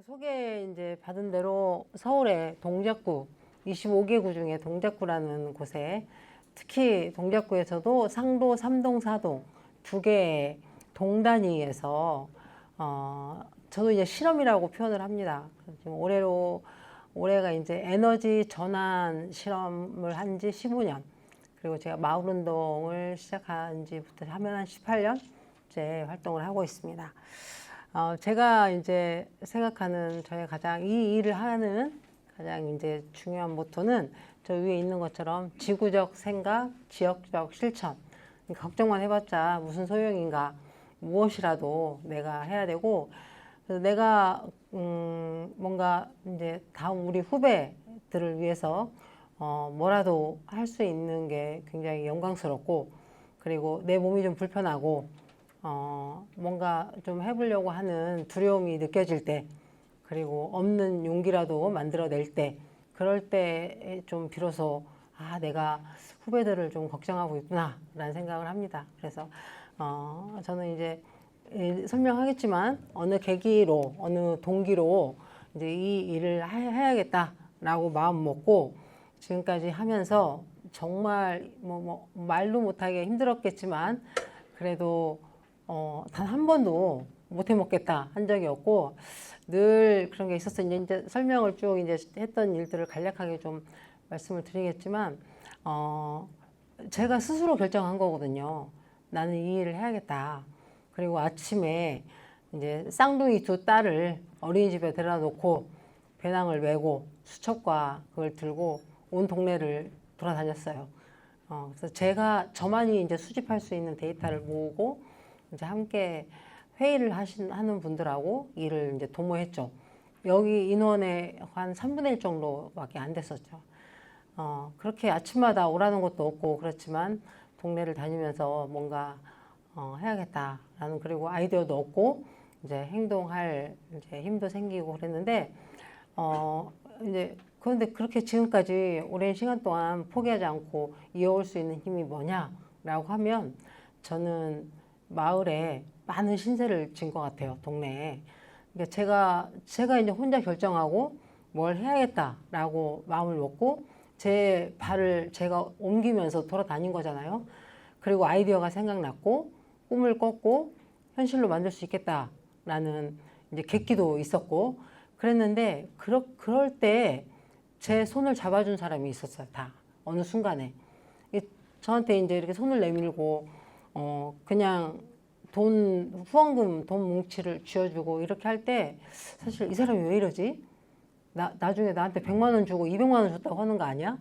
아까 소개 이제 받은 대로 서울의 동작구 25개 구 중에 동작구라는 곳에 특히 동작구에서도 상도 3동 4동 두 개의 동단위에서 저도 이제 실험이라고 표현을 합니다. 지금 올해가 이제 에너지 전환 실험을 한 지 15년, 그리고 제가 마을운동을 시작한 지부터 하면 한 18년째 활동을 하고 있습니다. 제가 이제 생각하는 저의 가장 이 일을 하는 가장 이제 중요한 모토는 저 위에 있는 것처럼 지구적 생각, 지역적 실천. 걱정만 해봤자 무슨 소용인가, 무엇이라도 내가 해야 되고, 그래서 내가 뭔가 이제 다음 우리 후배들을 위해서 뭐라도 할 수 있는 게 굉장히 영광스럽고, 그리고 내 몸이 좀 불편하고 뭔가 좀 해보려고 하는 두려움이 느껴질 때, 그리고 없는 용기라도 만들어낼 때, 그럴 때 좀 비로소 내가 후배들을 좀 걱정하고 있구나 라는 생각을 합니다. 그래서 저는 이제 설명하겠지만 어느 계기로, 어느 동기로 이제 이 일을 해야겠다라고 마음 먹고 지금까지 하면서 정말 말로 못하게 힘들었겠지만 그래도 단 한 번도 못 해먹겠다 한 적이 없고, 늘 그런 게 있었어요. 이제 설명을 쭉 이제 했던 일들을 간략하게 좀 말씀을 드리겠지만, 제가 스스로 결정한 거거든요. 나는 이 일을 해야겠다. 그리고 아침에 이제 쌍둥이 두 딸을 어린이집에 데려다 놓고 배낭을 메고 수첩과 그걸 들고 온 동네를 돌아다녔어요. 그래서 저만이 이제 수집할 수 있는 데이터를 모으고 이제 함께 회의를 하는 분들하고 일을 이제 도모했죠. 여기 인원의 한 3분의 1 정도밖에 안 됐었죠. 그렇게 아침마다 오라는 것도 없고 그렇지만 동네를 다니면서 뭔가 해야겠다라는, 그리고 아이디어도 없고 이제 행동할 이제 힘도 생기고 그랬는데 이제 그런데 그렇게 지금까지 오랜 시간 동안 포기하지 않고 이어올 수 있는 힘이 뭐냐라고 하면, 저는 마을에 많은 신세를 진 것 같아요, 동네에. 그러니까 제가 이제 혼자 결정하고 뭘 해야겠다라고 마음을 먹고 제 발을 제가 옮기면서 돌아다닌 거잖아요. 그리고 아이디어가 생각났고 꿈을 꿨고 현실로 만들 수 있겠다라는 이제 객기도 있었고 그랬는데, 그럴 때 제 손을 잡아준 사람이 있었어요. 다 어느 순간에 저한테 이제 이렇게 손을 내밀고 그냥 후원금 돈 뭉치를 쥐어주고 이렇게 할 때, 사실 이 사람이 왜 이러지? 나중에 나한테 100만 원 주고 200만 원 줬다고 하는 거 아니야?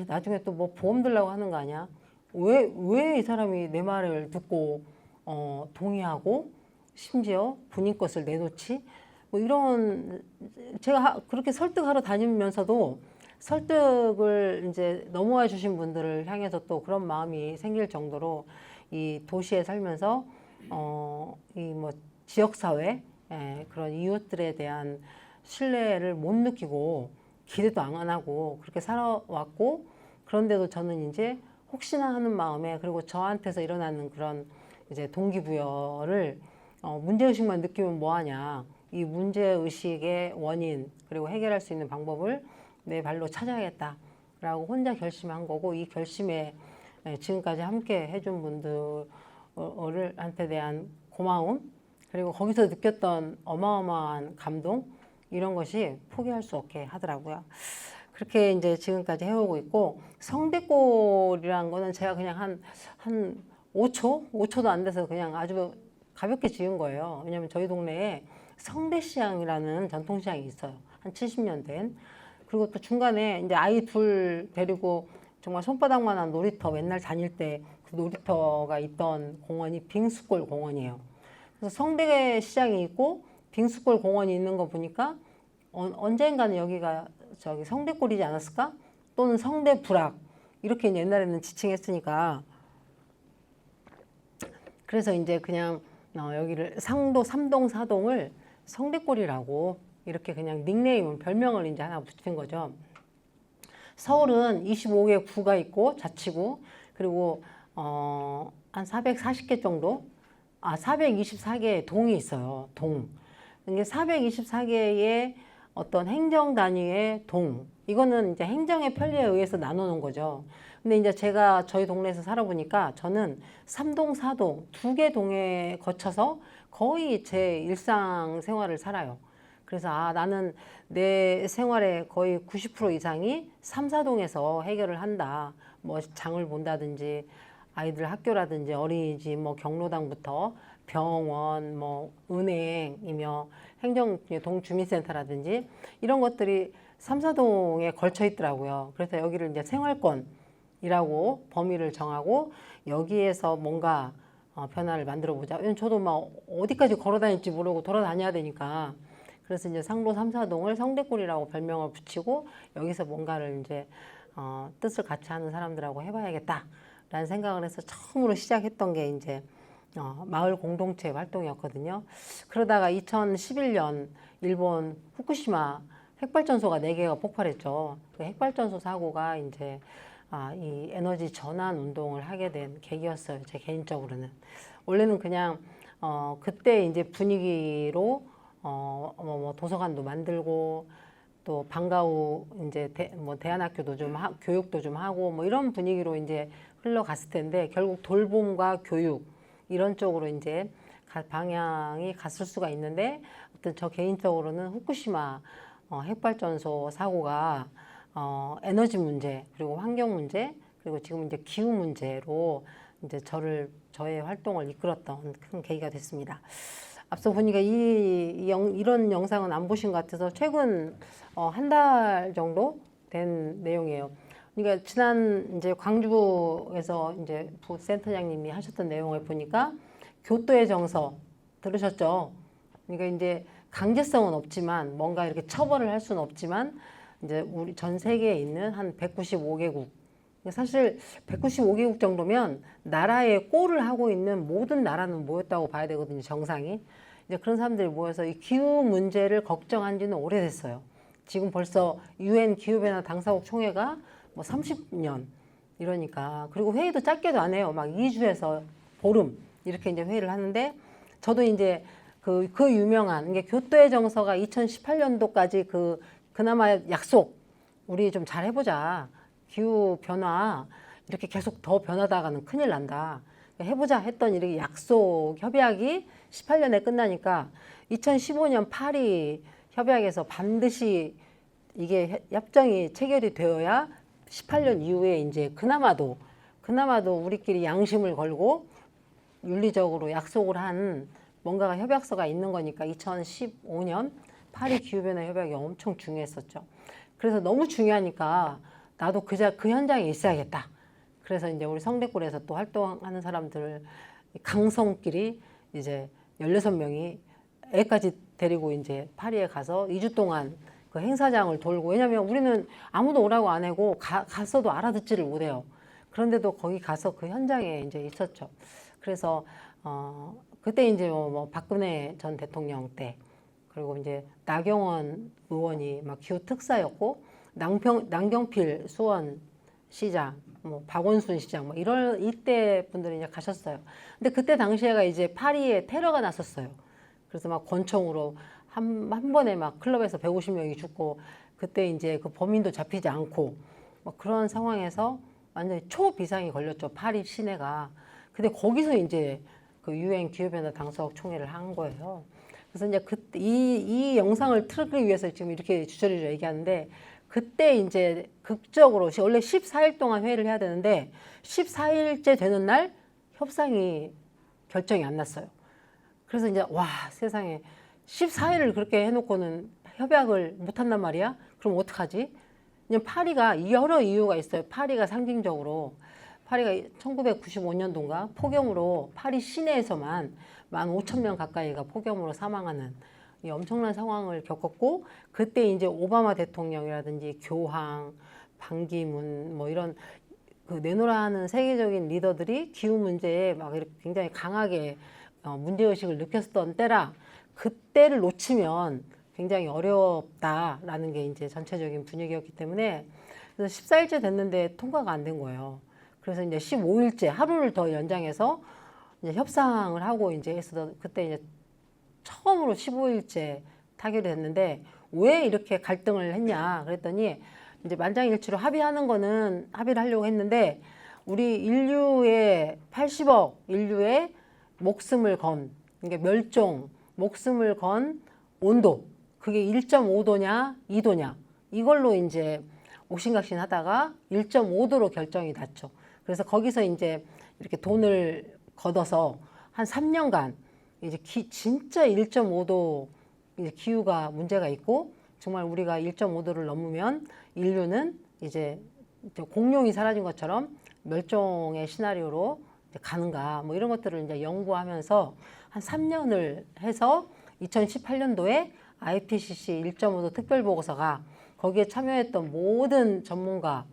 나중에 또 뭐 보험 들라고 하는 거 아니야? 왜 이 사람이 내 말을 듣고 동의하고 심지어 본인 것을 내놓지? 뭐 이런, 제가 그렇게 설득하러 다니면서도 설득을 이제 넘어와 주신 분들을 향해서 또 그런 마음이 생길 정도로 이 도시에 살면서 이 뭐 지역사회, 그런 이웃들에 대한 신뢰를 못 느끼고 기대도 안 하고 그렇게 살아왔고, 그런데도 저는 이제 혹시나 하는 마음에, 그리고 저한테서 일어나는 그런 이제 동기부여를 문제의식만 느끼면 뭐하냐, 이 문제의식의 원인 그리고 해결할 수 있는 방법을 내 발로 찾아야겠다라고 혼자 결심한 거고, 이 결심에 지금까지 함께 해준 분들한테 대한 고마움, 그리고 거기서 느꼈던 어마어마한 감동, 이런 것이 포기할 수 없게 하더라고요. 그렇게 이제 지금까지 해오고 있고, 성대골이라는 거는 제가 그냥 한 5초도 안 돼서 그냥 아주 가볍게 지은 거예요. 왜냐면 저희 동네에 성대시장이라는 전통시장이 있어요. 한 70년 된. 그리고 또 중간에 이제 아이 둘 데리고 정말 손바닥만한 놀이터, 맨날 다닐 때 그 놀이터가 있던 공원이 빙수골 공원이에요. 그래서 성대시장이 있고 빙수골 공원이 있는 거 보니까 언젠가는 여기가 저기 성대골이지 않았을까? 또는 성대불악, 이렇게 옛날에는 지칭했으니까, 그래서 이제 그냥 여기를 상도 3동 4동을 성대골이라고 이렇게 그냥 닉네임, 별명을 이제 하나 붙인 거죠. 서울은 25개 구가 있고 자치구, 그리고 한 440개 정도, 424개의 동이 있어요. 동. 이게 424개의 어떤 행정 단위의 동, 이거는 이제 행정의 편리에 의해서 나누는 거죠. 근데 이제 제가 저희 동네에서 살아보니까 저는 3동, 4동, 두 개 동에 거쳐서 거의 제 일상 생활을 살아요. 그래서 나는 내 생활의 거의 90% 이상이 3, 4동에서 해결을 한다. 뭐 장을 본다든지 아이들 학교라든지 어린이집, 뭐 경로당부터 병원, 뭐 은행이며 행정 동주민센터라든지 이런 것들이 3, 4동에 걸쳐 있더라고요. 그래서 여기를 이제 생활권이라고 범위를 정하고 여기에서 뭔가 변화를 만들어 보자. 저도 막 어디까지 걸어 다닐지 모르고 돌아다녀야 되니까. 그래서 이제 상로 3, 4동을 성대골이라고 별명을 붙이고 여기서 뭔가를 이제 뜻을 같이 하는 사람들하고 해봐야겠다라는 생각을 해서 처음으로 시작했던 게 이제 마을 공동체 활동이었거든요. 그러다가 2011년 일본 후쿠시마 핵발전소가 4개가 폭발했죠. 그 핵발전소 사고가 이제 이 에너지 전환 운동을 하게 된 계기였어요. 제 개인적으로는. 원래는 그냥 그때 이제 분위기로 뭐 도서관도 만들고 또 방과 후 이제 대안학교도 좀 교육도 좀 하고 뭐 이런 분위기로 이제 흘러갔을 텐데 결국 돌봄과 교육 이런 쪽으로 이제 방향이 갔을 수가 있는데 어떤 저 개인적으로는 후쿠시마 핵발전소 사고가 에너지 문제 그리고 환경 문제 그리고 지금 이제 기후 문제로 이제 저의 활동을 이끌었던 큰 계기가 됐습니다. 앞서 보니까 이런 영상은 안 보신 것 같아서 최근 한 달 정도 된 내용이에요. 그러니까 지난 이제 광주에서 이제 부센터장님이 하셨던 내용을 보니까 교토의 정서 들으셨죠? 그러니까 이제 강제성은 없지만 뭔가 이렇게 처벌을 할 수는 없지만 이제 우리 전 세계에 있는 한 195개국 사실 195개국 정도면 나라의 꼴을 하고 있는 모든 나라는 모였다고 봐야 되거든요. 정상이. 이제 그런 사람들이 모여서 이 기후 문제를 걱정한 지는 오래됐어요. 지금 벌써 UN 기후변화 당사국 총회가 뭐 30년 이러니까 그리고 회의도 짧게도 안 해요. 막 2주에서 보름 이렇게 이제 회의를 하는데 저도 이제 그 유명한 이게 교토의 정서가 2018년도까지 그나마 약속 우리 좀 잘 해보자. 기후 변화 이렇게 계속 더 변하다가는 큰일 난다. 해보자 했던 이렇게 약속 협약이 18년에 끝나니까 2015년 파리 협약에서 반드시 이게 협정이 체결이 되어야 18년 이후에 이제 그나마도 우리끼리 양심을 걸고 윤리적으로 약속을 한 뭔가가 협약서가 있는 거니까 2015년 파리 기후변화 협약이 엄청 중요했었죠. 그래서 너무 중요하니까 나도 그 현장에 있어야겠다. 그래서 이제 우리 성대골에서 또 활동하는 사람들 강성끼리 이제 16명이 애까지 데리고 이제 파리에 가서 2주 동안 그 행사장을 돌고 왜냐면 우리는 아무도 오라고 안 하고 갔어도 알아듣지를 못해요. 그런데도 거기 가서 그 현장에 이제 있었죠. 그래서 그때 이제 뭐 박근혜 전 대통령 때 그리고 이제 나경원 의원이 막 기후 특사였고 남경필 수원 시장, 뭐 박원순 시장, 뭐 이때 분들이 이제 가셨어요. 근데 그때 당시에가 이제 파리에 테러가 났었어요. 그래서 막 권총으로 한 번에 막 클럽에서 150명이 죽고 그때 이제 그 범인도 잡히지 않고 막 그런 상황에서 완전히 초비상이 걸렸죠. 파리 시내가. 근데 거기서 이제 그 UN 기후변화 당사국 총회를 한 거예요. 그래서 이제 이 영상을 틀기 위해서 지금 이렇게 주저리로 얘기하는데 그때 이제 극적으로 원래 14일 동안 회의를 해야 되는데 14일째 되는 날 협상이 결정이 안 났어요. 그래서 이제 와 세상에 14일을 그렇게 해놓고는 협약을 못 한단 말이야? 그럼 어떡하지? 그냥 파리가 여러 이유가 있어요. 파리가 상징적으로 파리가 1995년도인가 폭염으로 파리 시내에서만 15,000명 가까이가 폭염으로 사망하는 이 엄청난 상황을 겪었고 그때 이제 오바마 대통령이라든지 교황, 반기문 뭐 이런 그 내노라 하는 세계적인 리더들이 기후 문제에 막 이렇게 굉장히 강하게 문제의식을 느꼈던 때라 그때를 놓치면 굉장히 어렵다라는 게 이제 전체적인 분위기였기 때문에 그래서 14일째 됐는데 통과가 안 된 거예요. 그래서 이제 15일째 하루를 더 연장해서 이제 협상을 하고 이제 해서 그때 이제 처음으로 15일째 타결이 됐는데 왜 이렇게 갈등을 했냐 그랬더니 이제 만장일치로 합의를 하려고 했는데 우리 인류의 80억 인류의 목숨을 건 그러니까 멸종 목숨을 건 온도 그게 1.5도냐 2도냐 이걸로 이제 옥신각신 하다가 1.5도로 결정이 났죠. 그래서 거기서 이제 이렇게 돈을 걷어서 한 3년간 이제 진짜 1.5도 이제 기후가 문제가 있고 정말 우리가 1.5도를 넘으면 인류는 이제 공룡이 사라진 것처럼 멸종의 시나리오로 가는가 뭐 이런 것들을 이제 연구하면서 한 3년을 해서 2018년도에 IPCC 1.5도 특별보고서가 거기에 참여했던 모든 전문가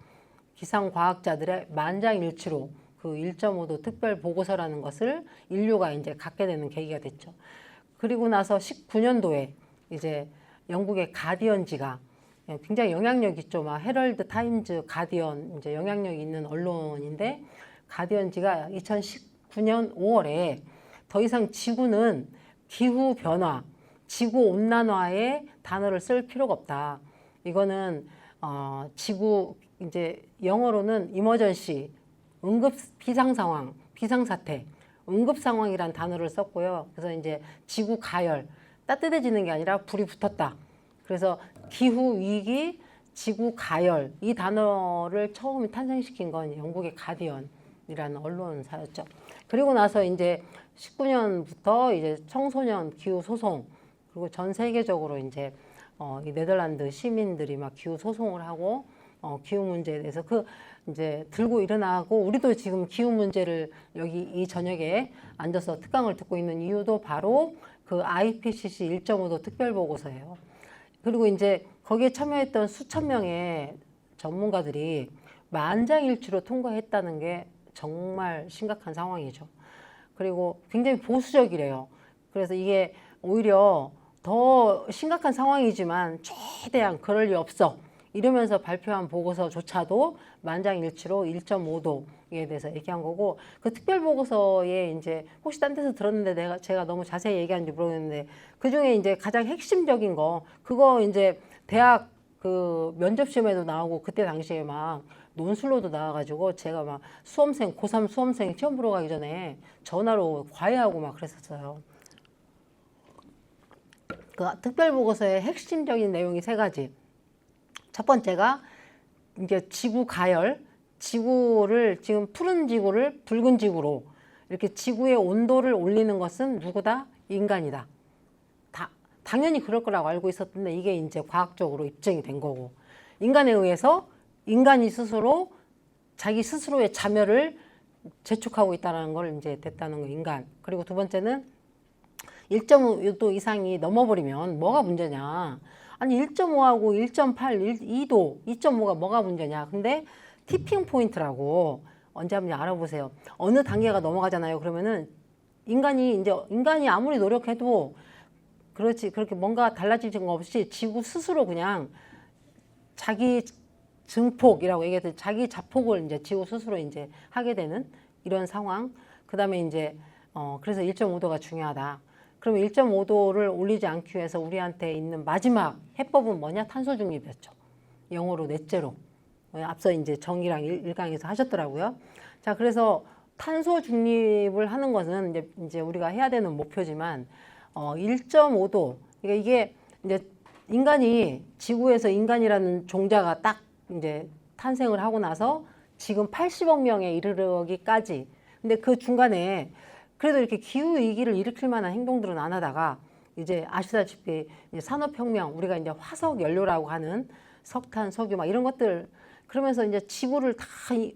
기상과학자들의 만장일치로 그 1.5도 특별보고서라는 것을 인류가 이제 갖게 되는 계기가 됐죠. 그리고 나서 19년도에 이제 영국의 가디언지가 굉장히 영향력 있죠. 막 헤럴드 타임즈, 가디언 이제 영향력 있는 언론인데 가디언지가 2019년 5월에 더 이상 지구는 기후 변화, 지구 온난화의 단어를 쓸 필요가 없다. 이거는 지구 이제 영어로는 이머전시, 응급 비상 상황, 비상 사태, 응급 상황이란 단어를 썼고요. 그래서 이제 지구 가열, 따뜻해지는 게 아니라 불이 붙었다. 그래서 기후 위기, 지구 가열 이 단어를 처음 탄생시킨 건 영국의 가디언이라는 언론사였죠. 그리고 나서 이제 19년부터 이제 청소년 기후 소송 그리고 전 세계적으로 이제 이 네덜란드 시민들이 막 기후 소송을 하고 기후 문제에 대해서 이제 들고 일어나고 우리도 지금 기후 문제를 여기 이 저녁에 앉아서 특강을 듣고 있는 이유도 바로 그 IPCC 1.5도 특별보고서예요. 그리고 이제 거기에 참여했던 수천 명의 전문가들이 만장일치로 통과했다는 게 정말 심각한 상황이죠. 그리고 굉장히 보수적이래요. 그래서 이게 오히려 더 심각한 상황이지만 최대한 그럴 리 없어 이러면서 발표한 보고서조차도 만장일치로 1.5도에 대해서 얘기한 거고 그 특별보고서에 이제 혹시 딴 데서 들었는데 제가 너무 자세히 얘기하는지 모르겠는데 그 중에 이제 가장 핵심적인 거 그거 이제 대학 그 면접시험에도 나오고 그때 당시에 막 논술로도 나와가지고 제가 막 수험생 고3 수험생 시험 보러 가기 전에 전화로 과외하고 막 그랬었어요. 그 특별보고서의 핵심적인 내용이 세 가지. 첫 번째가 이제 지구 가열, 지구를 지금 푸른 지구를 붉은 지구로 이렇게 지구의 온도를 올리는 것은 누구다? 인간이다. 당연히 그럴 거라고 알고 있었는데 이게 이제 과학적으로 입증이 된 거고 인간에 의해서 인간이 스스로 자기 스스로의 자멸을 재촉하고 있다는 걸 이제 됐다는 거 인간. 그리고 두 번째는 1.5도 이상이 넘어버리면 뭐가 문제냐? 아니 1.5하고 1.8, 2도, 2.5가 뭐가 문제냐? 근데 티핑 포인트라고 언제 한번 알아보세요. 어느 단계가 넘어가잖아요. 그러면은 인간이 아무리 노력해도 그렇게 뭔가 달라지는 거 없이 지구 스스로 그냥 자기 증폭이라고 얘기해서 자기 자폭을 이제 지구 스스로 이제 하게 되는 이런 상황. 그다음에 이제 그래서 1.5도가 중요하다. 그럼 1.5도를 올리지 않기 위해서 우리한테 있는 마지막 해법은 뭐냐? 탄소 중립이었죠. 영어로 넷제로. 앞서 이제 정의랑 1강에서 하셨더라고요. 자, 그래서 탄소 중립을 하는 것은 이제 우리가 해야 되는 목표지만 1.5도. 그러니까 이게 이제 인간이 지구에서 인간이라는 종자가 딱 이제 탄생을 하고 나서 지금 80억 명에 이르기까지. 근데 그 중간에 그래도 이렇게 기후 위기를 일으킬 만한 행동들은 안 하다가 이제 아시다시피 이제 산업혁명 우리가 이제 화석 연료라고 하는 석탄, 석유 막 이런 것들 그러면서 이제 지구를 다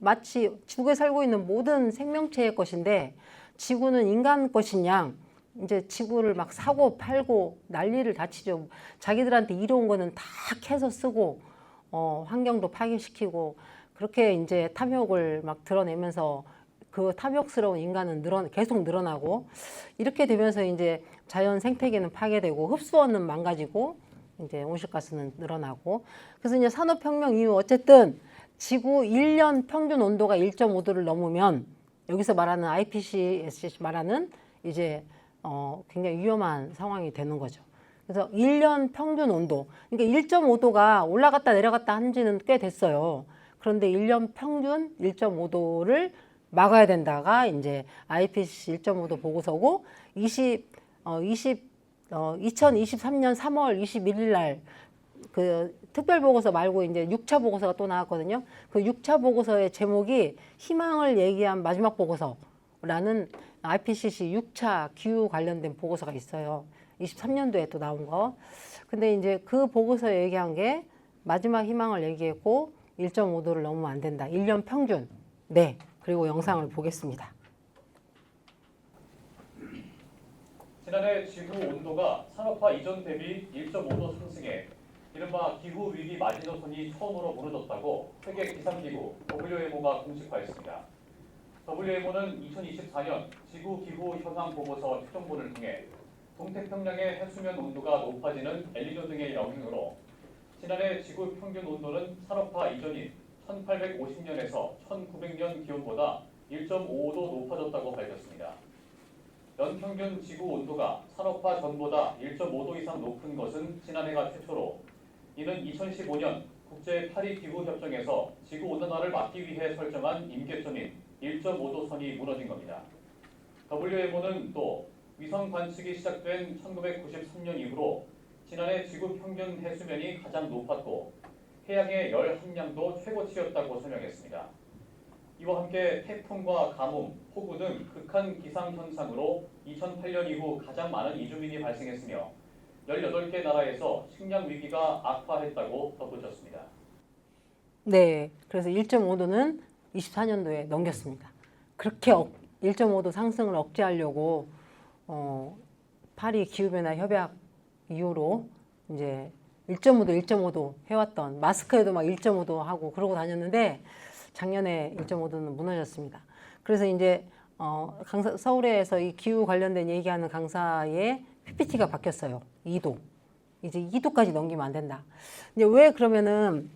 마치 지구에 살고 있는 모든 생명체의 것인데 지구는 인간 것인 양 이제 지구를 막 사고 팔고 난리를 다 치죠. 자기들한테 이로운 거는 다 캐서 쓰고 환경도 파괴시키고 그렇게 이제 탐욕을 막 드러내면서 그 탐욕스러운 인간은 계속 늘어나고 이렇게 되면서 이제 자연 생태계는 파괴되고 흡수원은 망가지고 이제 온실가스는 늘어나고 그래서 이제 산업혁명 이후 어쨌든 지구 1년 평균 온도가 1.5도를 넘으면 여기서 말하는 IPCC 말하는 이제 굉장히 위험한 상황이 되는 거죠. 그래서 1년 평균 온도, 그러니까 1.5도가 올라갔다 내려갔다 한 지는 꽤 됐어요. 그런데 1년 평균 1.5도를 막아야 된다가 이제 IPCC 1.5도 보고서고 2023년 3월 21일 날 그 특별 보고서 말고 이제 6차 보고서가 또 나왔거든요. 그 6차 보고서의 제목이 희망을 얘기한 마지막 보고서라는 IPCC 6차 기후 관련된 보고서가 있어요. 23년도에 또 나온 거. 근데 이제 그 보고서에 얘기한 게 마지막 희망을 얘기했고 1.5도를 넘으면 안 된다. 1년 평균. 네. 그리고 영상을 보겠습니다. 지난해 지구 온도가 산업화 이전 대비 1.5도 상승해 이른바 기후위기 마지노선이 처음으로 무너졌다고 세계기상기구 WMO가 공식화했습니다. WMO는 2024년 지구기후현황보고서 최종본을 통해 동태평양의 해수면 온도가 높아지는 엘니뇨 등의 영향으로 지난해 지구 평균 온도는 산업화 이전인 1850년에서 1900년 기온보다 1.55도 높아졌다고 밝혔습니다. 연평균 지구 온도가 산업화 전보다 1.5도 이상 높은 것은 지난해가 최초로 이는 2015년 국제 파리 기후 협정에서 지구 온난화를 막기 위해 설정한 임계점인 1.5도 선이 무너진 겁니다. WMO는 또 위성 관측이 시작된 1993년 이후로 지난해 지구 평균 해수면이 가장 높았고 해양의 열 함량도 최고치였다고 설명했습니다. 이와 함께 태풍과 가뭄, 폭우 등 극한 기상 현상으로 2008년 이후 가장 많은 이주민이 발생했으며 18개 나라에서 식량 위기가 악화했다고 덧붙였습니다. 네, 그래서 1.5도는 24년도에 넘겼습니다. 그렇게 1.5도 상승을 억제하려고 파리 기후변화 협약 이후로 이제 1.5도 해왔던 마스크에도 막 1.5도 하고 그러고 다녔는데 작년에 1.5도는 무너졌습니다. 그래서 이제 서울에서 이 기후 관련된 얘기하는 강사의 PPT가 바뀌었어요. 2도. 이제 2도까지 넘기면 안 된다. 이제 왜 그러면은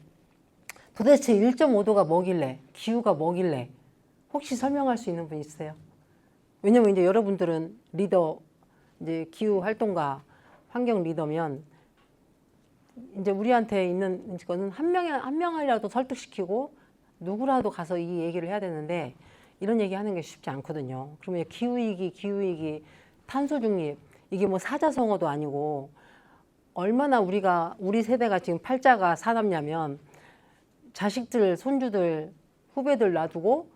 도대체 1.5도가 뭐길래, 기후가 뭐길래 혹시 설명할 수 있는 분 있으세요? 왜냐면 이제 여러분들은 리더, 이제 기후 활동가, 환경 리더면 이제 우리한테 있는 거는 한 명이라도 설득시키고 누구라도 가서 이 얘기를 해야 되는데 이런 얘기 하는 게 쉽지 않거든요. 그러면 기후위기, 탄소중립, 이게 뭐 사자성어도 아니고 얼마나 우리 세대가 지금 팔자가 사납냐면 자식들, 손주들, 후배들 놔두고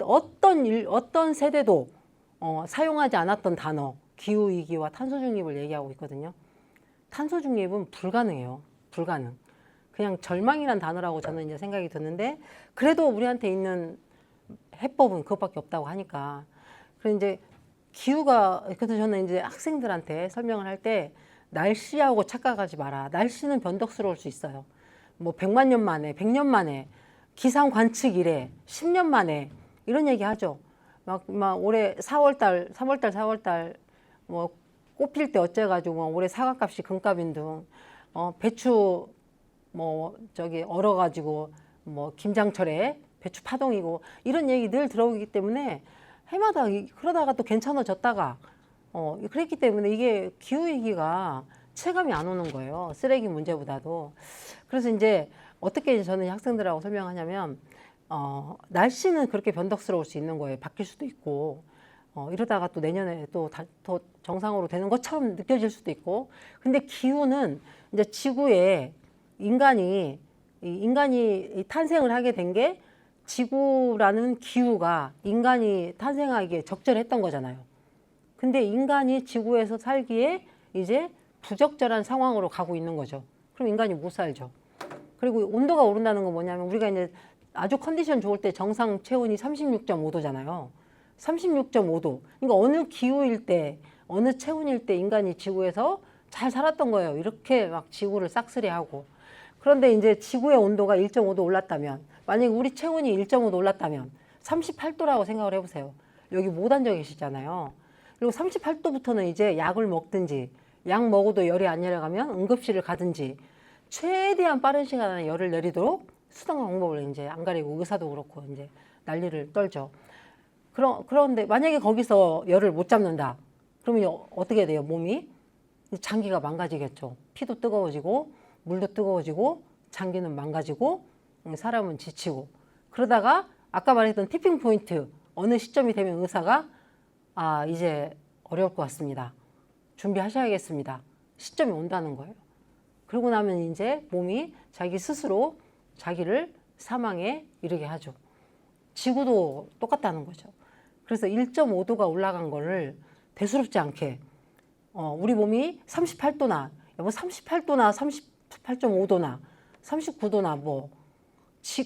어떤 세대도 사용하지 않았던 단어, 기후위기와 탄소중립을 얘기하고 있거든요. 탄소중립은 불가능해요. 불가능. 그냥 절망이란 단어라고 저는 이제 생각이 드는데 그래도 우리한테 있는 해법은 그것밖에 없다고 하니까. 그래서 이제 그래서 저는 이제 학생들한테 설명을 할 때 날씨하고 착각하지 마라. 날씨는 변덕스러울 수 있어요. 뭐 100만 년 만에, 100년 만에, 기상 관측 이래, 10년 만에 이런 얘기 하죠. 막 올해 3월달 뭐 꽃필 때 어째가지고 뭐 올해 사과값이 금값인 등, 배추 얼어가지고 뭐 김장철에 배추 파동이고 이런 얘기 늘 들어오기 때문에 해마다 그러다가 또 괜찮아졌다가 그랬기 때문에 이게 기후위기가 체감이 안 오는 거예요. 쓰레기 문제보다도. 그래서 이제 어떻게 저는 학생들하고 설명하냐면 날씨는 그렇게 변덕스러울 수 있는 거예요. 바뀔 수도 있고 이러다가 또 내년에 또 더 정상으로 되는 것처럼 느껴질 수도 있고 근데 기후는 이제 지구에 인간이 탄생을 하게 된 게 지구라는 기후가 인간이 탄생하기에 적절했던 거잖아요. 근데 인간이 지구에서 살기에 이제 부적절한 상황으로 가고 있는 거죠. 그럼 인간이 못 살죠. 그리고 온도가 오른다는 건 뭐냐면 우리가 이제 아주 컨디션 좋을 때 정상 체온이 36.5도잖아요. 36.5도. 그러니까 어느 기후일 때, 어느 체온일 때 인간이 지구에서 잘 살았던 거예요. 이렇게 막 지구를 싹쓸이하고. 그런데 이제 지구의 온도가 1.5도 올랐다면, 만약에 우리 체온이 1.5도 올랐다면 38도라고 생각을 해보세요. 여기 못 앉아 계시잖아요. 그리고 38도부터는 이제 약을 먹든지, 약 먹어도 열이 안 내려가면 응급실을 가든지, 최대한 빠른 시간 안에 열을 내리도록 수단 방법을 이제 안 가리고 의사도 그렇고 이제 난리를 떨죠. 그런데 만약에 거기서 열을 못 잡는다. 그러면 어떻게 돼요? 몸이 장기가 망가지겠죠. 피도 뜨거워지고 물도 뜨거워지고 장기는 망가지고 사람은 지치고 그러다가 아까 말했던 티핑 포인트 어느 시점이 되면 의사가 이제 어려울 것 같습니다. 준비하셔야겠습니다. 시점이 온다는 거예요. 그러고 나면 이제 몸이 자기 스스로 자기를 사망에 이르게 하죠. 지구도 똑같다는 거죠. 그래서 1.5도가 올라간 거를 대수롭지 않게 우리 몸이 38도나 38도나 38.5도나 39도나 뭐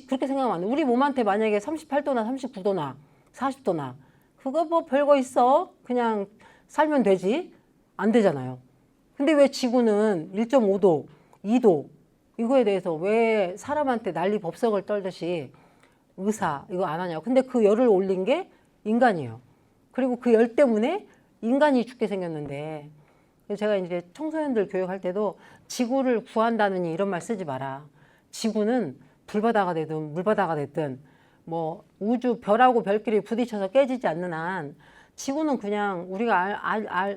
그렇게 생각하면 안 돼. 우리 몸한테 만약에 38도나 39도나 40도나 그거 뭐 별거 있어? 그냥 살면 되지? 안 되잖아요. 근데 왜 지구는 1.5도, 2도 이거에 대해서 왜 사람한테 난리 법석을 떨듯이 의사 이거 안 하냐고. 근데 그 열을 올린 게 인간이에요. 그리고 그 열 때문에 인간이 죽게 생겼는데 제가 이제 청소년들 교육할 때도 지구를 구한다느니 이런 말 쓰지 마라. 지구는 불바다가 되든 물바다가 됐든 뭐 우주 별하고 별끼리 부딪혀서 깨지지 않는 한 지구는 그냥 우리가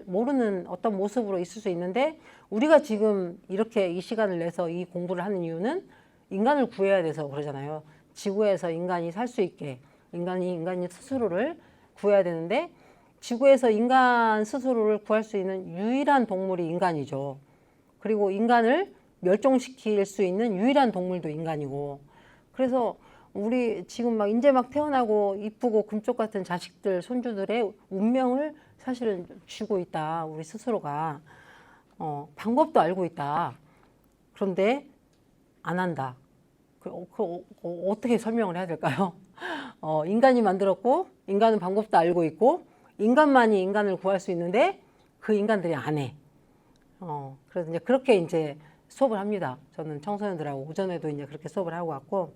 모르는 어떤 모습으로 있을 수 있는데 우리가 지금 이렇게 이 시간을 내서 이 공부를 하는 이유는 인간을 구해야 돼서 그러잖아요. 지구에서 인간이 살 수 있게 인간이 스스로를 구해야 되는데 지구에서 인간 스스로를 구할 수 있는 유일한 동물이 인간이죠. 그리고 인간을 멸종시킬 수 있는 유일한 동물도 인간이고 그래서 우리 지금 막 이제 막 태어나고 이쁘고 금쪽 같은 자식들 손주들의 운명을 사실은 쥐고 있다. 우리 스스로가 방법도 알고 있다. 그런데 안 한다. 어떻게 설명을 해야 될까요? 인간이 만들었고 인간은 방법도 알고 있고 인간만이 인간을 구할 수 있는데 그 인간들이 안 해. 그래서 이제 그렇게 이제 수업을 합니다. 저는 청소년들하고 오전에도 이제 그렇게 수업을 하고 왔고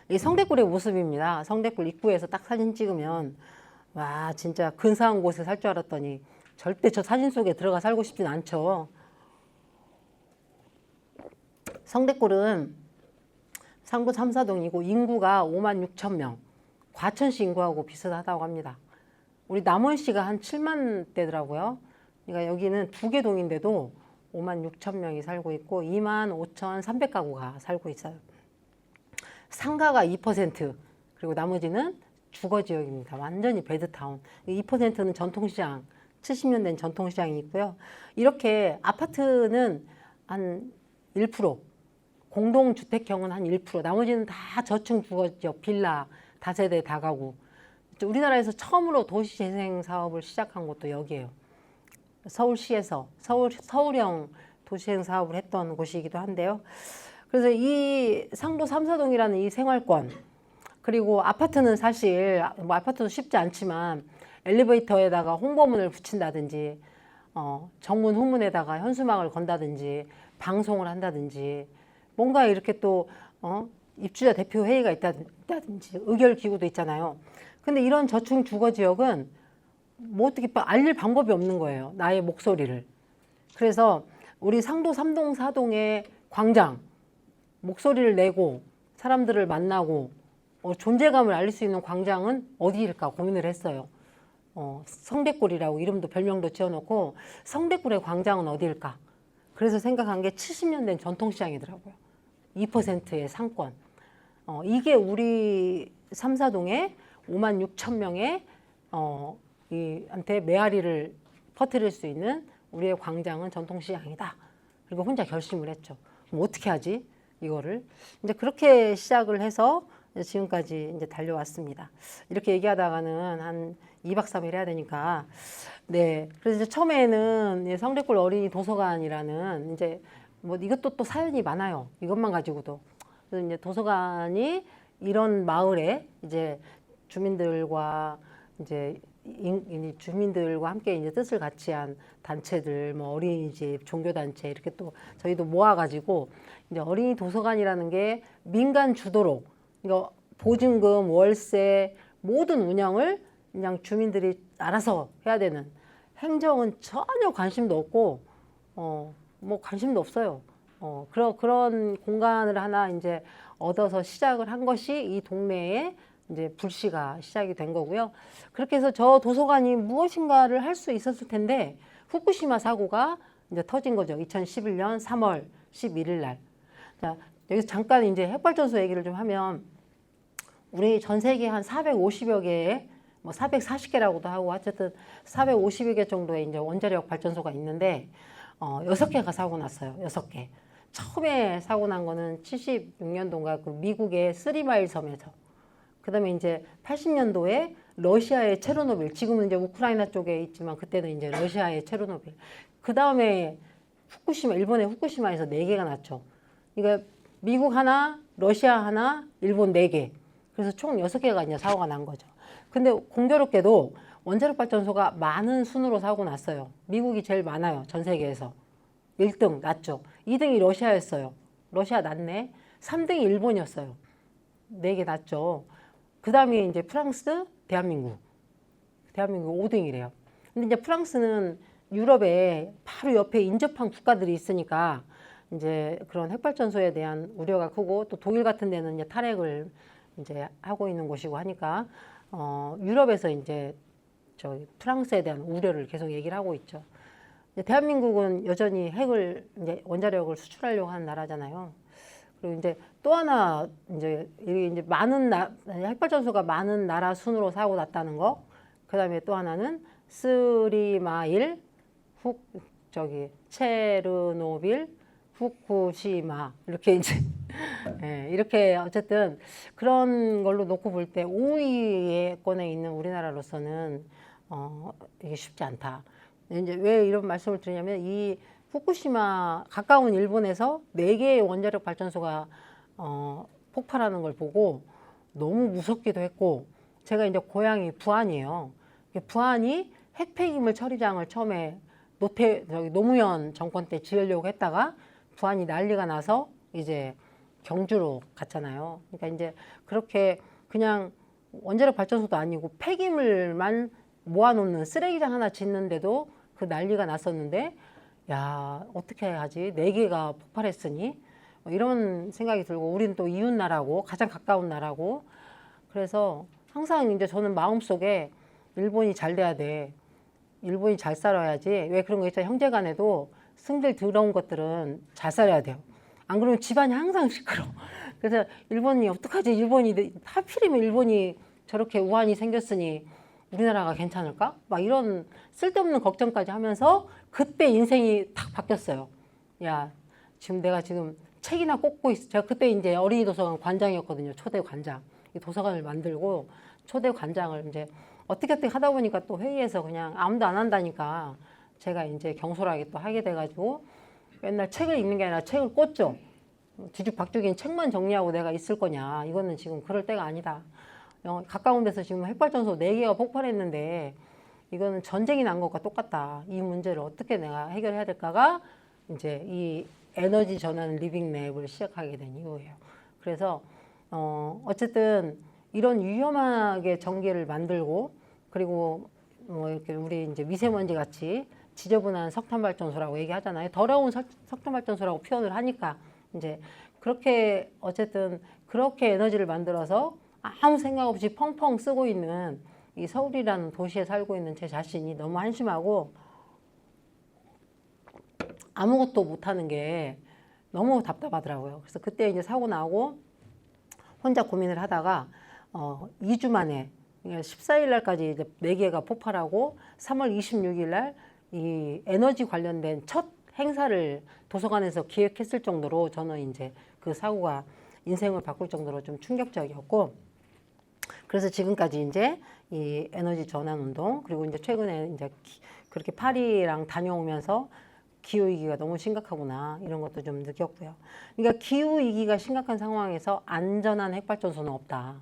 이 성대꿀의 모습입니다. 성대꿀 입구에서 딱 사진 찍으면 와 진짜 근사한 곳에 살 줄 알았더니 절대 저 사진 속에 들어가 살고 싶진 않죠. 성대꿀은 상부 3, 4동이고 인구가 56,000명, 과천시 인구하고 비슷하다고 합니다. 우리 남원시가 한 7만 대더라고요. 그러니까 여기는 2개 동인데도 56,000명이 살고 있고 25,300가구가 살고 있어요. 상가가 2%, 그리고 나머지는 주거지역입니다. 완전히 배드타운. 2%는 전통시장, 70년 된 전통시장이 있고요. 이렇게 아파트는 한 1%, 공동주택형은 한 1%, 나머지는 다 저층 주거지역, 빌라, 다세대, 다가구. 우리나라에서 처음으로 도시재생 사업을 시작한 곳도 여기예요. 서울시에서 서울형 도시재생 사업을 했던 곳이기도 한데요. 그래서 이 상도 3, 4동이라는 이 생활권, 그리고 아파트는 사실 뭐 아파트도 쉽지 않지만 엘리베이터에다가 홍보문을 붙인다든지 정문 후문에다가 현수막을 건다든지 방송을 한다든지 뭔가 이렇게 또 입주자 대표 회의가 있다든지 의결기구도 있잖아요. 근데 이런 저층 주거지역은 뭐 어떻게 알릴 방법이 없는 거예요. 나의 목소리를. 그래서 우리 상도 3동, 4동의 광장, 목소리를 내고 사람들을 만나고 존재감을 알릴 수 있는 광장은 어디일까 고민을 했어요. 성대꿀이라고 이름도 별명도 지어놓고 성대꿀의 광장은 어디일까? 그래서 생각한 게 70년 된 전통시장이더라고요. 2%의 상권. 이게 우리 3, 4동에 56,000명의 한테 메아리를 퍼뜨릴 수 있는 우리의 광장은 전통시장이다. 그리고 혼자 결심을 했죠. 그럼 어떻게 하지? 이거를. 이제 그렇게 시작을 해서 지금까지 이제 달려왔습니다. 이렇게 얘기하다가는 한 2박 3일 해야 되니까. 네. 그래서 이제 처음에는 성대꿀 어린이 도서관이라는 이제 뭐 이것도 또 사연이 많아요. 이것만 가지고도. 그래서 이제 도서관이 이런 마을에 이제 주민들과 이제 주민들과 함께 이제 뜻을 같이 한 단체들, 뭐 어린이집, 종교단체 이렇게 또 저희도 모아가지고 이제 어린이 도서관이라는 게 민간 주도로 그러니까 보증금, 월세 모든 운영을 그냥 주민들이 알아서 해야 되는 행정은 전혀 관심도 없고 뭐 관심도 없어요. 그런 공간을 하나 이제 얻어서 시작을 한 것이 이 동네의 이제 불씨가 시작이 된 거고요. 그렇게 해서 저 도서관이 무엇인가를 할 수 있었을 텐데 후쿠시마 사고가 이제 터진 거죠. 2011년 3월 11일 날. 자, 여기서 잠깐 이제 핵발전소 얘기를 좀 하면 우리 전 세계 한 450여 개의 뭐 440개라고도 하고 어쨌든 450여 개 정도의 이제 원자력 발전소가 있는데 6개가 사고 났어요. 6개. 처음에 사고 난 거는 76년도인가 그 미국의 쓰리마일 섬에서. 그다음에 이제 80년도에 러시아의 체르노빌, 지금은 이제 우크라이나 쪽에 있지만 그때는 이제 러시아의 체르노빌. 그다음에 후쿠시마, 일본의 후쿠시마에서 4개가 났죠. 그러니까 미국 하나, 러시아 하나, 일본 4개. 그래서 총 6개가 이제 사고가 난 거죠. 근데 공교롭게도 원자력 발전소가 많은 순으로 사고 났어요. 미국이 제일 많아요. 전 세계에서. 1등 났죠. 2등이 러시아였어요. 러시아 났네. 3등이 일본이었어요. 4개 났죠. 그 다음에 이제 프랑스, 대한민국. 대한민국 5등이래요. 근데 이제 프랑스는 유럽에 바로 옆에 인접한 국가들이 있으니까 이제 그런 핵발전소에 대한 우려가 크고 또 독일 같은 데는 이제 탈핵을 이제 하고 있는 곳이고 하니까 유럽에서 이제 프랑스에 대한 우려를 계속 얘기를 하고 있죠. 대한민국은 여전히 핵을 이제 원자력을 수출하려고 하는 나라잖아요. 그리고 이제 또 하나 이제 많은 핵발전소가 많은 나라 순으로 사고 났다는 거. 그다음에 또 하나는 쓰리마일, 체르노빌, 후쿠시마 이렇게 이제 예, 이렇게 어쨌든 그런 걸로 놓고 볼 때 5위권에 있는 우리나라로서는 이게 쉽지 않다. 이제 왜 이런 말씀을 드리냐면 이 후쿠시마 가까운 일본에서 4개의 원자력 발전소가 폭발하는 걸 보고 너무 무섭기도 했고 제가 이제 고향이 부안이에요. 부안이 핵폐기물 처리장을 처음에 노무현 정권 때 지으려고 했다가 부안이 난리가 나서 이제 경주로 갔잖아요. 그러니까 이제 그렇게 그냥 원자력 발전소도 아니고 폐기물만 모아놓는 쓰레기장 하나 짓는데도 그 난리가 났었는데 야 어떻게 하지? 4개가 폭발했으니 이런 생각이 들고 우리는 또 이웃 나라고 가장 가까운 나라고 그래서 항상 이제 저는 마음속에 일본이 잘 돼야 돼. 일본이 잘 살아야지. 왜 그런 거 있잖아요. 형제간에도 승질 더러운 것들은 잘 살아야 돼요. 안 그러면 집안이 항상 시끄러워. 그래서 일본이 어떡하지? 일본이 하필이면 일본이 저렇게 우한이 생겼으니 우리나라가 괜찮을까? 막 이런 쓸데없는 걱정까지 하면서 그때 인생이 탁 바뀌었어요. 야, 내가 지금 책이나 꽂고 있어. 제가 그때 이제 어린이 도서관 관장이었거든요. 초대 관장. 이 도서관을 만들고 초대 관장을 이제 어떻게 하다 보니까 또 회의에서 그냥 아무도 안 한다니까 제가 이제 경솔하게 또 하게 돼가지고 맨날 책을 읽는 게 아니라 책을 꽂죠. 뒤죽박죽인 책만 정리하고 내가 있을 거냐. 이거는 지금 그럴 때가 아니다. 가까운 데서 지금 핵발전소 4개가 폭발했는데 이거는 전쟁이 난 것과 똑같다. 이 문제를 어떻게 내가 해결해야 될까가 이제 이 에너지 전환 리빙랩을 시작하게 된 이유예요. 그래서 어쨌든 이런 위험하게 전기를 만들고 그리고 뭐 이렇게 우리 이제 미세먼지 같이 지저분한 석탄 발전소라고 얘기하잖아요. 더러운 석탄 발전소라고 표현을 하니까 이제 그렇게 어쨌든 그렇게 에너지를 만들어서 아무 생각 없이 펑펑 쓰고 있는 이 서울이라는 도시에 살고 있는 제 자신이 너무 한심하고 아무것도 못하는 게 너무 답답하더라고요. 그래서 그때 이제 사고 나고 혼자 고민을 하다가 2주 만에 14일 날까지 이제 4개가 폭발하고 3월 26일 날 이 에너지 관련된 첫 행사를 도서관에서 기획했을 정도로 저는 이제 그 사고가 인생을 바꿀 정도로 좀 충격적이었고 그래서 지금까지 이제 이 에너지 전환 운동 그리고 이제 최근에 이제 그렇게 파리랑 다녀오면서 기후 위기가 너무 심각하구나 이런 것도 좀 느꼈고요. 그러니까 기후 위기가 심각한 상황에서 안전한 핵발전소는 없다.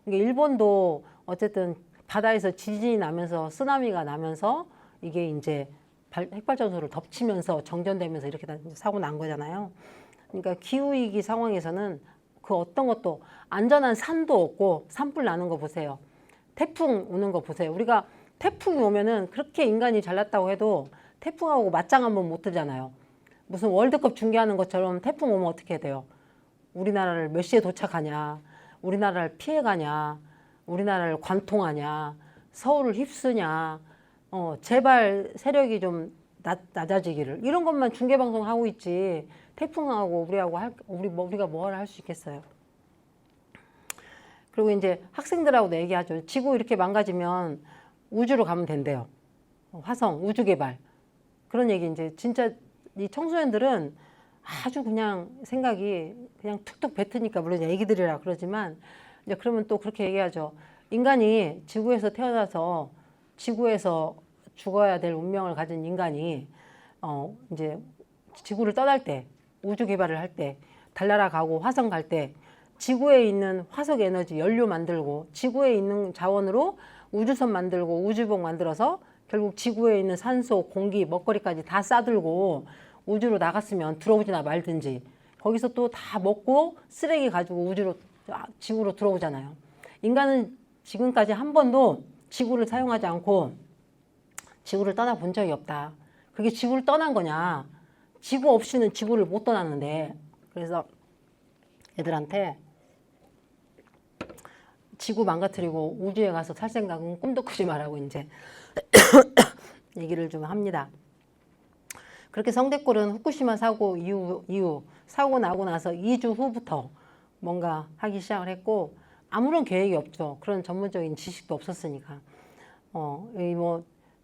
그러니까 일본도 어쨌든 바다에서 지진이 나면서 쓰나미가 나면서 이게 이제 핵발전소를 덮치면서 정전되면서 이렇게 사고 난 거잖아요. 그러니까 기후 위기 상황에서는 그 어떤 것도 안전한 산도 없고 산불 나는 거 보세요. 태풍 오는 거 보세요. 우리가 태풍이 오면은 그렇게 인간이 잘났다고 해도 태풍하고 맞짱 한번 못 뜨잖아요. 무슨 월드컵 중계하는 것처럼 태풍 오면 어떻게 돼요? 우리나라를 몇 시에 도착하냐? 우리나라를 피해가냐? 우리나라를 관통하냐, 서울을 휩쓰냐, 제발 세력이 좀 낮아지기를 이런 것만 중계방송 하고 있지. 태풍하고 우리가 뭘 할 수 있겠어요. 그리고 이제 학생들하고도 얘기하죠. 지구 이렇게 망가지면 우주로 가면 된대요. 화성, 우주 개발. 그런 얘기 이제 진짜 이 청소년들은 아주 그냥 생각이 그냥 툭툭 뱉으니까 물론 애기들이라 그러지만 이제 그러면 또 그렇게 얘기하죠. 인간이 지구에서 태어나서 지구에서 죽어야 될 운명을 가진 인간이 이제 지구를 떠날 때 우주 개발을 할 때 달나라 가고 화성 갈 때 지구에 있는 화석 에너지 연료 만들고 지구에 있는 자원으로 우주선 만들고 우주복 만들어서 결국 지구에 있는 산소, 공기, 먹거리까지 다 싸들고 우주로 나갔으면 들어오지나 말든지 거기서 또 다 먹고 쓰레기 가지고 지구로 들어오잖아요. 인간은 지금까지 한 번도 지구를 사용하지 않고 지구를 떠나본 적이 없다. 그게 지구를 떠난 거냐. 지구 없이는 지구를 못 떠났는데 그래서 애들한테 지구 망가뜨리고 우주에 가서 살 생각은 꿈도 꾸지 말라고 이제 얘기를 좀 합니다. 그렇게 성대골은 후쿠시마 사고 이후 사고 나고 나서 2주 후부터 뭔가 하기 시작을 했고 아무런 계획이 없죠. 그런 전문적인 지식도 없었으니까.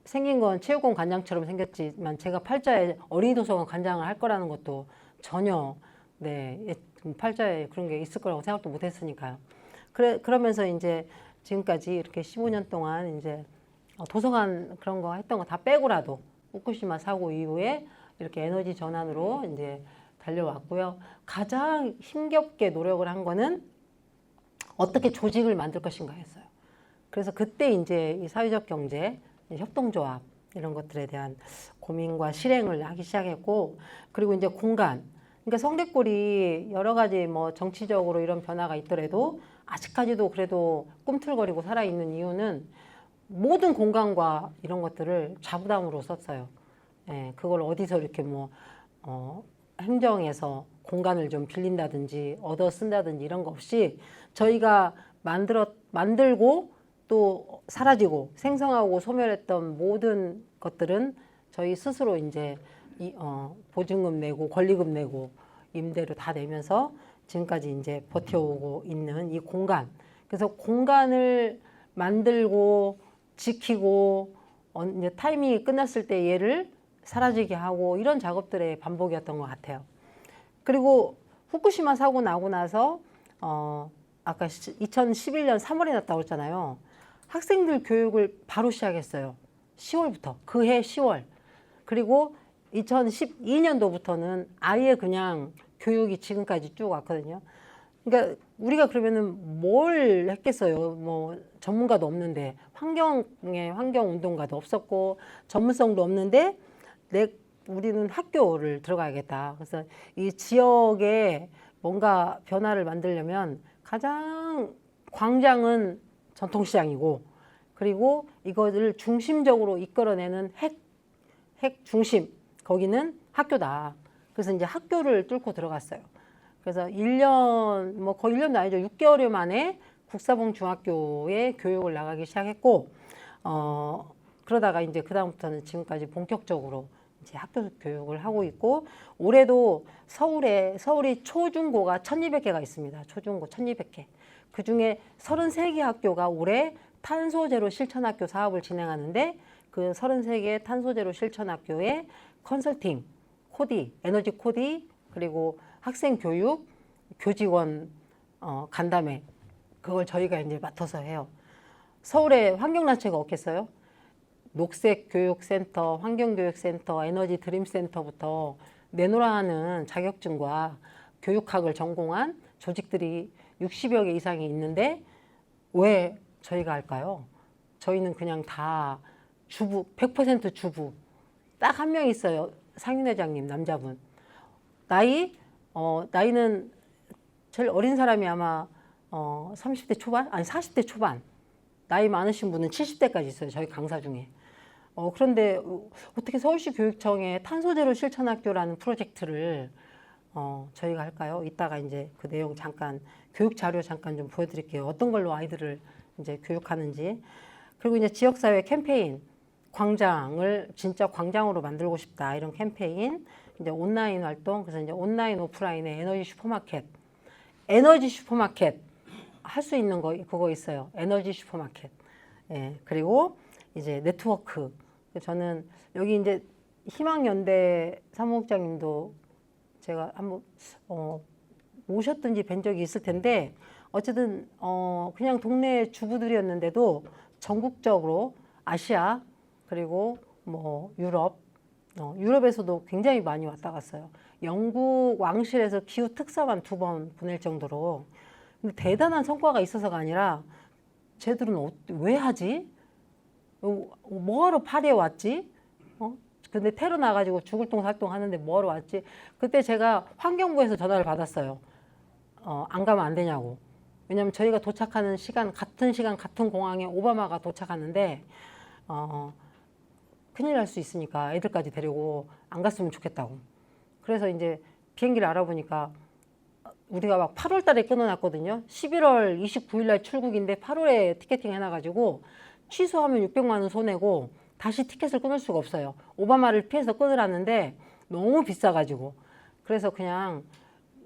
생긴 건 체육관 관장처럼 생겼지만 제가 팔자에 어린이 도서관 관장을 할 거라는 것도 전혀 팔자에 그런 게 있을 거라고 생각도 못 했으니까요. 그러면서 이제 지금까지 이렇게 15년 동안 이제 도서관 그런 거 했던 거 다 빼고라도 후쿠시마 사고 이후에 이렇게 에너지 전환으로 이제 달려왔고요. 가장 힘겹게 노력을 한 거는 어떻게 조직을 만들 것인가였어요. 그래서 그때 이제 이 사회적 경제, 협동조합 이런 것들에 대한 고민과 실행을 하기 시작했고, 그리고 이제 공간. 그러니까 성대골이 여러 가지 뭐 정치적으로 이런 변화가 있더라도 아직까지도 그래도 꿈틀거리고 살아있는 이유는 모든 공간과 이런 것들을 자부담으로 썼어요. 그걸 어디서 이렇게 행정에서 공간을 좀 빌린다든지 얻어 쓴다든지 이런 거 없이 저희가 만들고 또 사라지고 생성하고 소멸했던 모든 것들은 저희 스스로 이제 보증금 내고 권리금 내고 임대료 다 내면서 지금까지 이제 버텨오고 있는 이 공간. 그래서 공간을 만들고 지키고 이제 타이밍이 끝났을 때 얘를 사라지게 하고 이런 작업들의 반복이었던 것 같아요. 그리고 후쿠시마 사고 나고 나서 아까 2011년 3월에 났다고 했잖아요. 학생들 교육을 바로 시작했어요. 10월부터. 그해 10월. 그리고 2012년도부터는 아예 그냥 교육이 지금까지 쭉 왔거든요. 그러니까 우리가 그러면은 뭘 했겠어요. 뭐 전문가도 없는데 환경 운동가도 없었고 전문성도 없는데 우리는 학교를 들어가야겠다. 그래서 이 지역에 뭔가 변화를 만들려면 가장 광장은 전통시장이고 그리고 이것을 중심적으로 이끌어내는 핵 중심 거기는 학교다. 그래서 이제 학교를 뚫고 들어갔어요. 그래서 1년 거의 1년도 아니죠. 6개월 만에 국사봉 중학교에 교육을 나가기 시작했고 그러다가 이제 그다음부터는 지금까지 본격적으로 이제 학교 교육을 하고 있고 올해도 서울이 초중고가 1200개가 있습니다. 초중고 1200개. 그중에 33개 학교가 올해 탄소제로 실천학교 사업을 진행하는데 그 33개 탄소제로 실천학교에 컨설팅, 코디, 에너지 코디 그리고 학생 교육, 교직원 간담회 그걸 저희가 이제 맡아서 해요. 서울에 환경단체가 없겠어요? 녹색교육센터, 환경교육센터, 에너지 드림센터부터 내노라하는 자격증과 교육학을 전공한 조직들이 60여 개 이상이 있는데 왜 저희가 할까요? 저희는 그냥 다 주부, 100% 주부. 딱 한 명 있어요. 상윤회장님, 남자분. 나이는 제일 어린 사람이 아마 30대 초반? 아니 40대 초반. 나이 많으신 분은 70대까지 있어요. 저희 강사 중에. 그런데 어떻게 서울시 교육청에 탄소제로 실천학교라는 프로젝트를 저희가 할까요? 이따가 이제 그 내용 잠깐 교육 자료 잠깐 좀 보여드릴게요. 어떤 걸로 아이들을 이제 교육하는지. 그리고 이제 지역사회 캠페인, 광장을 진짜 광장으로 만들고 싶다 이런 캠페인, 이제 온라인 활동, 그래서 이제 온라인 오프라인의 에너지 슈퍼마켓 할 수 있는 거 그거 있어요. 에너지 슈퍼마켓. 예, 그리고 이제 네트워크. 저는 여기 이제 희망연대 사무국장님도 제가 한번 모셨든지 뵌 적이 있을 텐데 어쨌든 그냥 동네 주부들이었는데도 전국적으로 아시아 그리고 뭐 유럽에서도 굉장히 많이 왔다 갔어요. 영국 왕실에서 기후 특사만 2번 보낼 정도로. 근데 대단한 성과가 있어서가 아니라 쟤들은 왜 하지? 뭐하러 파리에 왔지? 근데 테러 나가지고 죽을 똥 살 똥 하는데 뭐하러 왔지? 그때 제가 환경부에서 전화를 받았어요. 안 가면 안 되냐고. 왜냐면 저희가 도착하는 시간 같은 공항에 오바마가 도착하는데 큰일 날 수 있으니까 애들까지 데리고 안 갔으면 좋겠다고. 그래서 이제 비행기를 알아보니까 우리가 막 8월 달에 끊어놨거든요. 11월 29일 날 출국인데 8월에 티켓팅 해놔가지고 취소하면 600만 원 손해고 다시 티켓을 끊을 수가 없어요. 오바마를 피해서 끊으라는데 너무 비싸가지고. 그래서 그냥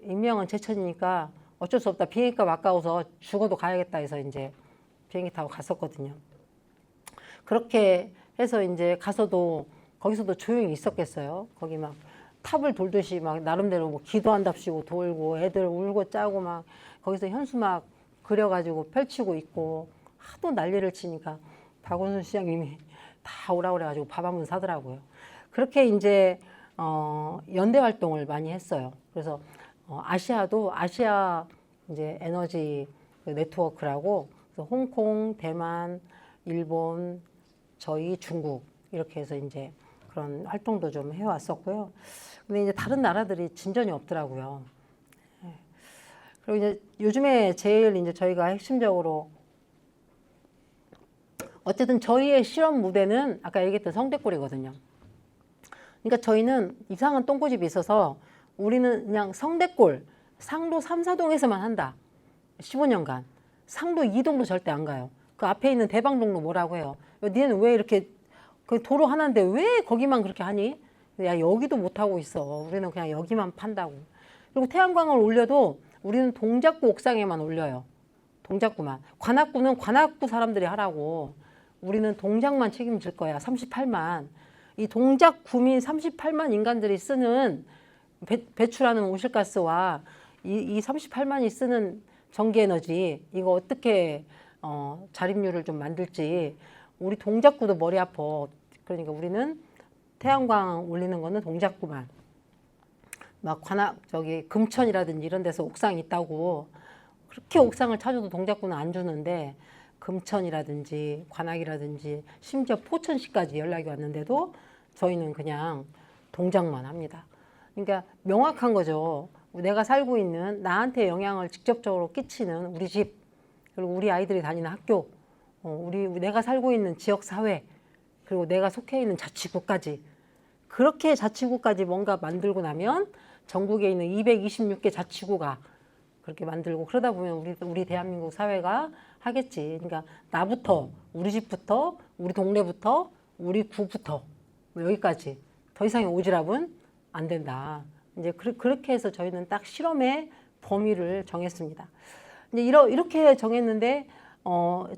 익명은 제천이니까 어쩔 수 없다. 비행기값 아까워서 죽어도 가야겠다 해서 이제 비행기 타고 갔었거든요. 그렇게 해서 이제 가서도 거기서도 조용히 있었겠어요. 거기 막 탑을 돌듯이 막 나름대로 뭐 기도한답시고 돌고 애들 울고 짜고 막 거기서 현수막 그려가지고 펼치고 있고 하도 난리를 치니까 박원순 시장님이 다 오라고 그래가지고 밥 한 번 사더라고요. 그렇게 이제 연대 활동을 많이 했어요. 그래서 아시아 이제 에너지 네트워크라고 그래서 홍콩, 대만, 일본, 저희 중국 이렇게 해서 이제 그런 활동도 좀 해왔었고요. 근데 이제 다른 나라들이 진전이 없더라고요. 그리고 이제 요즘에 제일 이제 저희가 핵심적으로 어쨌든 저희의 실험 무대는 아까 얘기했던 성대골이거든요. 그러니까 저희는 이상한 똥꼬집이 있어서 우리는 그냥 성대골, 상도 3, 4동에서만 한다. 15년간. 상도 2동도 절대 안 가요. 그 앞에 있는 대방동로 뭐라고 해요. 니네는 왜 이렇게 그 도로 하나인데 왜 거기만 그렇게 하니? 야, 여기도 못하고 있어. 우리는 그냥 여기만 판다고. 그리고 태양광을 올려도 우리는 동작구 옥상에만 올려요. 동작구만. 관악구는 관악구 사람들이 하라고. 우리는 동작만 책임질 거야. 38만. 이 동작 구민 38만 인간들이 쓰는 배출하는 오실가스와 이 38만이 쓰는 전기에너지 이거 어떻게 자립률을 좀 만들지. 우리 동작구도 머리 아파. 그러니까 우리는 태양광 올리는 거는 동작구만. 막 금천이라든지 이런 데서 옥상 있다고 그렇게 옥상을 찾아도 동작구는 안 주는데 금천이라든지 관악이라든지 심지어 포천시까지 연락이 왔는데도 저희는 그냥 동작만 합니다. 그러니까 명확한 거죠. 내가 살고 있는 나한테 영향을 직접적으로 끼치는 우리 집 그리고 우리 아이들이 다니는 학교 내가 살고 있는 지역사회 그리고 내가 속해 있는 자치구까지 그렇게 자치구까지 뭔가 만들고 나면 전국에 있는 226개 자치구가 그렇게 만들고 그러다 보면 우리 대한민국 사회가 하겠지. 그러니까 나부터 우리 집부터 우리 동네부터 우리 구부터 뭐 여기까지 더 이상의 오지랖은 안 된다. 이제 그렇게 해서 저희는 딱 실험의 범위를 정했습니다. 이제 이렇게 정했는데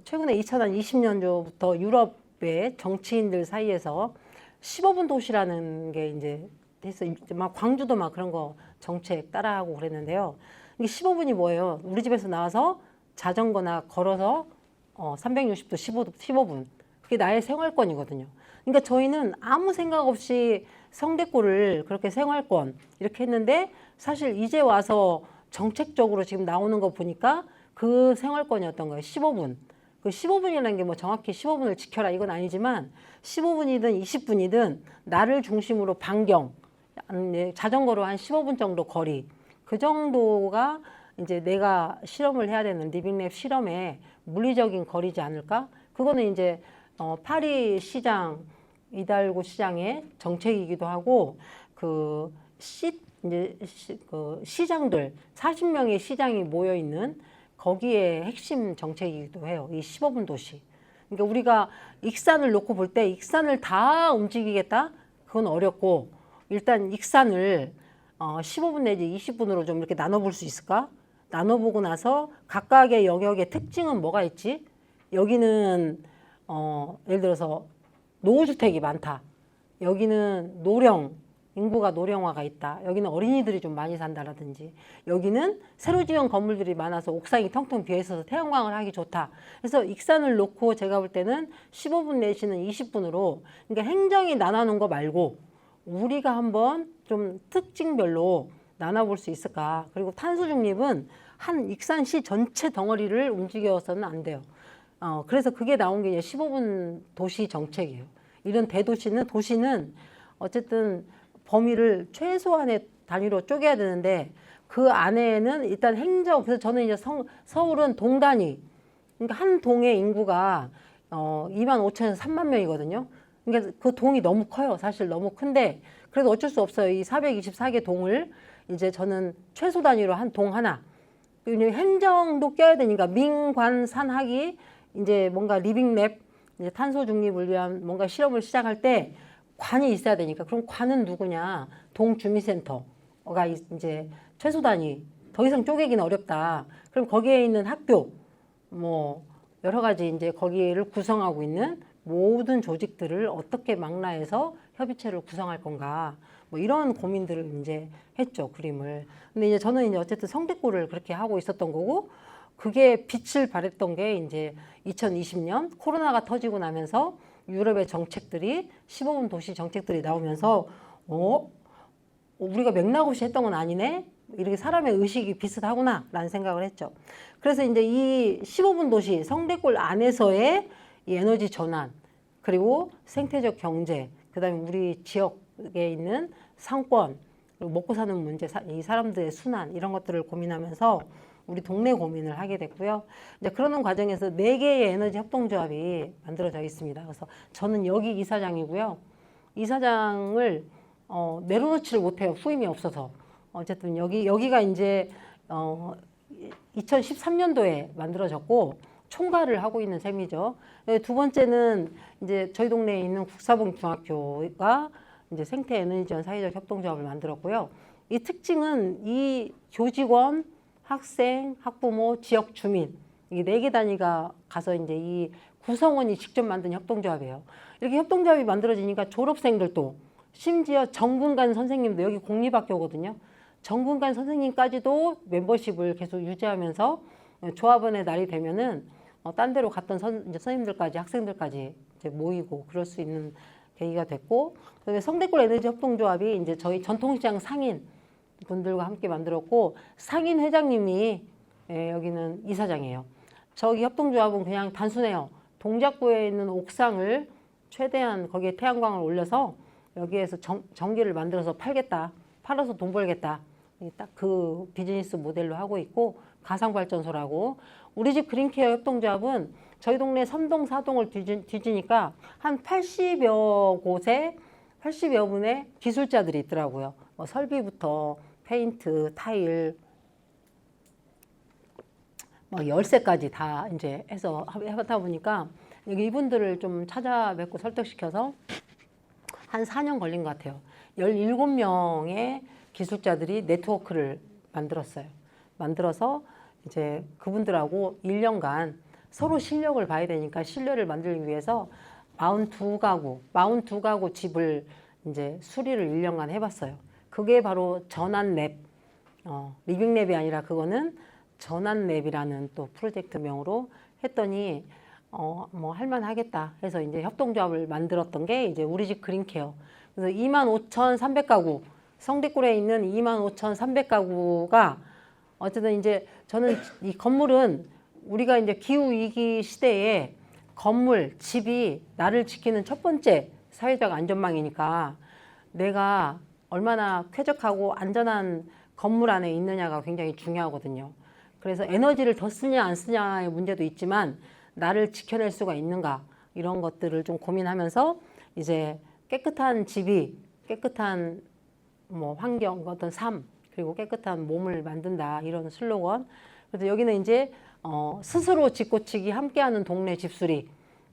최근에 2020년도부터 유럽의 정치인들 사이에서 15분 도시라는 게 이제 해서 막 광주도 막 그런 거 정책 따라하고 그랬는데요. 이게 15분이 뭐예요? 우리 집에서 나와서 자전거나 걸어서 360도 15분. 그게 나의 생활권이거든요. 그러니까 저희는 아무 생각 없이 성대골을 그렇게 생활권 이렇게 했는데 사실 이제 와서 정책적으로 지금 나오는 거 보니까 그 생활권이었던 거예요. 15분. 그 15분이라는 게 뭐 정확히 15분을 지켜라 이건 아니지만 15분이든 20분이든 나를 중심으로 반경, 자전거로 한 15분 정도 거리 그 정도가 이제 내가 실험을 해야 되는 리빙랩 실험의 물리적인 거리지 않을까? 그거는 이제 파리 시장, 이달고 시장의 정책이기도 하고 이제 그 시장들 40명의 시장이 모여 있는 거기에 핵심 정책이기도 해요. 이 15분 도시. 그러니까 우리가 익산을 놓고 볼 때 익산을 다 움직이겠다? 그건 어렵고 일단 익산을 15분 내지 20분으로 좀 이렇게 나눠볼 수 있을까? 나눠보고 나서 각각의 영역의 특징은 뭐가 있지? 여기는 예를 들어서 노후주택이 많다. 여기는 노령, 인구가 노령화가 있다. 여기는 어린이들이 좀 많이 산다라든지 여기는 새로 지은 건물들이 많아서 옥상이 텅텅 비어 있어서 태양광을 하기 좋다. 그래서 익산을 놓고 제가 볼 때는 15분 내지는 20분으로 그러니까 행정이 나눠놓은 거 말고 우리가 한번 좀 특징별로 나눠볼 수 있을까. 그리고 탄소 중립은 한 익산시 전체 덩어리를 움직여서는 안 돼요. 그래서 그게 나온 게 이제 15분 도시 정책이에요. 이런 대도시는 도시는 어쨌든 범위를 최소한의 단위로 쪼개야 되는데 그 안에는 일단 행정 그래서 저는 이제 서울은 동 단위 그러니까 한 동의 인구가 2만 5천에서 3만 명이거든요. 그러니까 그 동이 너무 커요. 사실 너무 큰데 그래도 어쩔 수 없어요. 이 424개 동을 이제 저는 최소 단위로 한 동 하나 행정도 껴야 되니까 민관 산학이 이제 뭔가 리빙랩 이제 탄소 중립을 위한 뭔가 실험을 시작할 때 관이 있어야 되니까 그럼 관은 누구냐? 동주민센터가 이제 최소 단위 더 이상 쪼개기는 어렵다. 그럼 거기에 있는 학교 뭐 여러 가지 이제 거기를 구성하고 있는 모든 조직들을 어떻게 망라해서 협의체를 구성할 건가 뭐 이런 고민들을 이제 했죠 그림을. 근데 이제 저는 이제 어쨌든 성대골을 그렇게 하고 있었던 거고 그게 빛을 발했던 게 이제 2020년 코로나가 터지고 나면서 유럽의 정책들이 15분 도시 정책들이 나오면서 우리가 맥락 없이 했던 건 아니네 이렇게 사람의 의식이 비슷하구나 라는 생각을 했죠. 그래서 이제 이 15분 도시 성대골 안에서의 이 에너지 전환 그리고 생태적 경제 그다음에 우리 지역에 있는 상권 그리고 먹고 사는 문제 이 사람들의 순환 이런 것들을 고민하면서 우리 동네 고민을 하게 됐고요. 이제 그러는 과정에서 4개의 에너지 협동조합이 만들어져 있습니다. 그래서 저는 여기 이사장이고요. 이사장을 내려놓지를 못해요. 후임이 없어서. 어쨌든 여기가 이제 2013년도에 만들어졌고 총괄을 하고 있는 셈이죠. 두 번째는 이제 저희 동네에 있는 국사봉 중학교가 이제 생태 에너지 지원 사회적 협동조합을 만들었고요. 이 특징은 이 교직원, 학생, 학부모, 지역 주민 이게 4개 단위가 가서 이제 이 구성원이 직접 만든 협동조합이에요. 이렇게 협동조합이 만들어지니까 졸업생들도 심지어 정분간 선생님도 여기 공립학교거든요. 정분간 선생님까지도 멤버십을 계속 유지하면서 조합원의 날이 되면은 딴 데로 갔던 선생님들까지 학생들까지 이제 모이고 그럴 수 있는 계기가 됐고 그다음에 성대골 에너지 협동조합이 이제 저희 전통시장 상인 분들과 함께 만들었고 상인 회장님이 여기는 이사장이에요. 저기 협동조합은 그냥 단순해요. 동작구에 있는 옥상을 최대한 거기에 태양광을 올려서 여기에서 전기를 만들어서 팔겠다. 팔아서 돈 벌겠다. 딱 그 비즈니스 모델로 하고 있고 가상발전소라고 우리 집 그린케어 협동조합은 저희 동네 3동, 4동을 뒤지니까 한 80여 곳에 80여 분의 기술자들이 있더라고요. 뭐 설비부터 페인트, 타일, 뭐 열쇠까지 다 이제 해서 해봤다 보니까 여기 이분들을 좀 찾아뵙고 설득시켜서 한 4년 걸린 것 같아요. 17명의 기술자들이 네트워크를 만들었어요. 만들어서 이제 그분들하고 1년간 서로 실력을 봐야 되니까 신뢰를 만들기 위해서 42가구 집을 이제 수리를 1년간 해봤어요. 그게 바로 전환랩, 리빙랩이 아니라 그거는 전환랩이라는 또 프로젝트명으로 했더니 뭐 할만하겠다 해서 이제 협동조합을 만들었던 게 이제 우리 집 그린케어. 그래서 25,300가구 성대골에 있는 25,300가구가 어쨌든 이제 저는 이 건물은 우리가 이제 기후위기 시대에 건물, 집이 나를 지키는 첫 번째 사회적 안전망이니까 내가 얼마나 쾌적하고 안전한 건물 안에 있느냐가 굉장히 중요하거든요. 그래서 에너지를 더 쓰냐 안 쓰냐의 문제도 있지만 나를 지켜낼 수가 있는가 이런 것들을 좀 고민하면서 이제 깨끗한 집이 깨끗한 뭐 환경 어떤 삶 그리고 깨끗한 몸을 만든다 이런 슬로건. 그래서 여기는 이제 스스로 집고치기 함께하는 동네 집수리.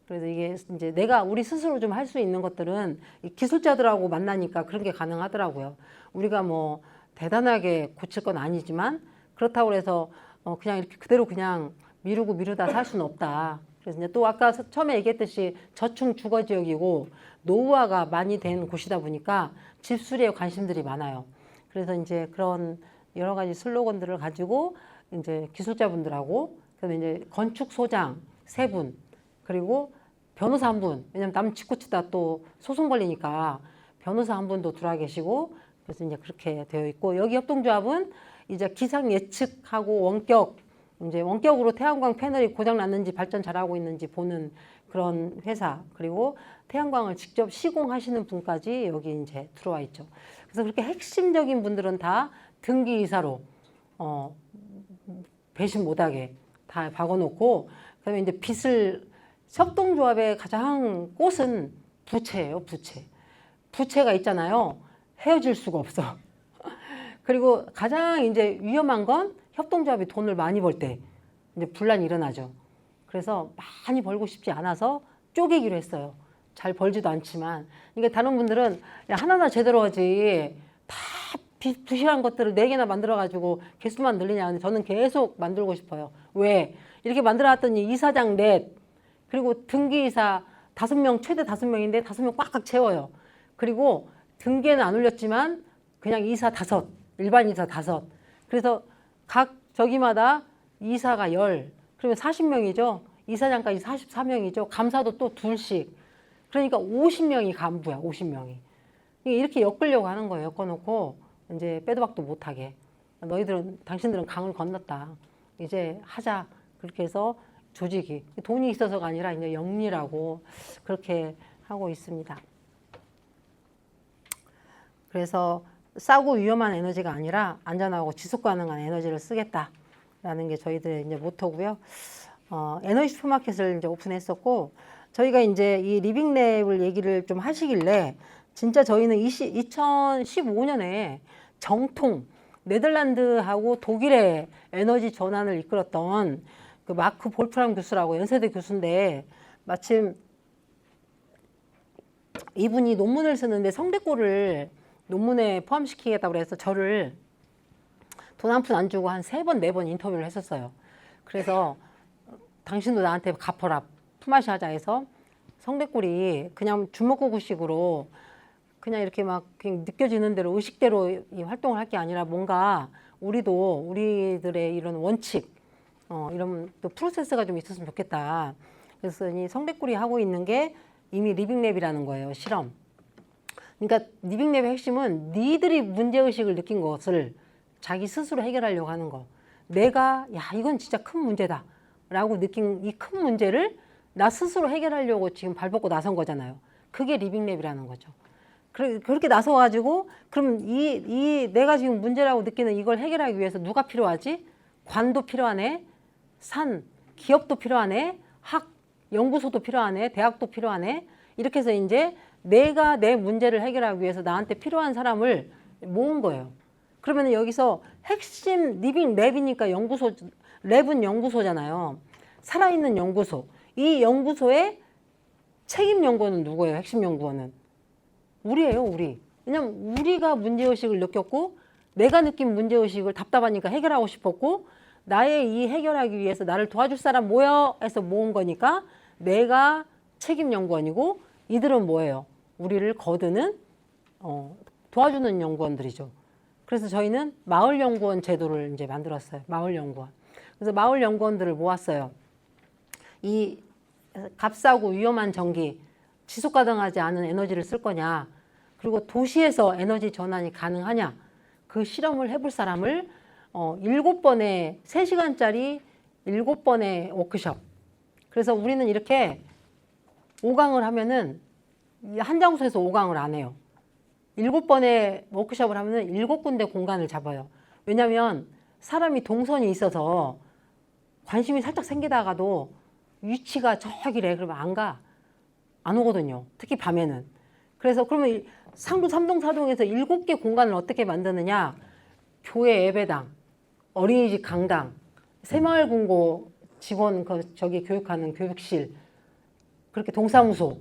그래서 이게 이제 내가 우리 스스로 좀 할 수 있는 것들은 이 기술자들하고 만나니까 그런 게 가능하더라고요. 우리가 뭐 대단하게 고칠 건 아니지만 그렇다고 해서 그냥 이렇게 그대로 그냥 미루다 살 수는 없다. 그래서 이제 또 아까 처음에 얘기했듯이 저층 주거 지역이고 노후화가 많이 된 곳이다 보니까 집수리에 관심들이 많아요. 그래서 이제 그런 여러 가지 슬로건들을 가지고 이제 기술자분들하고 그다음에 이제 건축소장 3분 그리고 변호사 1분, 왜냐면 남 짓고치다 또 소송 걸리니까 변호사 1분도 들어와 계시고 그래서 이제 그렇게 되어 있고 여기 협동조합은 이제 기상 예측하고 원격으로 태양광 패널이 고장 났는지 발전 잘하고 있는지 보는 그런 회사 그리고 태양광을 직접 시공하시는 분까지 여기 이제 들어와 있죠. 그래서 그렇게 핵심적인 분들은 다 등기이사로 배신 못하게 다 박아놓고 그다음에 이제 빚을 협동조합의 가장 꽃은 부채예요, 부채. 부채가 있잖아요. 헤어질 수가 없어. 그리고 가장 이제 위험한 건 협동조합이 돈을 많이 벌 때 이제 분란이 일어나죠. 그래서 많이 벌고 싶지 않아서 쪼개기로 했어요. 잘 벌지도 않지만. 그러니까 다른 분들은 야, 하나하나 제대로 하지. 다 부실한 것들을 4개나 만들어가지고 개수만 늘리냐. 근데 저는 계속 만들고 싶어요. 왜? 이렇게 만들어놨더니 이사장 넷, 그리고 등기이사 5명, 최대 5명인데 5명 꽉꽉 채워요. 그리고 등기에는 안 올렸지만 그냥 이사 5, 일반 이사 5. 그래서 각 저기마다 이사가 10, 그러면 40명이죠. 이사장까지 44명이죠. 감사도 또 2씩. 그러니까 50명이 간부야, 50명이. 이렇게 엮으려고 하는 거예요. 엮어놓고 이제 빼도 박도 못하게. 당신들은 강을 건넜다. 이제 하자. 그렇게 해서 조직이 돈이 있어서가 아니라 이제 영리라고 그렇게 하고 있습니다. 그래서 싸고 위험한 에너지가 아니라 안전하고 지속 가능한 에너지를 쓰겠다라는 게 저희들의 이제 모토고요. 에너지 슈퍼마켓을 이제 오픈했었고 저희가 이제 이 리빙랩을 얘기를 좀 하시길래 진짜 저희는 2015년에 정통 네덜란드하고 독일의 에너지 전환을 이끌었던 그 마크 볼프람 교수라고 연세대 교수인데 마침 이분이 논문을 쓰는데 성대골을 논문에 포함시키겠다고 해서 저를 돈 한 푼 안 주고 한 3번, 4번 인터뷰를 했었어요. 그래서 당신도 나한테 갚아라. 품앗이 하자 해서 성대골이 그냥 주먹구구식으로 그냥 이렇게 막 그냥 느껴지는 대로 의식대로 이 활동을 할 게 아니라 뭔가 우리들의 이런 원칙 이런 또 프로세스가 좀 있었으면 좋겠다. 그래서 이 성대꿀이 하고 있는 게 이미 리빙랩이라는 거예요. 실험. 그러니까 리빙랩의 핵심은 니들이 문제의식을 느낀 것을 자기 스스로 해결하려고 하는 거. 내가 야 이건 진짜 큰 문제다 라고 느낀 이 큰 문제를 나 스스로 해결하려고 지금 발벗고 나선 거잖아요. 그게 리빙랩이라는 거죠. 그렇게 나서가지고 그럼 이 내가 지금 문제라고 느끼는 이걸 해결하기 위해서 누가 필요하지? 관도 필요하네. 기업도 필요하네. 연구소도 필요하네. 대학도 필요하네. 이렇게 해서 이제 내가 내 문제를 해결하기 위해서 나한테 필요한 사람을 모은 거예요. 그러면 여기서 핵심 리빙랩이니까 랩은 연구소잖아요. 살아있는 연구소. 이 연구소의 책임 연구원은 누구예요? 핵심 연구원은? 우리예요, 우리. 왜냐면 우리가 문제의식을 느꼈고 내가 느낀 문제의식을 답답하니까 해결하고 싶었고 나의 이 해결하기 위해서 나를 도와줄 사람 모여 해서 모은 거니까 내가 책임 연구원이고 이들은 뭐예요? 우리를 거두는 도와주는 연구원들이죠. 그래서 저희는 마을 연구원 제도를 이제 만들었어요. 마을 연구원. 그래서 마을 연구원들을 모았어요. 이 값싸고 위험한 전기, 지속 가능하지 않은 에너지를 쓸 거냐, 그리고 도시에서 에너지 전환이 가능하냐, 그 실험을 해볼 사람을 7번의 3시간짜리 7번의 워크숍. 그래서 우리는 이렇게 5강을 하면은 한 장소에서 5강을 안 해요. 7번의 워크숍을 하면은 7군데 공간을 잡아요. 왜냐하면 사람이 동선이 있어서 관심이 살짝 생기다가도 위치가 저기래 그러면 안 오거든요. 특히 밤에는. 그래서 그러면 상도 3동 4동에서 7개 공간을 어떻게 만드느냐. 교회 예배당, 어린이집 강당, 새마을금고 직원 저기 교육하는 교육실, 그렇게 동사무소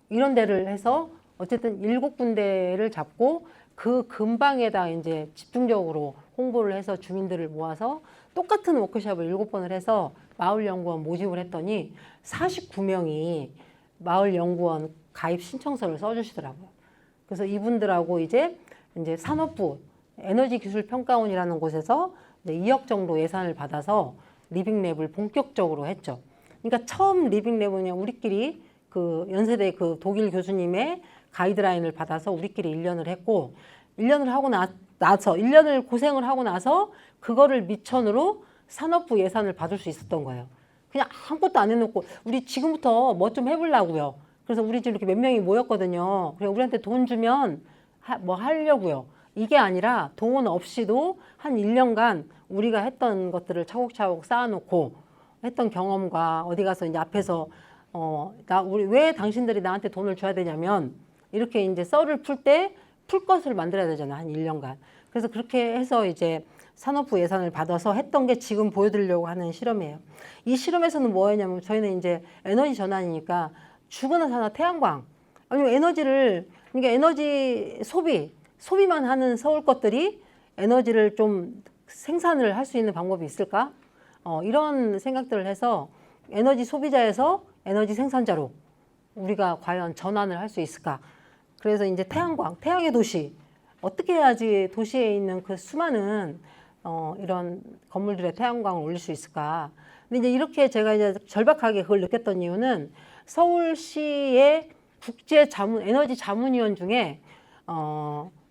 이런 데를 해서 어쨌든 7군데를 잡고 그 근방에다 이제 집중적으로 홍보를 해서 주민들을 모아서 똑같은 워크숍을 7번을 해서 마을연구원 모집을 했더니 49명이 마을연구원 가입 신청서를 써주시더라고요. 그래서 이분들하고 이제 산업부 에너지기술평가원이라는 곳에서 이제 2억 정도 예산을 받아서 리빙랩을 본격적으로 했죠. 그러니까 처음 리빙랩은 그냥 우리끼리 그 연세대 그 독일 교수님의 가이드라인을 받아서 우리끼리 1년을 했고 1년을 하고 나서 1년을 고생을 하고 나서 그거를 미천으로 산업부 예산을 받을 수 있었던 거예요. 그냥 아무것도 안 해놓고 우리 지금부터 뭐 좀 해보려고요. 그래서 우리 지금 이렇게 몇 명이 모였거든요. 그냥 우리한테 돈 주면 뭐 하려고요. 이게 아니라 돈 없이도 한 1년간 우리가 했던 것들을 차곡차곡 쌓아놓고 했던 경험과 어디 가서 이제 앞에서 우리 왜 당신들이 나한테 돈을 줘야 되냐면 이렇게 이제 썰을 풀 때 풀 것을 만들어야 되잖아. 한 1년간. 그래서 그렇게 해서 이제 산업부 예산을 받아서 했던 게 지금 보여드리려고 하는 실험이에요. 이 실험에서는 뭐였냐면 저희는 이제 에너지 전환이니까 죽어나 사나 태양광 아니면 에너지를 그러니까 에너지 소비만 하는 서울 것들이 에너지를 좀 생산을 할 수 있는 방법이 있을까? 이런 생각들을 해서 에너지 소비자에서 에너지 생산자로 우리가 과연 전환을 할 수 있을까? 그래서 이제 태양광, 태양의 도시 어떻게 해야지 도시에 있는 그 수많은 이런 건물들의 태양광을 올릴 수 있을까? 근데 이제 이렇게 제가 이제 절박하게 그걸 느꼈던 이유는 서울시의 에너지 자문위원 중에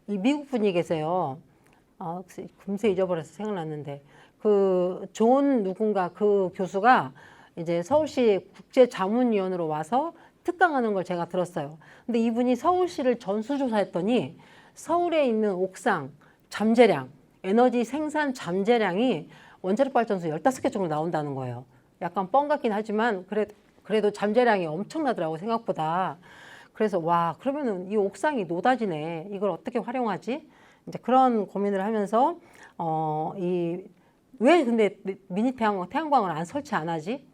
이 미국 분이 계세요. 금세 잊어버려서 생각났는데 그 존 누군가 그 교수가 이제 서울시 국제자문위원으로 와서 특강하는 걸 제가 들었어요. 근데 이분이 서울시를 전수조사했더니 서울에 있는 옥상 잠재량, 에너지 생산 잠재량이 원자력 발전소 15개 정도 나온다는 거예요. 약간 뻥 같긴 하지만 그래도 잠재량이 엄청나더라고 생각보다. 그래서 와 그러면은 이 옥상이 노다지네. 이걸 어떻게 활용하지? 이제 그런 고민을 하면서 왜 근데 미니 태양광을 안 설치 안 하지?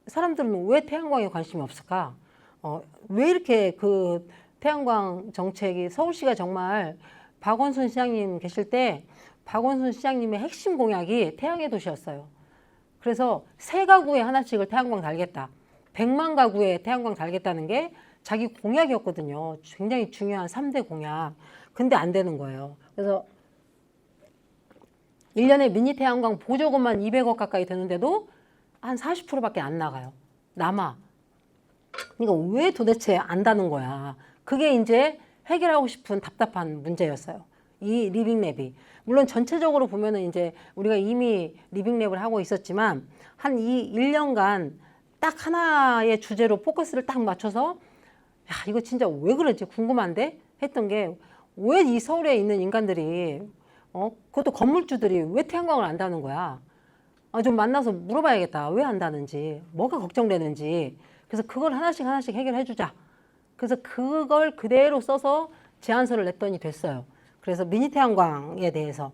사람들은 왜 태양광에 관심이 없을까? 왜 이렇게 그 태양광 정책이 서울시가 정말 박원순 시장님 계실 때 박원순 시장님의 핵심 공약이 태양의 도시였어요. 그래서 3가구에 하나씩을 태양광 달겠다. 100만 가구에 태양광 달겠다는 게 자기 공약이었거든요. 굉장히 중요한 3대 공약. 근데 안 되는 거예요. 그래서 1년에 미니 태양광 보조금만 200억 가까이 드는데도 한 40%밖에 안 나가요. 남아. 그러니까 왜 도대체 안다는 거야. 그게 이제 해결하고 싶은 답답한 문제였어요. 이 리빙랩이. 물론 전체적으로 보면은 이제 우리가 이미 리빙랩을 하고 있었지만 한 1년간 딱 하나의 주제로 포커스를 딱 맞춰서 야, 이거 진짜 왜 그런지 궁금한데 했던 게 왜 이 서울에 있는 인간들이 그것도 건물주들이 왜 태양광을 안다는 거야. 좀 만나서 물어봐야겠다. 왜 안다는지, 뭐가 걱정되는지. 그래서 그걸 하나씩 해결해 주자. 그래서 그걸 그대로 써서 제안서를 냈더니 됐어요. 그래서 미니 태양광에 대해서.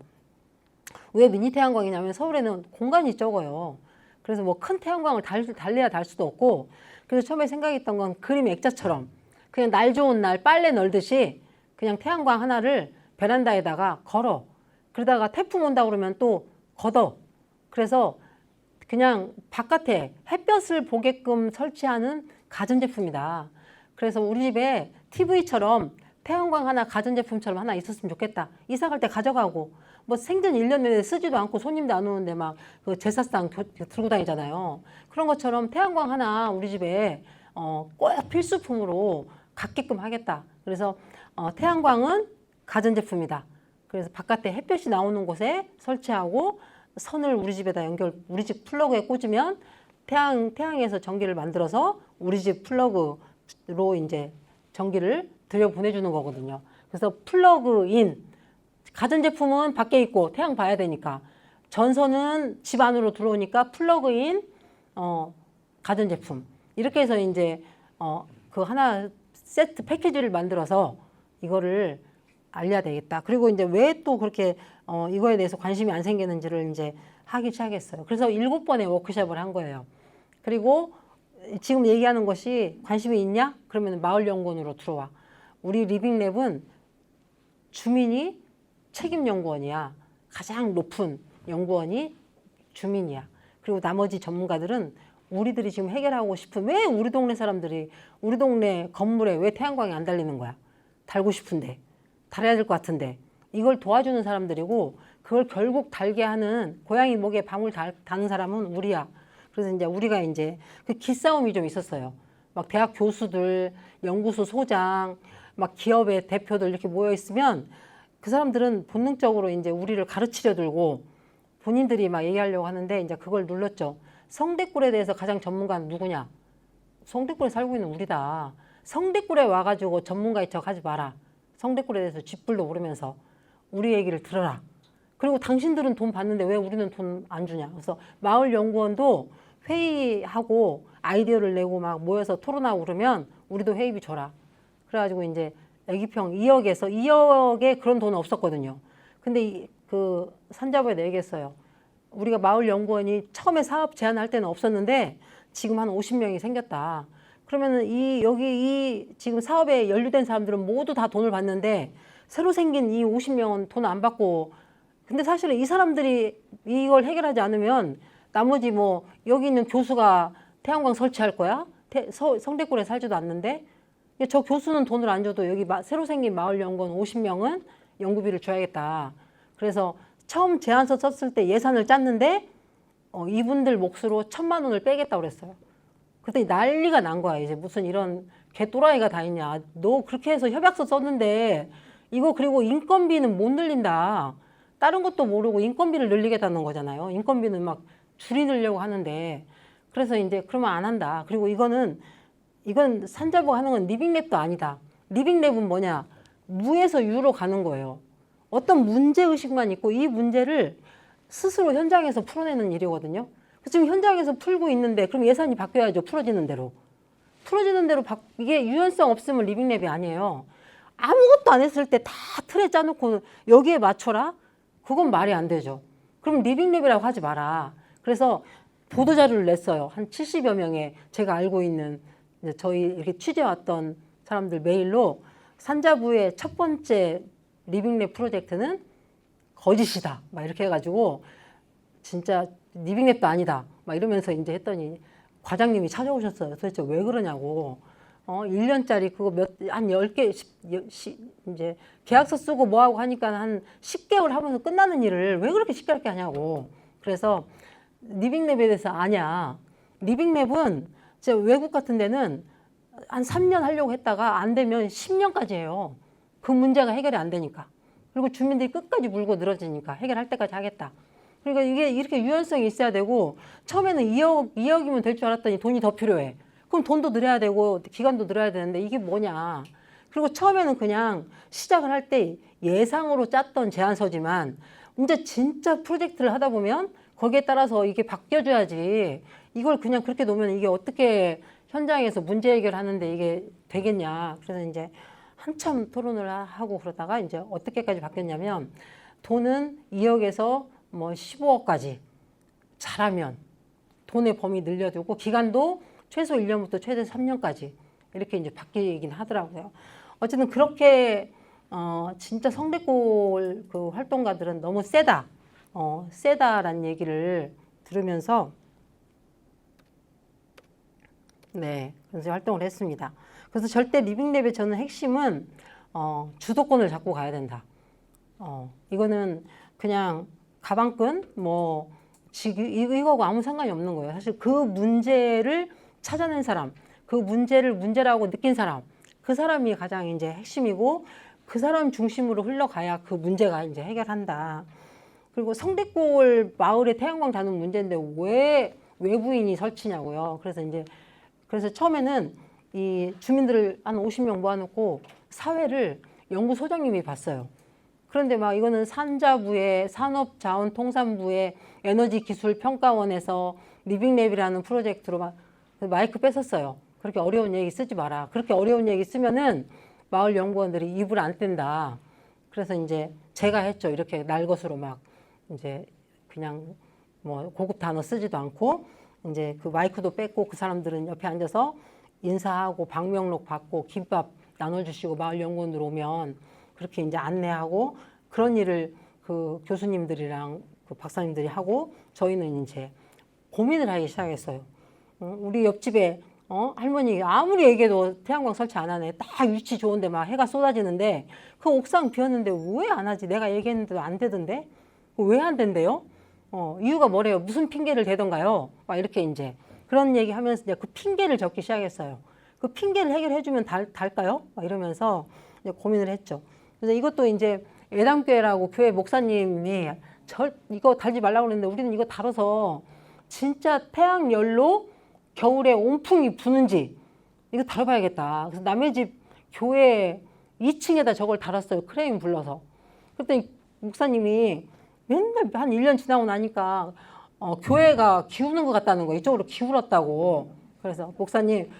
왜 미니 태양광이냐면 서울에는 공간이 적어요. 그래서 뭐 큰 태양광을 달래야 달 수도 없고, 그래서 처음에 생각했던 건 그림 액자처럼 그냥 날 좋은 날 빨래 널듯이 그냥 태양광 하나를 베란다에다가 걸어. 그러다가 태풍 온다 그러면 또 걷어. 그래서 그냥 바깥에 햇볕을 보게끔 설치하는 가전제품이다. 그래서 우리 집에 TV처럼 태양광 하나 가전제품처럼 하나 있었으면 좋겠다. 이사 갈 때 가져가고 뭐 생전 1년 내내 쓰지도 않고 손님도 안 오는데 막 그 제사상 들고 다니잖아요. 그런 것처럼 태양광 하나 우리 집에 꼭 필수품으로 갖게끔 하겠다. 그래서 태양광은 가전제품이다. 그래서 바깥에 햇볕이 나오는 곳에 설치하고 선을 우리 집에다 우리 집 플러그에 꽂으면 태양에서 전기를 만들어서 우리 집 플러그로 이제 전기를 들여 보내주는 거거든요. 그래서 플러그인, 가전제품은 밖에 있고 태양 봐야 되니까, 전선은 집 안으로 들어오니까 플러그인 가전제품. 이렇게 해서 이제 그 하나 세트 패키지를 만들어서 이거를 알려야 되겠다. 그리고 이제 왜 또 그렇게 이거에 대해서 관심이 안 생기는지를 이제 하기 시작했어요. 그래서 7번의 워크숍을 한 거예요. 그리고 지금 얘기하는 것이 관심이 있냐? 그러면 마을연구원으로 들어와. 우리 리빙랩은 주민이 책임연구원이야. 가장 높은 연구원이 주민이야. 그리고 나머지 전문가들은 우리들이 지금 해결하고 싶은, 왜 우리 동네 사람들이 우리 동네 건물에 왜 태양광이 안 달리는 거야? 달고 싶은데, 달아야 될 것 같은데, 이걸 도와주는 사람들이고, 그걸 결국 달게 하는, 고양이 목에 방울 다는 사람은 우리야. 그래서 이제 우리가 이제 그 기싸움이 좀 있었어요. 막 대학 교수들, 연구소 소장, 막 기업의 대표들 이렇게 모여 있으면 그 사람들은 본능적으로 이제 우리를 가르치려 들고 본인들이 막 얘기하려고 하는데 이제 그걸 눌렀죠. 성대꿀에 대해서 가장 전문가는 누구냐? 성대꿀에 살고 있는 우리다. 성대꿀에 와가지고 전문가인 척 하지 마라. 성대꿀에 대해서 쥐뿔도 모르면서 우리 얘기를 들어라. 그리고 당신들은 돈 받는데 왜 우리는 돈 안 주냐. 그래서 마을연구원도 회의하고 아이디어를 내고 막 모여서 토론하고 그러면 우리도 회의비 줘라. 그래가지고 이제 애기평 2억에 그런 돈 없었거든요. 근데 그 산자부에 얘기했어요. 우리가 마을연구원이 처음에 사업 제안할 때는 없었는데 지금 한 50명이 생겼다. 그러면은 여기 지금 사업에 연루된 사람들은 모두 다 돈을 받는데 새로 생긴 이 50명은 돈 안 받고, 근데 사실은 이 사람들이 이걸 해결하지 않으면 나머지 뭐 여기 있는 교수가 태양광 설치할 거야? 성대골에 살지도 않는데 저 교수는 돈을 안 줘도 여기 새로 생긴 마을연구원 50명은 연구비를 줘야겠다. 그래서 처음 제안서 썼을 때 예산을 짰는데 이분들 몫으로 1,000만 원을 빼겠다고 그랬어요. 그랬더니 난리가 난 거야. 이제 무슨 이런 개또라이가 다 있냐. 너 그렇게 해서 협약서 썼는데 이거 그리고 인건비는 못 늘린다. 다른 것도 모르고 인건비를 늘리겠다는 거잖아요. 인건비는 막 줄이려고 하는데, 그래서 이제 그러면 안 한다. 그리고 이건 산자부가 하는 건 리빙랩도 아니다. 리빙랩은 뭐냐? 무에서 유로 가는 거예요. 어떤 문제의식만 있고 이 문제를 스스로 현장에서 풀어내는 일이거든요. 지금 현장에서 풀고 있는데 그럼 예산이 바뀌어야죠. 풀어지는 대로. 이게 유연성 없으면 리빙랩이 아니에요. 아무것도 안 했을 때 다 틀에 짜놓고 여기에 맞춰라? 그건 말이 안 되죠. 그럼 리빙랩이라고 하지 마라. 그래서 보도자료를 냈어요. 한 70여 명의 제가 알고 있는 저희 이렇게 취재왔던 사람들 메일로 산자부의 첫 번째 리빙랩 프로젝트는 거짓이다. 막 이렇게 해가지고 진짜 리빙랩도 아니다. 막 이러면서 이제 했더니 과장님이 찾아오셨어요. 도대체 왜 그러냐고. 1년짜리 그거 한 10개, 이제 계약서 쓰고 뭐하고 하니까 한 10개월 하면서 끝나는 일을 왜 그렇게 쉽게 하냐고. 그래서 리빙랩에 대해서 아냐. 리빙랩은 진짜 외국 같은 데는 한 3년 하려고 했다가 안 되면 10년까지 해요. 그 문제가 해결이 안 되니까. 그리고 주민들이 끝까지 물고 늘어지니까 해결할 때까지 하겠다. 그러니까 이게 이렇게 유연성이 있어야 되고, 처음에는 2억이면 될 줄 알았더니 돈이 더 필요해. 그럼 돈도 늘어야 되고 기간도 늘어야 되는데 이게 뭐냐. 그리고 처음에는 그냥 시작을 할 때 예상으로 짰던 제안서지만 이제 진짜 프로젝트를 하다 보면 거기에 따라서 이게 바뀌어줘야지. 이걸 그냥 그렇게 놓으면 이게 어떻게 현장에서 문제 해결하는데 이게 되겠냐. 그래서 이제 한참 토론을 하고 그러다가 이제 어떻게까지 바뀌었냐면, 돈은 2억에서 뭐 15억까지 잘하면 돈의 범위 늘려두고 기간도 최소 1년부터 최대 3년까지 이렇게 이제 바뀌긴 하더라고요. 어쨌든 그렇게 진짜 성대골 그 활동가들은 너무 세다라는 얘기를 들으면서 그래서 활동을 했습니다. 그래서 절대 리빙랩의 저는 핵심은 주도권을 잡고 가야 된다. 이거는 그냥 가방끈 이거하고 아무 상관이 없는 거예요. 사실 그 문제를 찾아낸 사람, 그 문제를 문제라고 느낀 사람, 그 사람이 가장 이제 핵심이고 그 사람 중심으로 흘러가야 그 문제가 이제 해결한다. 그리고 성대골 마을에 태양광 다는 문제인데 왜 외부인이 설치냐고요. 그래서 처음에는 이 주민들을 한 50명 모아놓고 사회를 연구소장님이 봤어요. 그런데 막 이거는 산자부의 산업자원통산부의 에너지기술평가원에서 리빙랩이라는 프로젝트로 막 마이크 뺏었어요. 그렇게 어려운 얘기 쓰지 마라. 그렇게 어려운 얘기 쓰면은 마을 연구원들이 입을 안 뗀다. 그래서 이제 제가 했죠. 이렇게 날것으로 막 이제 그냥 뭐 고급 단어 쓰지도 않고 이제 그 마이크도 뺐고 그 사람들은 옆에 앉아서 인사하고 방명록 받고 김밥 나눠주시고 마을연구원들 오면 그렇게 이제 안내하고 그런 일을 그 교수님들이랑 그 박사님들이 하고 저희는 이제 고민을 하기 시작했어요. 우리 옆집에 할머니 아무리 얘기해도 태양광 설치 안 하네. 딱 위치 좋은데 막 해가 쏟아지는데 그 옥상 비었는데 왜 안 하지? 내가 얘기했는데도 안 되던데? 왜 안 된대요? 이유가 뭐래요? 무슨 핑계를 대던가요? 막 이렇게 이제 그런 얘기 하면서 이제 그 핑계를 적기 시작했어요. 그 핑계를 해결해주면 달까요? 막 이러면서 이제 고민을 했죠. 그래서 이것도 이제 예담교회라고 교회 목사님이 이거 달지 말라고 그랬는데 우리는 이거 달아서 진짜 태양열로 겨울에 온풍이 부는지 이거 다뤄봐야겠다. 그래서 남의 집 교회 2층에다 저걸 달았어요. 크레인 불러서. 그랬더니 목사님이 맨날 한 1년 지나고 나니까 교회가 기우는 것 같다는 거예요. 이쪽으로 기울었다고. 그래서 목사님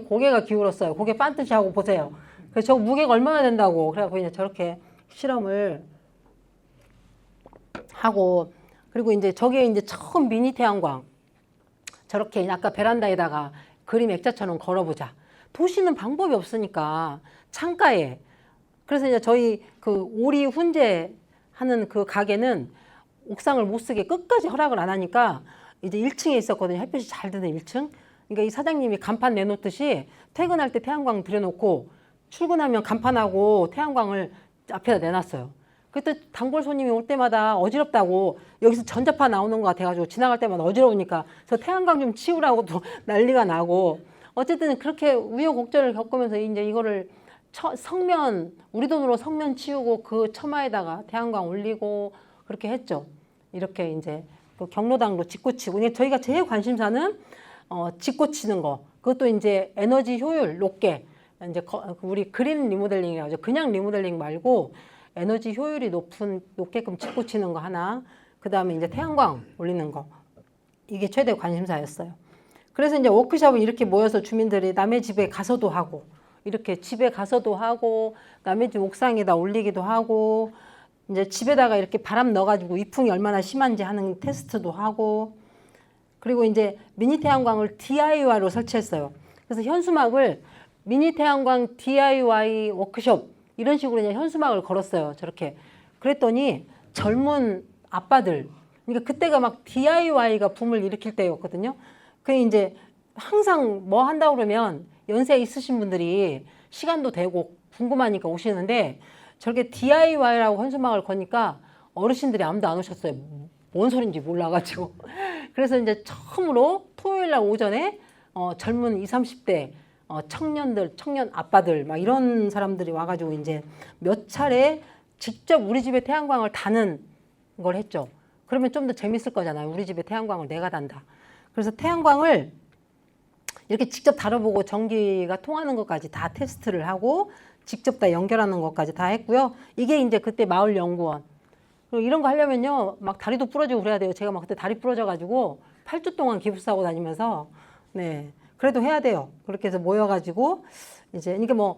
고개가 기울었어요. 고개 반듯이 하고 보세요. 그래서 저 무게가 얼마나 된다고. 그래갖고 이제 저렇게 실험을 하고 그리고 이제 저게 이제 처음 미니 태양광 저렇게 아까 베란다에다가 그림 액자처럼 걸어보자. 도시는 방법이 없으니까 창가에. 그래서 이제 저희 그 오리 훈제 하는 그 가게는 옥상을 못 쓰게 끝까지 허락을 안 하니까 이제 1층에 있었거든요. 햇볕이 잘 드는 1층. 그러니까 이 사장님이 간판 내놓듯이 퇴근할 때 태양광 들여놓고 출근하면 간판하고 태양광을 앞에다 내놨어요. 그때 단골 손님이 올 때마다 어지럽다고 여기서 전자파 나오는 것 같아가지고 지나갈 때마다 어지러우니까 저 태양광 좀 치우라고 또 난리가 나고 어쨌든 그렇게 우여곡절을 겪으면서 이제 이거를 성면 우리 돈으로 성면 치우고 그 처마에다가 태양광 올리고 그렇게 했죠. 이렇게 이제 그 경로당도 짓고치고 근데 저희가 제일 관심사는 짓고치는 거 그것도 이제 에너지 효율 높게 이제 우리 그린 리모델링이라고 하죠. 그냥 리모델링 말고 에너지 효율이 높게끔 짓고치는 거 하나 그 다음에 이제 태양광 올리는 거 이게 최대 관심사였어요. 그래서 이제 워크숍은 이렇게 모여서 주민들이 남의 집에 가서도 하고 이렇게 집에 가서도 하고 남의 집 옥상에다 올리기도 하고 이제 집에다가 이렇게 바람 넣어가지고 위풍이 얼마나 심한지 하는 테스트도 하고 그리고 이제 미니 태양광을 DIY로 설치했어요. 그래서 현수막을 미니 태양광 DIY 워크숍 이런 식으로 이제 현수막을 걸었어요. 저렇게. 그랬더니 젊은 아빠들, 그러니까 그때가 막 DIY가 붐을 일으킬 때였거든요. 그 이제 항상 뭐 한다고 그러면 연세 있으신 분들이 시간도 되고 궁금하니까 오시는데 저렇게 DIY라고 현수막을 거니까 어르신들이 아무도 안 오셨어요. 뭔 소린지 몰라가지고. 그래서 이제 처음으로 토요일 날 오전에 젊은 20, 30대 청년 아빠들 막 이런 사람들이 와가지고 이제 몇 차례 직접 우리 집에 태양광을 다는 걸 했죠. 그러면 좀 더 재밌을 거잖아요. 우리 집에 태양광을 내가 단다. 그래서 태양광을 이렇게 직접 다뤄보고 전기가 통하는 것까지 다 테스트를 하고 직접 다 연결하는 것까지 다 했고요. 이게 이제 그때 마을연구원. 이런 거 하려면요. 막 다리도 부러지고 그래야 돼요. 제가 막 그때 다리 부러져가지고 8주 동안 기부싸고 다니면서 네. 그래도 해야 돼요. 그렇게 해서 모여가지고 이제 이게 뭐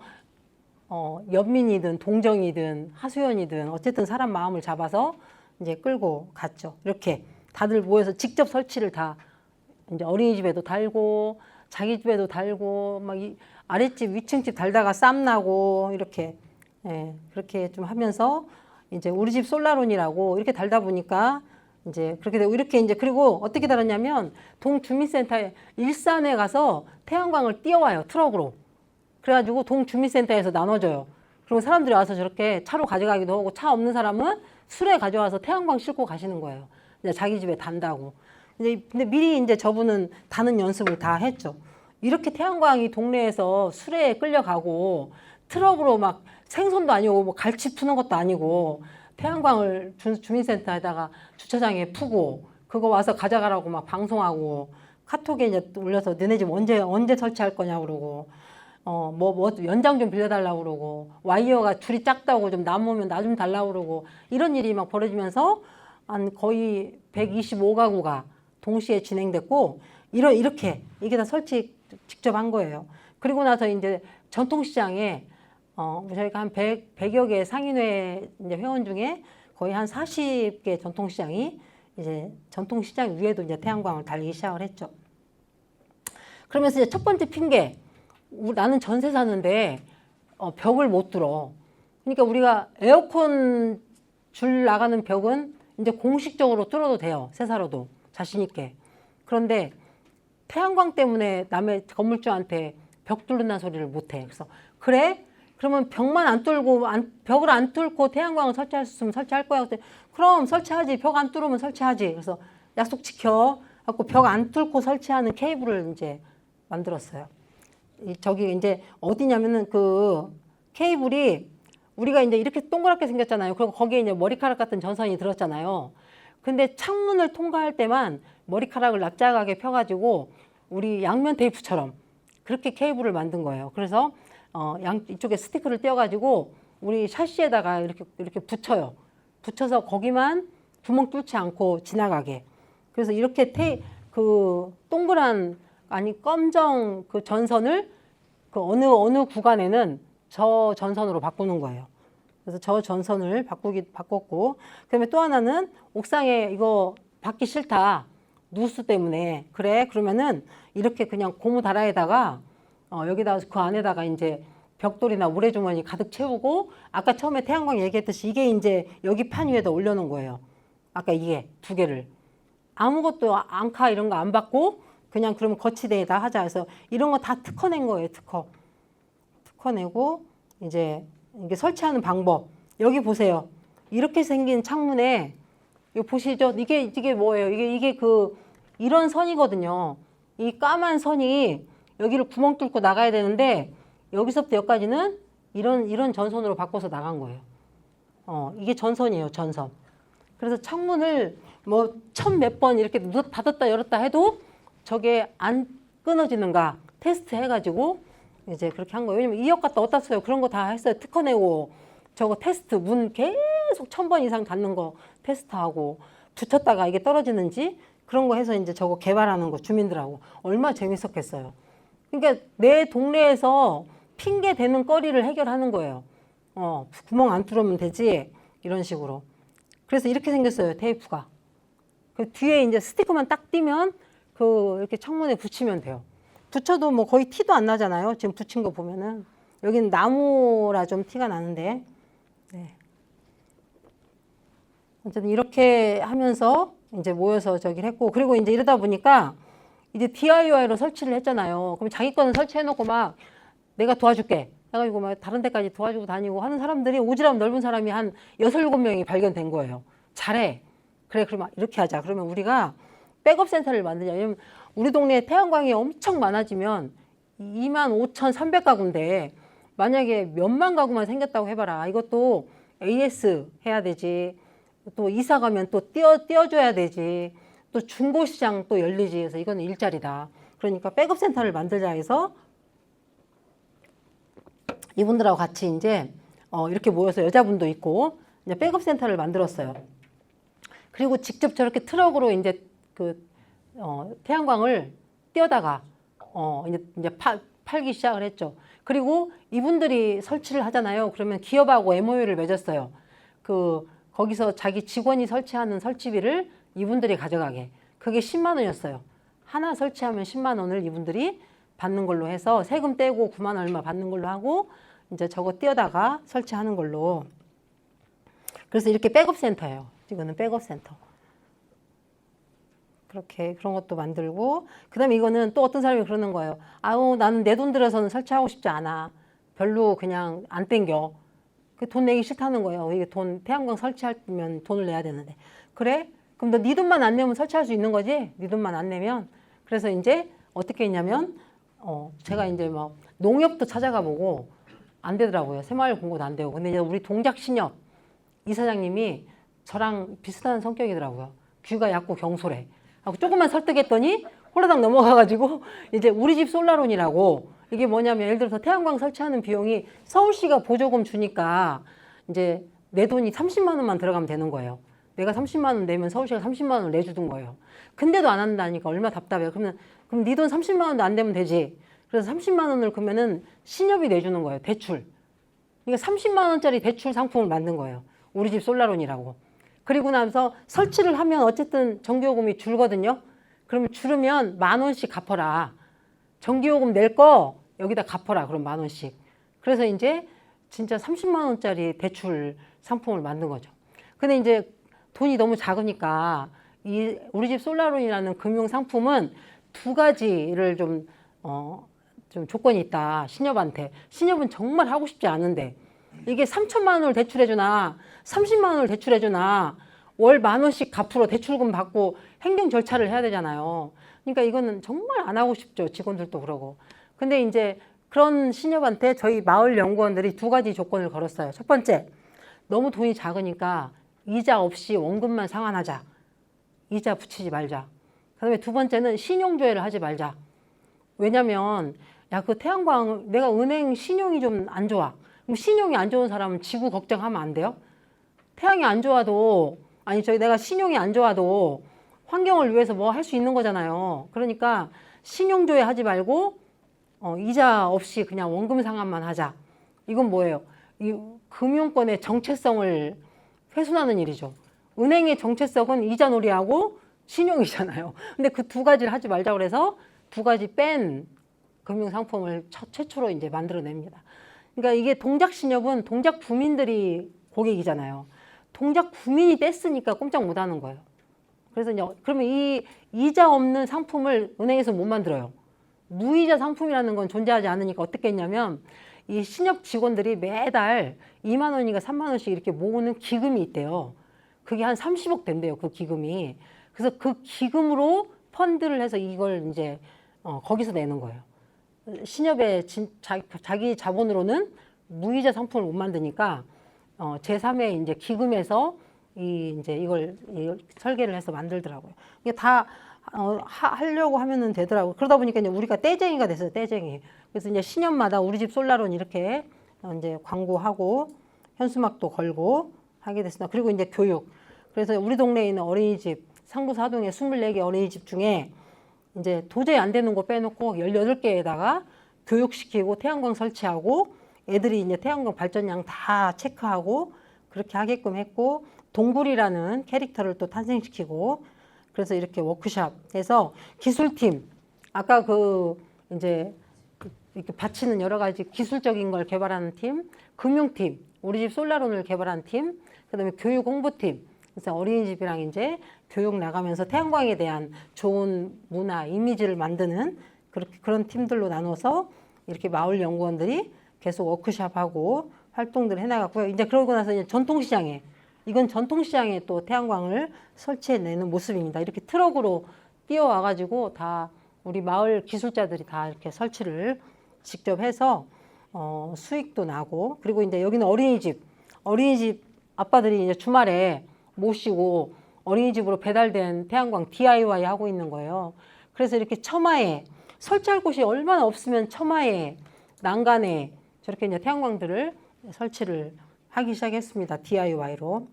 연민이든 동정이든 하수연이든 어쨌든 사람 마음을 잡아서 이제 끌고 갔죠. 이렇게 다들 모여서 직접 설치를 다 이제 어린이집에도 달고 자기 집에도 달고 막 아랫집 위층집 달다가 쌈 나고 이렇게 예, 그렇게 좀 하면서 이제 우리 집 솔라론이라고 이렇게 달다 보니까 이제 그렇게 되고 이렇게 이제 그리고 어떻게 달았냐면 동주민센터에 일산에 가서 태양광을 띄워와요. 트럭으로. 그래가지고 동주민센터에서 나눠줘요. 그리고 사람들이 와서 저렇게 차로 가져가기도 하고 차 없는 사람은 술에 가져와서 태양광 싣고 가시는 거예요. 이제 자기 집에 단다고. 근데 미리 이제 저분은 다는 연습을 다 했죠. 이렇게 태양광이 동네에서 수레에 끌려가고 트럭으로 막 생선도 아니고 뭐 갈치 푸는 것도 아니고 태양광을 주민센터에다가 주차장에 푸고 그거 와서 가져가라고 막 방송하고 카톡에 이제 올려서 너네 집 언제 설치할 거냐 그러고 뭐 연장 좀 빌려달라고 그러고 와이어가 줄이 작다고 좀 남으면 나 좀 달라고 그러고 이런 일이 막 벌어지면서 한 거의 125가구가 동시에 진행됐고 이렇게 이게 다 설치 직접 한 거예요. 그리고 나서 이제 전통시장에 저희가 한 100여 개 상인회 이제 회원 중에 거의 한 40개 전통시장이 이제 전통시장 위에도 이제 태양광을 달리기 시작을 했죠. 그러면서 이제 첫 번째 핑계, 나는 전세 사는데 벽을 못 뚫어. 그러니까 우리가 에어컨 줄 나가는 벽은 이제 공식적으로 뚫어도 돼요. 새 살아도 자신 있게. 그런데 태양광 때문에 남의 건물주한테 벽 뚫는다는 소리를 못 해. 그래서 그래? 그러면 벽만 안 뚫고 벽을 안 뚫고 태양광을 설치할 수 있으면 설치할 거야. 그럼 설치하지. 벽 안 뚫으면 설치하지. 그래서 약속 지켜. 갖고 벽 안 뚫고 설치하는 케이블을 이제 만들었어요. 저기 이제 어디냐면은 그 케이블이 우리가 이제 이렇게 동그랗게 생겼잖아요. 그리고 거기에 이제 머리카락 같은 전선이 들었잖아요. 근데 창문을 통과할 때만 머리카락을 납작하게 펴가지고 우리 양면 테이프처럼 그렇게 케이블을 만든 거예요. 그래서 이쪽에 스티커를 떼어가지고 우리 샤시에다가 이렇게 붙여요. 붙여서 거기만 구멍 뚫지 않고 지나가게. 그래서 이렇게 그 동그란 검정 그 전선을 그 어느 구간에는 저 전선으로 바꾸는 거예요. 그래서 저 전선을 바꿨고, 그다음에 또 하나는 옥상에 이거 받기 싫다. 누수 때문에. 그래, 그러면은 이렇게 그냥 고무 다라에다가 여기다 그 안에다가 이제 벽돌이나 모래주머니 가득 채우고, 아까 처음에 태양광 얘기했듯이 이게 이제 여기 판 위에다 올려놓은 거예요. 아까 이게 두 개를. 아무것도 앙카 이런 거 안 받고 그냥 그러면 거치대에다 하자 해서 이런 거 다 특허낸 거예요. 특허내고 이제 이게 설치하는 방법. 여기 보세요. 이렇게 생긴 창문에 이거 보시죠. 이게 뭐예요? 이게 이런 선이거든요. 이 까만 선이 여기를 구멍 뚫고 나가야 되는데 여기서부터 여기까지는 이런 전선으로 바꿔서 나간 거예요. 이게 전선이에요. 전선. 그래서 창문을 뭐 몇 번 이렇게 닫았다 열었다 해도 저게 안 끊어지는가 테스트 해가지고 이제 그렇게 한 거예요. 왜냐면 2억 갖다 어디다 써요. 그런 거 다 했어요. 특허 내고 저거 테스트 문 계속 1000번 이상 닫는 거 테스트하고 붙였다가 이게 떨어지는지 그런 거 해서 이제 저거 개발하는 거 주민들하고 얼마나 재밌었겠어요. 그러니까 내 동네에서 핑계 대는 거리를 해결하는 거예요. 구멍 안 뚫으면 되지 이런 식으로. 그래서 이렇게 생겼어요. 테이프가. 그 뒤에 이제 스티커만 딱 띄면 이렇게 창문에 붙이면 돼요. 붙여도 뭐 거의 티도 안 나잖아요. 지금 붙인 거 보면은. 여기는 나무라 좀 티가 나는데. 네. 어쨌든 이렇게 하면서 이제 모여서 저기를 했고, 그리고 이제 이러다 보니까 이제 DIY로 설치를 했잖아요. 그럼 자기 거는 설치해놓고 막 내가 도와줄게. 해가지고 막 다른 데까지 도와주고 다니고 하는 사람들이 오지랖 넓은 사람이 한 6, 7명이 발견된 거예요. 잘해. 그래, 그러면 이렇게 하자. 그러면 우리가 백업 센터를 만드자. 왜냐면 우리 동네에 태양광이 엄청 많아지면 25,300가구인데 만약에 몇만 가구만 생겼다고 해봐라. 이것도 AS 해야 되지. 또 이사 가면 또 띄워줘야 되지. 또 중고시장 또 열리지. 그래서 이거는 일자리다. 그러니까 백업 센터를 만들자 해서 이분들하고 같이 이제 이렇게 모여서 여자분도 있고 이제 백업 센터를 만들었어요. 그리고 직접 저렇게 트럭으로 이제 태양광을 띄어다가 이제 팔기 시작을 했죠. 그리고 이분들이 설치를 하잖아요. 그러면 기업하고 MOU를 맺었어요. 거기서 자기 직원이 설치하는 설치비를 이분들이 가져가게. 그게 10만 원이었어요. 하나 설치하면 10만 원을 이분들이 받는 걸로 해서 세금 떼고 9만 원 얼마 받는 걸로 하고 이제 저거 띄어다가 설치하는 걸로. 그래서 이렇게 백업 센터예요. 이거는 백업 센터. 그렇게 그런 것도 만들고, 그다음에 이거는 또 어떤 사람이 그러는 거예요. 아우, 나는 내 돈 들여서는 설치하고 싶지 않아. 별로 그냥 안 땡겨. 그 돈 내기 싫다는 거예요. 이게 태양광 설치하면 돈을 내야 되는데. 그래? 그럼 너 네 돈만 안 내면 설치할 수 있는 거지? 네 돈만 안 내면. 그래서 이제 어떻게 했냐면 제가 이제 막 농협도 찾아가 보고 안 되더라고요. 새마을 공고도 안 되고. 근데 이제 우리 동작신협 이사장님이 저랑 비슷한 성격이더라고요. 귀가 얕고 경솔해. 하고 조금만 설득했더니 홀라당 넘어가가지고 이제 우리 집 솔라론이라고, 이게 뭐냐면 예를 들어서 태양광 설치하는 비용이 서울시가 보조금 주니까 이제 내 돈이 30만 원만 들어가면 되는 거예요. 내가 30만 원 내면 서울시가 30만 원을 내주던 거예요. 근데도 안 한다니까 얼마나 답답해요. 그럼 네 돈 30만 원도 안 되면 되지. 그래서 30만 원을 그러면은 신협이 내주는 거예요. 대출. 그러니까 30만 원짜리 대출 상품을 만든 거예요. 우리 집 솔라론이라고. 그리고 나서 설치를 하면 어쨌든 전기요금이 줄거든요. 그러면 줄으면 10,000원씩 갚아라. 전기요금 낼 거 여기다 갚아라. 그럼 10,000원씩. 그래서 이제 진짜 30만 원짜리 대출 상품을 만든 거죠. 근데 이제 돈이 너무 작으니까 이 우리 집 솔라론이라는 금융 상품은 두 가지를 좀 조건이 있다. 신협한테. 신협은 정말 하고 싶지 않은데 이게 3천만 원을 대출해주나 30만 원을 대출해주나 월 10,000원씩 갚으러 대출금 받고 행정 절차를 해야 되잖아요. 그러니까 이거는 정말 안 하고 싶죠. 직원들도 그러고. 근데 이제 그런 신협한테 저희 마을 연구원들이 두 가지 조건을 걸었어요. 첫 번째, 너무 돈이 작으니까 이자 없이 원금만 상환하자. 이자 붙이지 말자. 그다음에 두 번째는 신용조회를 하지 말자. 왜냐면 야, 그 태양광 내가 은행 신용이 좀 안 좋아. 그럼 신용이 안 좋은 사람은 지구 걱정하면 안 돼요? 태양이 안 좋아도 내가 신용이 안 좋아도 환경을 위해서 뭐 할 수 있는 거잖아요. 그러니까 신용조회 하지 말고 이자 없이 그냥 원금 상환만 하자. 이건 뭐예요? 이 금융권의 정체성을 훼손하는 일이죠. 은행의 정체성은 이자놀이하고 신용이잖아요. 근데 그 두 가지를 하지 말자 그래서 두 가지 뺀 금융상품을 최초로 이제 만들어냅니다. 그러니까 이게 동작신협은 동작 구민들이 고객이잖아요. 동작 구민이 뗐으니까 꼼짝 못 하는 거예요. 그래서 이제 그러면 이 이자 없는 상품을 은행에서 못 만들어요. 무이자 상품이라는 건 존재하지 않으니까 어떻게 했냐면 이 신협 직원들이 매달 2만 원인가 3만 원씩 이렇게 모으는 기금이 있대요. 그게 한 30억 된대요. 그 기금이. 그래서 그 기금으로 펀드를 해서 이걸 이제 거기서 내는 거예요. 신협의 자기 자본으로는 무이자 상품을 못 만드니까 제3의 이제 기금에서 이걸 설계를 해서 만들더라고요. 이게 다 하려고 하면은 되더라고요. 그러다 보니까 이제 우리가 떼쟁이가 됐어요. 떼쟁이. 그래서 이제 신년마다 우리 집 솔라론 이렇게 이제 광고하고 현수막도 걸고 하게 됐습니다. 그리고 이제 교육. 그래서 우리 동네에 있는 어린이집 상부사동의 24개 어린이집 중에 이제 도저히 안 되는 거 빼놓고 18개에다가 교육시키고 태양광 설치하고 애들이 이제 태양광 발전량 다 체크하고 그렇게 하게끔 했고 동굴이라는 캐릭터를 또 탄생시키고 그래서 이렇게 워크샵해서 기술팀 아까 이제 이렇게 바치는 여러 가지 기술적인 걸 개발하는 팀, 금융팀, 우리 집 솔라론을 개발한 팀, 그다음에 교육 홍보팀. 그래서 어린이집이랑 이제 교육 나가면서 태양광에 대한 좋은 문화, 이미지를 만드는 그런 팀들로 나눠서 이렇게 마을 연구원들이 계속 워크샵하고 활동들을 해나갔고요. 이제 그러고 나서 이제 이건 전통시장에 또 태양광을 설치해내는 모습입니다. 이렇게 트럭으로 뛰어와가지고 다 우리 마을 기술자들이 다 이렇게 설치를 직접 해서 수익도 나고 그리고 이제 여기는 어린이집 아빠들이 이제 주말에 모시고 어린이집으로 배달된 태양광 DIY 하고 있는 거예요. 그래서 이렇게 처마에 설치할 곳이 얼마나 없으면 처마에 난간에 저렇게 이제 태양광들을 설치를 하기 시작했습니다. DIY로.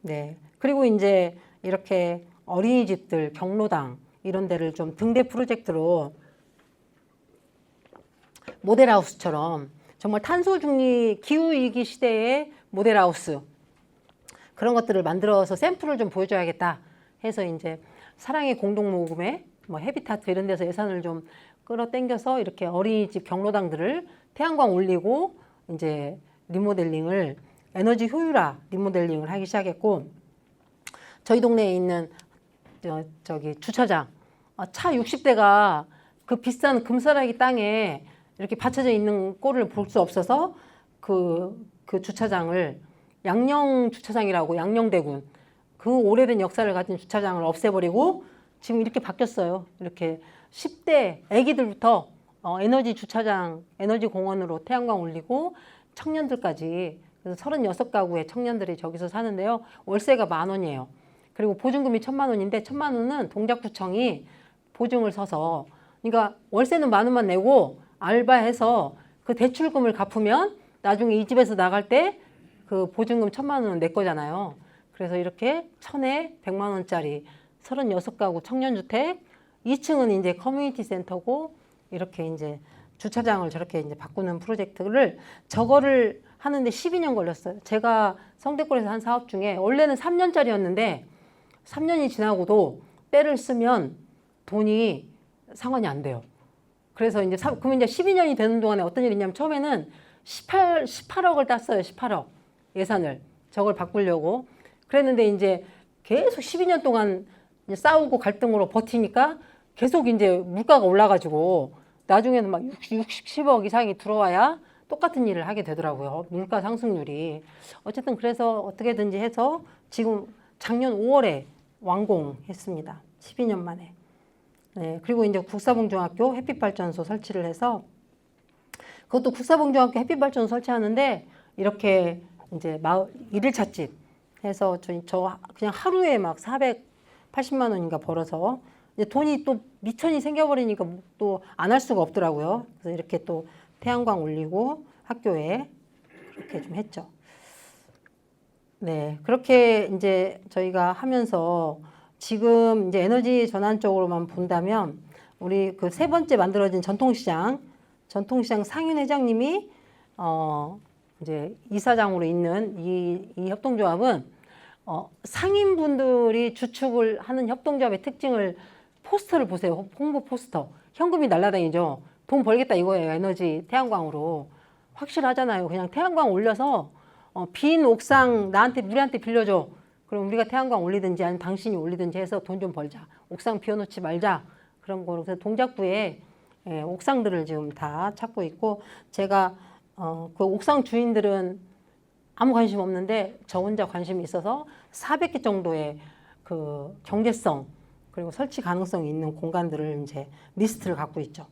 네. 그리고 이제 이렇게 어린이집들, 경로당 이런 데를 좀 등대 프로젝트로 모델하우스처럼 정말 탄소 중립 기후위기 시대의 모델하우스 그런 것들을 만들어서 샘플을 좀 보여줘야겠다 해서 이제 사랑의 공동모금회 뭐 헤비타트 이런 데서 예산을 좀 끌어당겨서 이렇게 어린이집 경로당들을 태양광 올리고 이제 리모델링을 에너지 효율화 리모델링을 하기 시작했고 저희 동네에 있는 저기 주차장 차 60대가 그 비싼 금싸라기 땅에 이렇게 받쳐져 있는 꼴을 볼 수 없어서 그 주차장을 양령 주차장이라고 양령대군 그 오래된 역사를 가진 주차장을 없애버리고 지금 이렇게 바뀌었어요. 이렇게 10대 애기들부터 에너지 주차장, 에너지 공원으로 태양광 올리고 청년들까지 그래서 36가구의 청년들이 저기서 사는데요. 월세가 10,000원이에요. 그리고 보증금이 1,000만 원인데 1,000만 원은 동작구청이 보증을 서서 그러니까 월세는 10,000원만 내고 알바해서 그 대출금을 갚으면 나중에 이 집에서 나갈 때 그 보증금 1,000만 원은 내 거잖아요. 그래서 이렇게 1,000에 100만 원짜리 36가구 청년주택 2층은 이제 커뮤니티 센터고 이렇게 이제 주차장을 저렇게 이제 바꾸는 프로젝트를 저거를 하는데 12년 걸렸어요. 제가 성대골에서 한 사업 중에 원래는 3년짜리였는데 3년이 지나고도 때를 쓰면 돈이 상환이 안 돼요. 그래서 이제 그러면 이제 12년이 되는 동안에 어떤 일이 있냐면 처음에는 18억을 땄어요. 18억 예산을 저걸 바꾸려고. 그랬는데 이제 계속 12년 동안 이제 싸우고 갈등으로 버티니까 계속 이제 물가가 올라가지고 나중에는 막 60억 이상이 들어와야 똑같은 일을 하게 되더라고요. 물가 상승률이. 어쨌든 그래서 어떻게든지 해서 지금 작년 5월에 완공했습니다. 12년 만에. 네, 그리고 이제 국사봉중학교 햇빛발전소 설치를 해서 그것도 국사봉중학교 햇빛발전소 설치하는데 이렇게 이제 일일차 집 해서 저 그냥 하루에 막 480만 원인가 벌어서 이제 돈이 또 미천이 생겨버리니까 또 안 할 수가 없더라고요. 그래서 이렇게 또 태양광 올리고 학교에 그렇게 좀 했죠. 네, 그렇게 이제 저희가 하면서 지금 이제 에너지 전환 쪽으로만 본다면 우리 그 세 번째 만들어진 전통시장 상윤 회장님이 이제 이사장으로 있는 이 협동조합은 상인분들이 주축을 하는 협동조합의 특징을 포스터를 보세요. 홍보 포스터. 현금이 날아다니죠. 돈 벌겠다 이거예요. 에너지 태양광으로. 확실하잖아요. 그냥 태양광 올려서 빈 옥상 우리한테 빌려줘. 그럼 우리가 태양광 올리든지 아니면 당신이 올리든지 해서 돈 좀 벌자. 옥상 비워놓지 말자. 그런 거로. 그래서 동작구에 옥상들을 지금 다 찾고 있고 제가 그 옥상 주인들은 아무 관심 없는데 저 혼자 관심이 있어서 400개 정도의 그 경제성 그리고 설치 가능성이 있는 공간들을 이제 리스트를 갖고 있죠.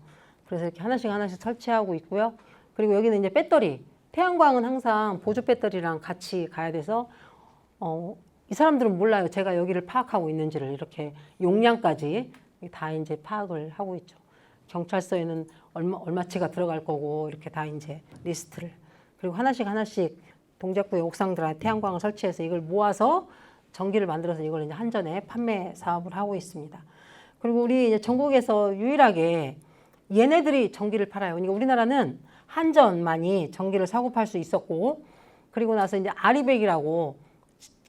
그래서 이렇게 하나씩 설치하고 있고요. 그리고 여기는 이제 배터리. 태양광은 항상 보조 배터리랑 같이 가야 돼서 이 사람들은 몰라요. 제가 여기를 파악하고 있는지를 이렇게 용량까지 다 이제 파악을 하고 있죠. 경찰서에는 얼마치가 들어갈 거고 이렇게 다 이제 리스트를. 그리고 하나씩 동작구의 옥상들한테 태양광을 설치해서 이걸 모아서 전기를 만들어서 이걸 이제 한전에 판매 사업을 하고 있습니다. 그리고 우리 이제 전국에서 유일하게 얘네들이 전기를 팔아요. 그러니까 우리나라는 한전만이 전기를 사고 팔 수 있었고 그리고 나서 이제 아리백이라고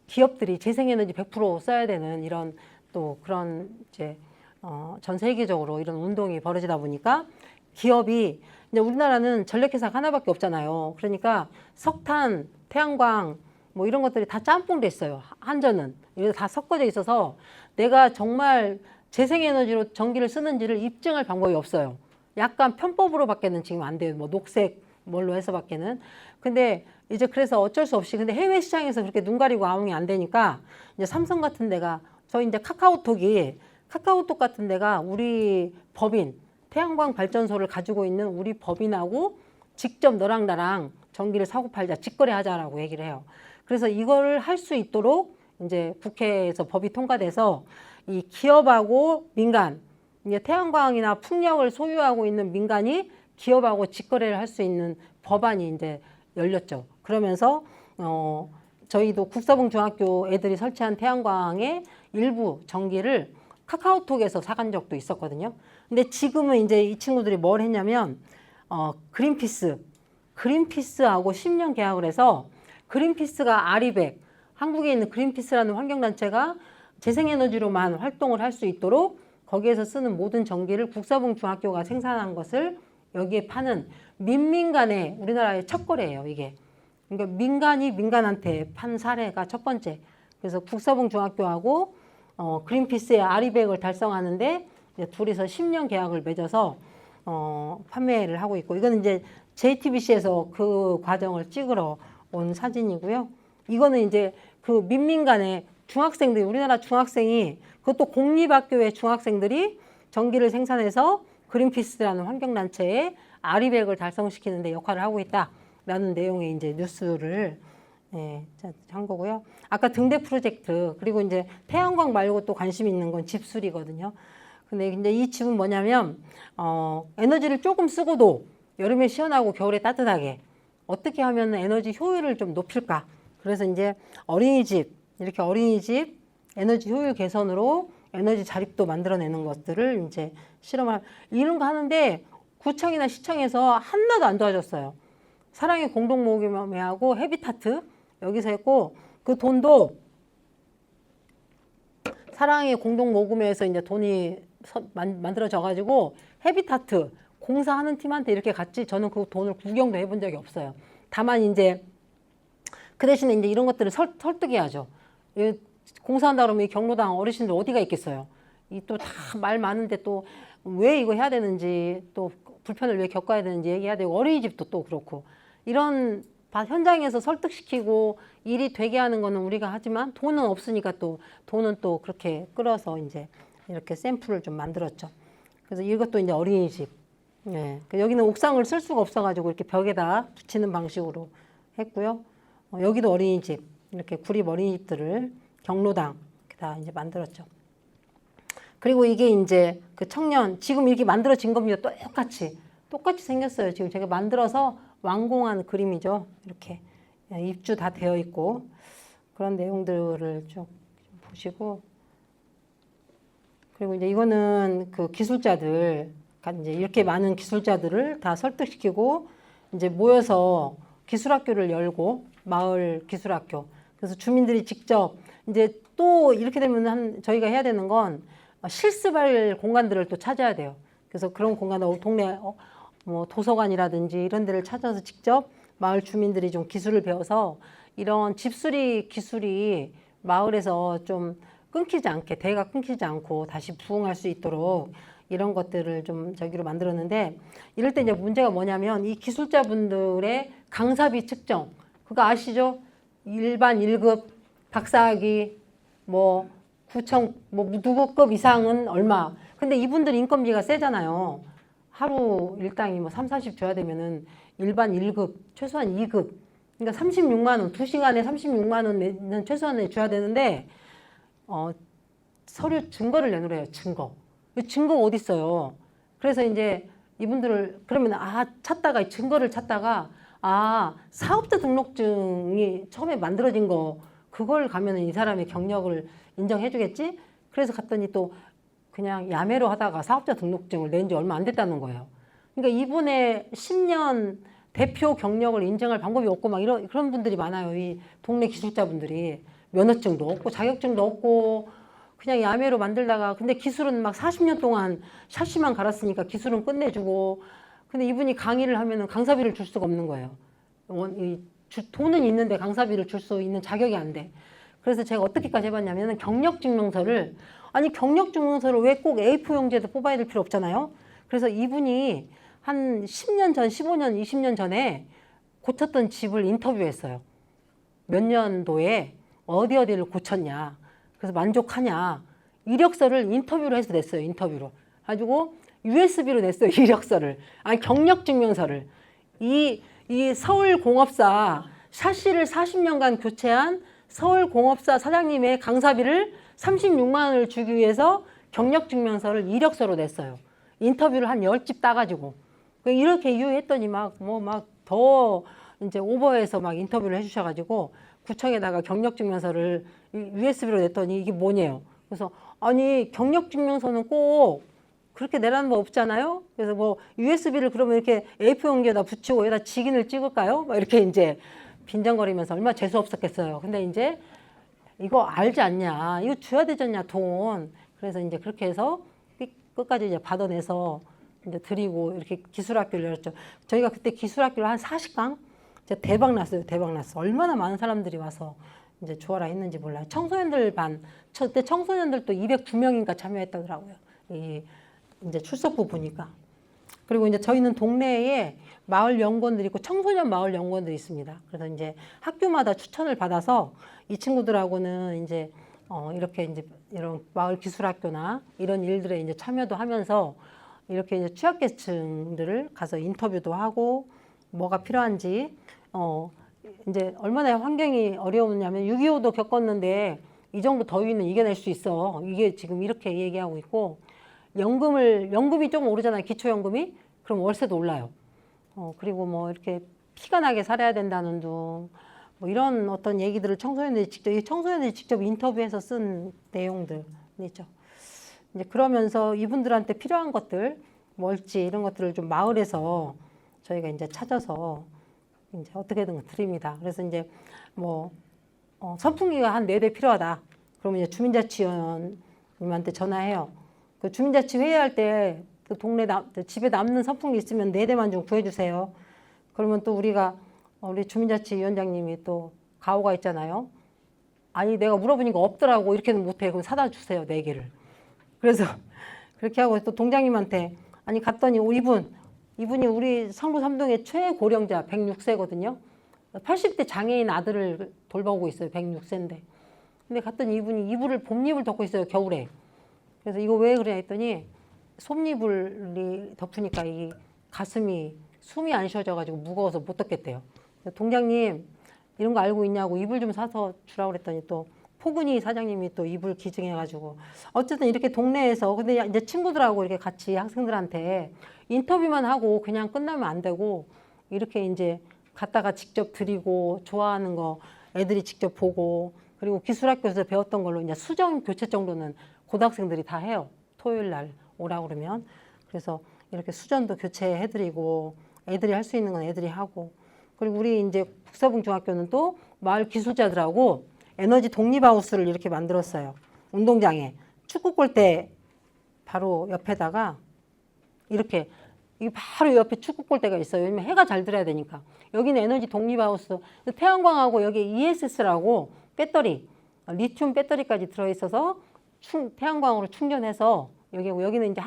기업들이 재생에너지 100% 써야 되는 이런 또 그런 이제 전 세계적으로 이런 운동이 벌어지다 보니까 기업이 이제 우리나라는 전력회사가 하나밖에 없잖아요. 그러니까 석탄, 태양광 뭐 이런 것들이 다 짬뽕돼 있어요. 한전은 이게 다 섞어져 있어서 내가 정말 재생에너지로 전기를 쓰는지를 입증할 방법이 없어요. 약간 편법으로밖에는 지금 안 돼요. 뭐 녹색 뭘로 해서밖에는. 근데 이제 그래서 어쩔 수 없이 근데 해외 시장에서 그렇게 눈 가리고 아웅이 안 되니까 이제 삼성 같은 데가 저 이제 카카오톡 같은 데가 우리 법인 태양광 발전소를 가지고 있는 우리 법인하고 직접 너랑 나랑 전기를 사고 팔자 직거래하자라고 얘기를 해요. 그래서 이거를 할 수 있도록 이제 국회에서 법이 통과돼서 이 기업하고 민간 이제 태양광이나 풍력을 소유하고 있는 민간이 기업하고 직거래를 할 수 있는 법안이 이제 열렸죠. 그러면서 저희도 국사봉 중학교 애들이 설치한 태양광의 일부 전기를 카카오톡에서 사간 적도 있었거든요. 근데 지금은 이제 이 친구들이 뭘 했냐면 그린피스하고 10년 계약을 해서 그린피스가 아리백 한국에 있는 그린피스라는 환경단체가 재생에너지로만 활동을 할 수 있도록 거기에서 쓰는 모든 전기를 국사봉 중학교가 생산한 것을 여기에 파는 민간의 우리나라의 첫 거래예요, 이게. 그러니까 민간이 민간한테 판 사례가 첫 번째. 그래서 국사봉 중학교하고 그린피스의 아리백을 달성하는데 이제 둘이서 10년 계약을 맺어서 판매를 하고 있고 이거는 이제 JTBC에서 그 과정을 찍으러 온 사진이고요. 이거는 이제 그 민간의 중학생들이 우리나라 중학생이 그것도 공립학교의 중학생들이 전기를 생산해서 그린피스라는 환경단체에 아리백을 달성시키는 데 역할을 하고 있다라는 내용의 이제 뉴스를 한 거고요. 아까 등대 프로젝트 그리고 이제 태양광 말고 또 관심 있는 건 집수리거든요. 근데 이제 이 집은 뭐냐면 에너지를 조금 쓰고도 여름에 시원하고 겨울에 따뜻하게 어떻게 하면 에너지 효율을 좀 높일까? 그래서 이제 이렇게 어린이집 에너지 효율 개선으로 에너지 자립도 만들어내는 것들을 이제 실험을 이런 거 하는데 구청이나 시청에서 하나도 안 도와줬어요. 사랑의 공동 모금회하고 헤비타트 여기서 했고 그 돈도 사랑의 공동 모금회에서 이제 돈이 만들어져 가지고 헤비타트 공사하는 팀한테 이렇게 갔지 저는 그 돈을 구경도 해본 적이 없어요. 다만 이제 그 대신에 이제 이런 것들을 설득해야죠. 공사한다 그러면 이 경로당 어르신들 어디가 있겠어요. 이 또 다 말 많은데 또 왜 이거 해야 되는지 또 불편을 왜 겪어야 되는지 얘기해야 되고 어린이집도 또 그렇고 이런 현장에서 설득시키고 일이 되게 하는 거는 우리가 하지만 돈은 없으니까 또 돈은 또 그렇게 끌어서 이제 이렇게 샘플을 좀 만들었죠. 그래서 이것도 이제 어린이집. 네. 여기는 옥상을 쓸 수가 없어가지고 이렇게 벽에다 붙이는 방식으로 했고요. 여기도 어린이집. 이렇게 구립 어린이집들을 경로당 이렇게 다 이제 만들었죠. 그리고 이게 이제 그 청년, 지금 이렇게 만들어진 겁니다. 똑같이 생겼어요. 지금 제가 만들어서 완공한 그림이죠. 이렇게 입주 다 되어 있고 그런 내용들을 쭉 보시고 그리고 이제 이거는 그 기술자들 이제 이렇게 많은 기술자들을 다 설득시키고 이제 모여서 기술학교를 열고 마을 기술학교 그래서 주민들이 직접 이제 또 이렇게 되면 저희가 해야 되는 건 실습할 공간들을 또 찾아야 돼요. 그래서 그런 공간을 동네 뭐 도서관이라든지 이런 데를 찾아서 직접 마을 주민들이 좀 기술을 배워서 이런 집수리 기술이 마을에서 좀 끊기지 않게 대가 끊기지 않고 다시 부흥할 수 있도록 이런 것들을 좀 저기로 만들었는데 이럴 때 이제 문제가 뭐냐면 이 기술자분들의 강사비 측정 그거 아시죠? 일반 1급 박사학위 뭐 9천 뭐 누구급 이상은 얼마 근데 이분들 인건비가 세잖아요. 하루 일당이 뭐 3, 40 줘야 되면은 일반 1급, 최소한 2급. 그러니까 36만 원, 2시간에 36만 원은 최소한 줘야 되는데 서류 증거를 내놓으래요. 증거가 어디 있어요? 그래서 이제 이분들을 그러면 찾다가 증거를 찾다가 사업자 등록증이 처음에 만들어진 거 그걸 가면은 이 사람의 경력을 인정해 주겠지? 그래서 갔더니 또 그냥 야매로 하다가 사업자 등록증을 낸 지 얼마 안 됐다는 거예요. 그러니까 이분의 10년 대표 경력을 인정할 방법이 없고 막 그런 분들이 많아요. 이 동네 기술자분들이 면허증도 없고 자격증도 없고 그냥 야매로 만들다가 근데 기술은 막 40년 동안 샤시만 갈았으니까 기술은 끝내주고 근데 이분이 강의를 하면은 강사비를 줄 수가 없는 거예요. 돈은 있는데 강사비를 줄 수 있는 자격이 안 돼. 그래서 제가 어떻게까지 해봤냐면은 경력증명서를 왜 꼭 A4 용지에도 뽑아야 될 필요 없잖아요. 그래서 이분이 한 10년 전, 15년, 20년 전에 고쳤던 집을 인터뷰했어요. 몇 년도에 어디를 고쳤냐. 그래서 만족하냐. 이력서를 인터뷰로 해서 냈어요. 인터뷰로. 가지고 USB로 냈어요. 이력서를. 경력증명서를. 이 서울공업사 샤시를 40년간 교체한 서울공업사 사장님의 강사비를 36만 원을 주기 위해서 경력증명서를 이력서로 냈어요. 인터뷰를 한 10집 따가지고. 이렇게 이유했더니 더 이제 오버해서 막 인터뷰를 해주셔가지고 구청에다가 경력증명서를 USB로 냈더니 이게 뭐냐요. 그래서 경력증명서는 꼭 그렇게 내라는 거 없잖아요. 그래서 뭐 USB를 그러면 이렇게 A4 용지에다 붙이고 여기다 직인을 찍을까요? 막 이렇게 이제 빈정거리면서 얼마나 재수 없었겠어요. 근데 이제 이거 알지 않냐. 이거 줘야 되잖냐, 돈. 그래서 이제 그렇게 해서 끝까지 이제 받아내서 이제 드리고 이렇게 기술학교를 열었죠. 저희가 그때 기술학교를 한 40강? 진짜 대박 났어요. 얼마나 많은 사람들이 와서 이제 주어라 했는지 몰라요. 청소년들 반, 그때 청소년들도 209명인가 참여했다더라고요. 이제 출석부 보니까. 그리고 이제 저희는 동네에 마을 연구원들이 있고 청소년 마을 연구원들이 있습니다. 그래서 이제 학교마다 추천을 받아서 이 친구들하고는 이제 이렇게 이제 이런 마을 기술학교나 이런 일들에 이제 참여도 하면서 이렇게 이제 취약계층들을 가서 인터뷰도 하고 뭐가 필요한지 이제 얼마나 환경이 어려우냐면 6.25도 겪었는데 이 정도 더위는 이겨낼 수 있어. 이게 지금 이렇게 얘기하고 있고 연금이 조금 오르잖아요. 기초연금이. 그럼 월세도 올라요. 그리고 뭐 이렇게 피가 나게 살아야 된다는 둥, 뭐 이런 어떤 얘기들을 청소년들이 직접 인터뷰해서 쓴 내용들이죠. 이제 그러면서 이분들한테 필요한 것들, 뭘지 이런 것들을 좀 마을에서 저희가 이제 찾아서 이제 어떻게든 드립니다. 그래서 이제 뭐 선풍기가 한 4대 필요하다. 그러면 이제 주민자치위원님한테 전화해요. 그 주민자치 회의할 때 그 동네 집에 남는 선풍기 있으면 4대만 좀 구해주세요. 그러면 또 우리 주민자치위원장님이 또 가오가 있잖아요. 아니 내가 물어보니까 없더라고. 이렇게는 못해. 그럼 사다 주세요. 4개를. 그래서 그렇게 하고 또 동장님한테 아니 갔더니 이분이 우리 성로 3동의 최고령자 106세거든요. 80대 장애인 아들을 돌보고 있어요. 106세인데. 근데 갔더니 이분이 봄이불 덮고 있어요. 겨울에. 그래서 이거 왜 그래 했더니 솜이불이 덮으니까 이 가슴이 숨이 안 쉬어져가지고 무거워서 못 덮겠대요. 동장님 이런 거 알고 있냐고 이불 좀 사서 주라고 그랬더니 또 포근이 사장님이 또 이불 기증해가지고 어쨌든 이렇게 동네에서 근데 이제 친구들하고 이렇게 같이 학생들한테 인터뷰만 하고 그냥 끝나면 안 되고 이렇게 이제 갔다가 직접 드리고 좋아하는 거 애들이 직접 보고 그리고 기술학교에서 배웠던 걸로 이제 수정 교체 정도는 고등학생들이 다 해요. 토요일 날 오라고 그러면. 그래서 이렇게 수전도 교체해드리고 애들이 할 수 있는 건 애들이 하고 그리고 우리 이제 북서봉 중학교는 또 마을 기술자들하고 에너지 독립하우스를 이렇게 만들었어요. 운동장에 축구 골대 바로 옆에다가 이렇게 이 바로 옆에 축구 골대가 있어요. 왜냐면 해가 잘 들어야 되니까. 여기는 에너지 독립하우스. 태양광하고 여기 ESS라고 배터리, 리튬 배터리까지 들어있어서 태양광으로 충전해서 여기는 이제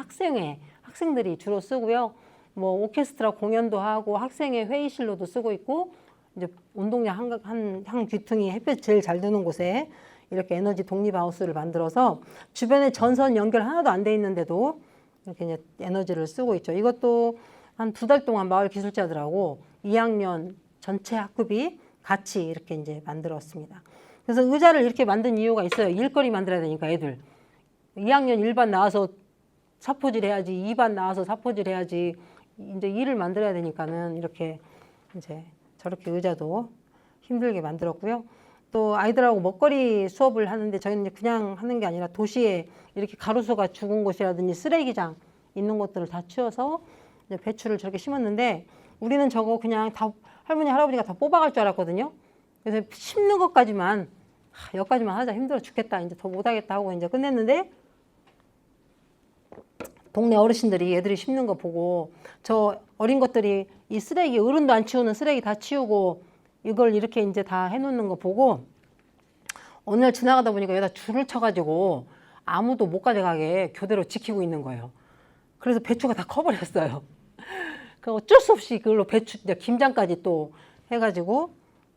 학생들이 주로 쓰고요. 뭐 오케스트라 공연도 하고 학생회 회의실로도 쓰고 있고 이제 운동장 한 귀퉁이 햇볕 제일 잘 드는 곳에 이렇게 에너지 독립하우스를 만들어서 주변에 전선 연결 하나도 안 돼 있는데도 이렇게 이제 에너지를 쓰고 있죠. 이것도 한 2달 동안 마을 기술자들하고 2학년 전체 학급이 같이 이렇게 이제 만들었습니다. 그래서 의자를 이렇게 만든 이유가 있어요. 일거리 만들어야 되니까 애들. 2학년 1반 나와서 사포질 해야지, 2반 나와서 사포질 해야지, 이제 일을 만들어야 되니까는 이렇게 이제 저렇게 의자도 힘들게 만들었고요. 또 아이들하고 먹거리 수업을 하는데 저희는 그냥 하는 게 아니라 도시에 이렇게 가로수가 죽은 곳이라든지 쓰레기장 있는 곳들을 다 치워서 이제 배추를 저렇게 심었는데 우리는 저거 그냥 다 할머니, 할아버지가 다 뽑아갈 줄 알았거든요. 그래서 심는 것까지만 여기까지만 하자 힘들어 죽겠다 이제 더 못하겠다 하고 이제 끝냈는데 동네 어르신들이 애들이 심는 거 보고 저 어린 것들이 이 쓰레기 어른도 안 치우는 쓰레기 다 치우고 이걸 이렇게 이제 다 해놓는 거 보고 어느 날 지나가다 보니까 여기다 줄을 쳐가지고 아무도 못 가져가게 교대로 지키고 있는 거예요. 그래서 배추가 다 커버렸어요. 그 어쩔 수 없이 그걸로 배추 이제 김장까지 또 해가지고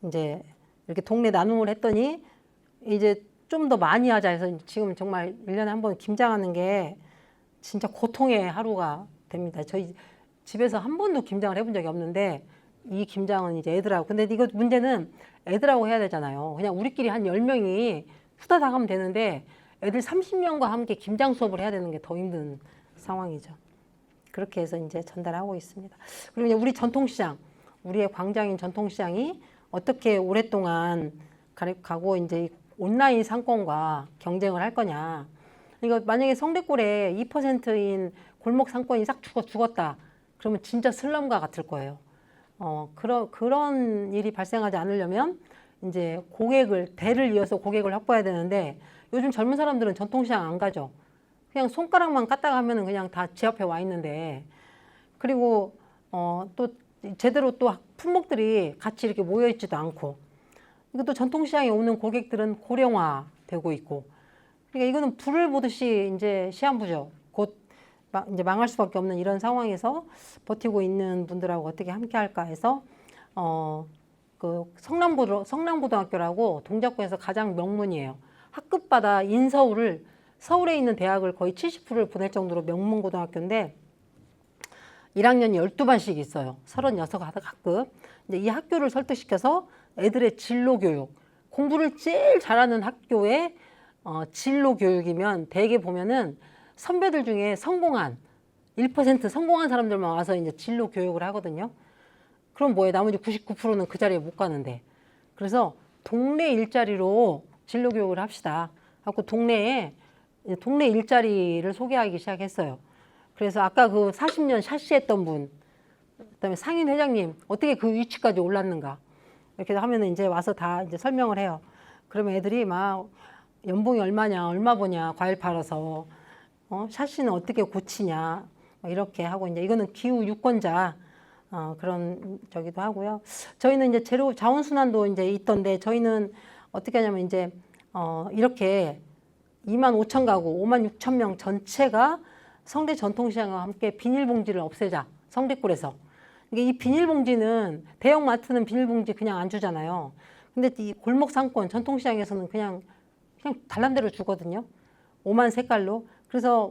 이제 이렇게 동네 나눔을 했더니 이제 좀 더 많이 하자 해서 지금 정말 1년에 한 번 김장하는 게 진짜 고통의 하루가 됩니다. 저희 집에서 한 번도 김장을 해본 적이 없는데 이 김장은 이제 애들하고 근데 이거 문제는 애들하고 해야 되잖아요. 그냥 우리끼리 한 10명이 후다닥 하면 되는데 애들 30명과 함께 김장 수업을 해야 되는 게 더 힘든 상황이죠. 그렇게 해서 이제 전달하고 있습니다. 그리고 이제 우리 전통시장, 우리의 광장인 전통시장이 어떻게 오랫동안 가고 이제 온라인 상권과 경쟁을 할 거냐. 이거 만약에 성대골에 2%인 골목 상권이 싹 죽었다. 그러면 진짜 슬럼과 같을 거예요. 그런 일이 발생하지 않으려면 이제 대를 이어서 고객을 확보해야 되는데 요즘 젊은 사람들은 전통시장 안 가죠. 그냥 손가락만 까딱 하면은 그냥 다 지 앞에 와 있는데 그리고 또 제대로 또 품목들이 같이 이렇게 모여 있지도 않고 이것도 전통시장에 오는 고객들은 고령화 되고 있고 그러니까 이거는 불을 보듯이 이제 시한부죠. 곧 이제 망할 수밖에 없는 이런 상황에서 버티고 있는 분들하고 어떻게 함께 할까 해서 그 성남고등학교라고 동작구에서 가장 명문이에요. 학급마다 인서울을 서울에 있는 대학을 거의 70%를 보낼 정도로 명문 고등학교인데 1학년이 12반씩 있어요. 36학급. 이제 이 학교를 설득시켜서 애들의 진로 교육, 공부를 제일 잘하는 학교의 진로 교육이면 대개 보면은 선배들 중에 성공한 1% 성공한 사람들만 와서 이제 진로 교육을 하거든요. 그럼 뭐예요? 나머지 99%는 그 자리에 못 가는데. 그래서 동네 일자리로 진로 교육을 합시다. 하고 동네 일자리를 소개하기 시작했어요. 그래서 아까 그 40년 샤시 했던 분, 그다음에 상인 회장님 어떻게 그 위치까지 올랐는가 이렇게 하면은 이제 와서 다 이제 설명을 해요. 그러면 애들이 막 연봉이 얼마냐, 얼마 버냐, 과일 팔아서 샤시는 어떻게 고치냐 막 이렇게 하고 이제 이거는 기후 유권자 그런 저기도 하고요. 저희는 이제 재료 자원순환도 이제 있던데 저희는 어떻게 하냐면 이제 이렇게 2만 5천 가구, 5만 6천 명 전체가 성대 전통시장과 함께 비닐봉지를 없애자. 성대골에서. 이게 이 비닐봉지는 대형마트는 비닐봉지 그냥 안 주잖아요. 근데 이 골목 상권 전통시장에서는 그냥 달란대로 주거든요. 5만 색깔로. 그래서